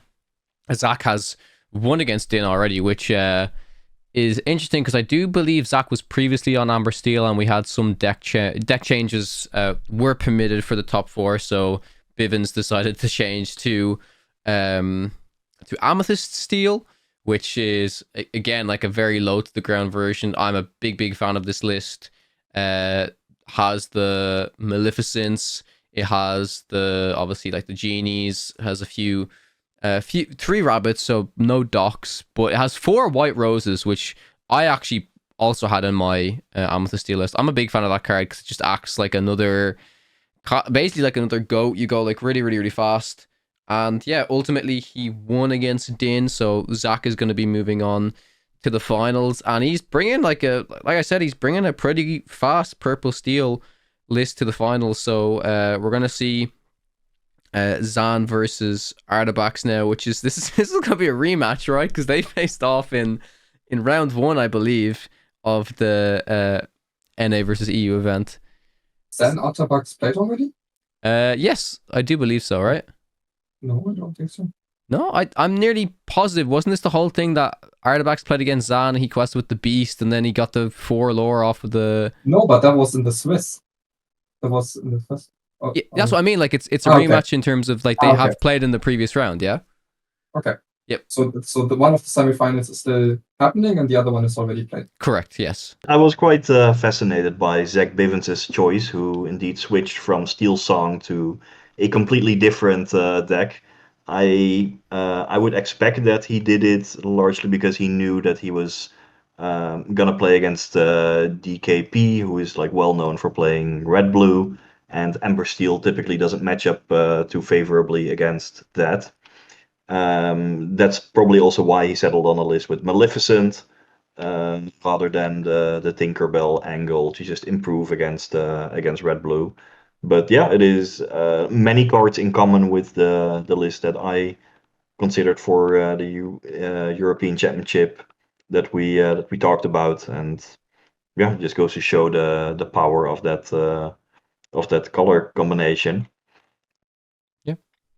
Zach has won against Din already, which is interesting because I do believe Zach was previously on Amber Steel, and we had some deck changes were permitted for the top 4. So Bivens decided to change to Amethyst Steel, which is again like a very low to the ground version. I'm a big fan of this list. Has the Maleficence. It has the obviously like the genies. Has a few 3 rabbits, so no docks, but it has 4 white roses, which I actually also had in my Amethyst Steel list. I'm a big fan of that card because it just acts like basically like another goat. You go like really fast, and yeah, ultimately he won against Din, so Zach is going to be moving on to the finals, and he's bringing like I said, he's bringing a pretty fast purple steel list to the finals. So we're going to see Zan versus Artabax now, which is this is gonna be a rematch, right? Because they faced off in round 1, I believe, of the NA versus EU event. Zan Artabax played already? Yes, I do believe so, right? No, I don't think so. No, I'm nearly positive. Wasn't this the whole thing that Artabax played against Zan? He quested with the Beast, and then he got the 4 lore off of the. No, but that was in the Swiss. That was in the first. Yeah, that's what I mean. Like it's a rematch in terms of like they Okay. have played in the previous round. Yeah. Okay. Yep. So the one of the semifinals is still happening, and the other one is already played. Correct. Yes. I was quite fascinated by Zach Bivens' choice, who indeed switched from Steel Song to a completely different deck. I would expect that he did it largely because he knew that he was gonna play against DKP, who is like well known for playing red blue, and Ember Steel typically doesn't match up too favorably against that. That's probably also why he settled on a list with Maleficent rather than the Tinkerbell angle to just improve against red blue. But yeah, it is many cards in common with the list that I considered for the European Championship that we talked about, and yeah, it just goes to show the power of that color combination.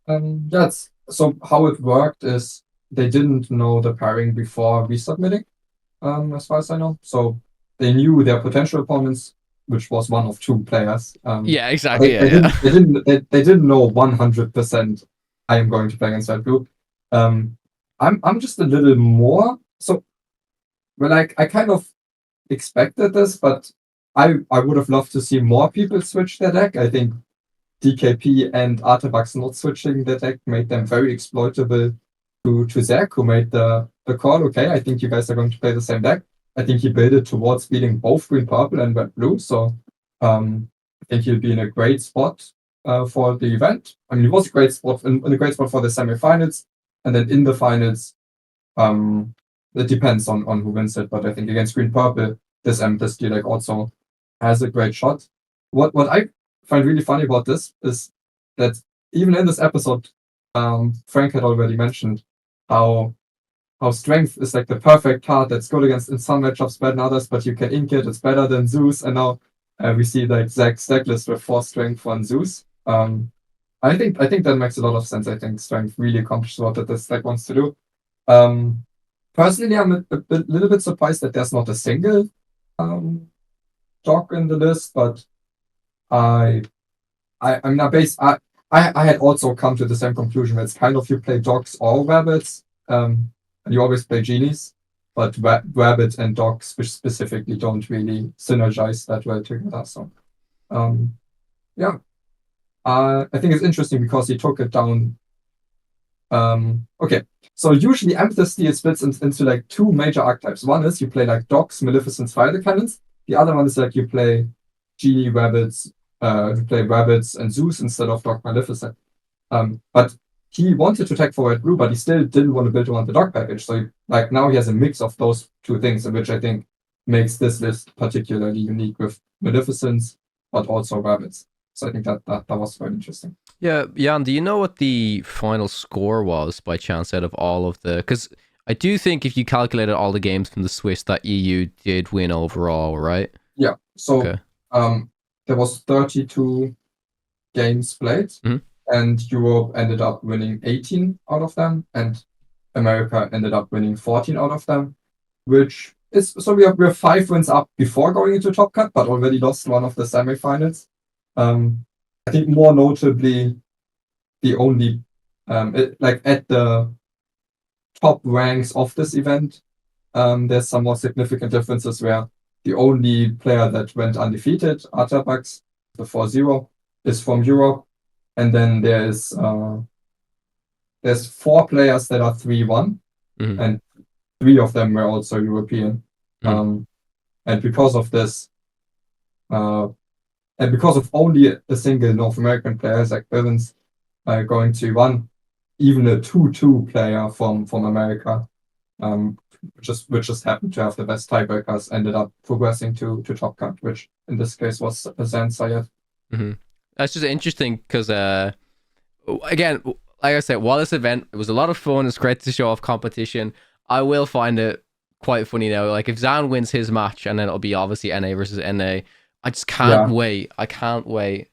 That's so how it worked is they didn't know the pairing before resubmitting, as far as I know. So they knew their potential opponents, which was one of 2 players. Yeah, exactly. They didn't know 100% I am going to play against red blue. I'm just a little more so. Well, I kind of expected this, but I would have loved to see more people switch their deck. I think DKP and Artabax not switching their deck made them very exploitable to Zach, who made the call. Okay, I think you guys are going to play the same deck. I think he built it towards beating both green purple and red blue. So I think he'll be in a great spot for the event. I mean, it was a great spot in a great spot for the semifinals, and then in the finals, it depends on who wins it. But I think against green purple, this Amethyst deck also has a great shot. What I find really funny about this is that even in this episode, Frank had already mentioned how strength is like the perfect card that's good against in some matchups, better than others, but you can ink it, it's better than Zeus, and now we see like Zach's deck list with 4 strength, 1 Zeus. I think that makes a lot of sense. I think Strength really accomplishes what this deck wants to do. Personally, I'm a little bit surprised that there's not a single dog in the list, but I mean, I had also come to the same conclusion. It's kind of you play dogs or rabbits, and you always play genies, but rabbit and dogs specifically don't really synergize that well together. So, yeah, I think it's interesting because he took it down. Okay, so usually Amethyst Steel splits into like two major archetypes. One is you play like dogs, Maleficent's Fire Cannons. The other one is like you play genie rabbits. You play rabbits and Zeus instead of Dog Maleficent. But he wanted to tech for Red Blue, but he still didn't want to build on the dog package. So like now he has a mix of those two things, which I think makes this list particularly unique with Maleficents, but also rabbits. So I think that was very interesting. Yeah, Jan, do you know what the final score was by chance out of all of the? Because I do think if you calculated all the games from the Swiss, that EU did win overall, right? Yeah. So there was 32 games played, and Europe ended up winning 18 out of them, and America ended up winning 14 out of them, which is so we're 5 wins up before going into Top Cut, but already lost one of the semifinals. I think more notably, the only like at the top ranks of this event, there's some more significant differences where the only player that went undefeated, Artabax, the 4-0, is from Europe, and then there's 4 players that are 3-1, and 3 of them were also European. And because of this, and because of only a single North American player, Zach Bivens, going to 1, even a 2-2 player from America, which just happened to have the best tiebreakers, ended up progressing to Top Cut, which in this case was Zan Sayed. That's just interesting because, again, like I said, while this event, it was a lot of fun, it's great to show off competition, I will find it quite funny now. Like if Zan wins his match and then it'll be obviously NA versus NA, I just can't wait. I can't wait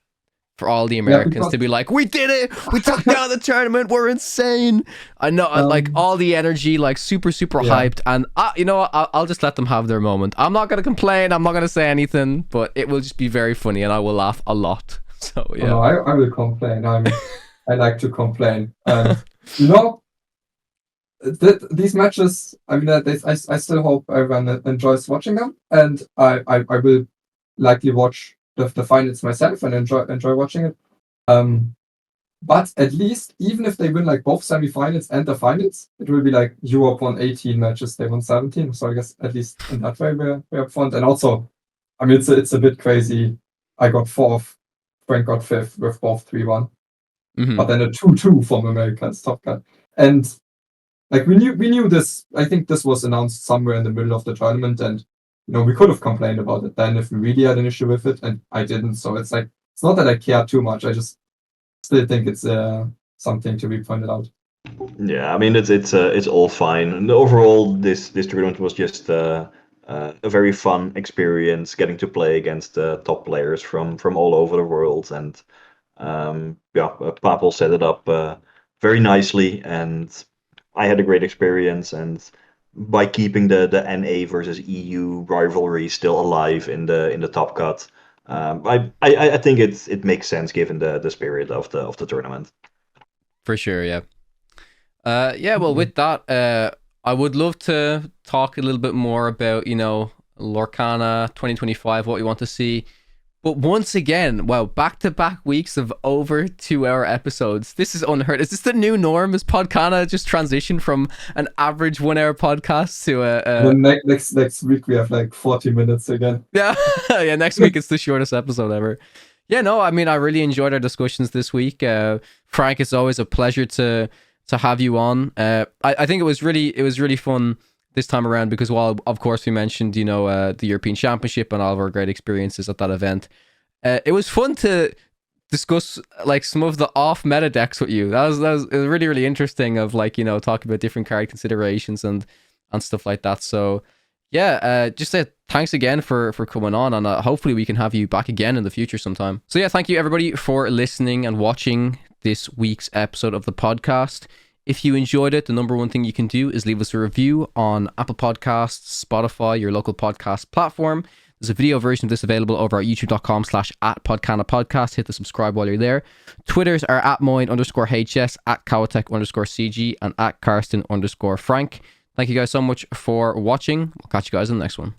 for all the Americans to be like, we did it! We took down the tournament! We're insane! I know, like all the energy, like super hyped, and you know what? I'll just let them have their moment. I'm not gonna complain. I'm not gonna say anything, but it will just be very funny, and I will laugh a lot. So yeah, no, I will complain. I like to complain. You know, these matches. I mean, I still hope everyone enjoys watching them, and I will likely watch the finals myself and enjoy watching it. But at least, even if they win like both semifinals and the finals, it will be like Europe won 18 matches, they won 17. So I guess at least in that way we're up front. And also, I mean, it's a bit crazy. I got 4th, Frank got 5th with both 3-1. But then a 2-2 from America's Top Cut. And like we knew this. I think this was announced somewhere in the middle of the tournament, and you know, we could have complained about it then if we really had an issue with it, and I didn't. So it's like, it's not that I care too much. I just still think it's something to be pointed out. Yeah, I mean, it's all fine. And overall, this tournament was just a very fun experience, getting to play against top players from all over the world. And Papel set it up very nicely, and I had a great experience. And by keeping the NA versus EU rivalry still alive in the Top Cut, I think it makes sense given the spirit of the tournament. For sure, yeah. Well, with that, I would love to talk a little bit more about, you know, Lorcana 2025, what we want to see. But once again, wow, back-to-back weeks of over 2-hour episodes. This is unheard. Is this the new norm? Is Podcana just transitioned from an average 1-hour podcast to a... Next week we have like 40 minutes again. Yeah, yeah. Next week it's the shortest episode ever. Yeah, no, I mean, I really enjoyed our discussions this week. Frank, it's always a pleasure to have you on. I think it was really fun this time around because while of course we mentioned, you know, the European Championship and all of our great experiences at that event, it was fun to discuss like some of the off meta decks with you. That was really interesting, of like, you know, talking about different card considerations and stuff like that. So yeah, just say thanks again for coming on, and hopefully we can have you back again in the future sometime. So yeah, thank you everybody for listening and watching this week's episode of the podcast. If you enjoyed it, the number one thing you can do is leave us a review on Apple Podcasts, Spotify, your local podcast platform. There's a video version of this available over at youtube.com/@Podcana podcast. Hit the subscribe while you're there. Twitters are @Moyne_HS, @Kawatek_CG, and @Karsten_Frank. Thank you guys so much for watching. We'll catch you guys in the next one.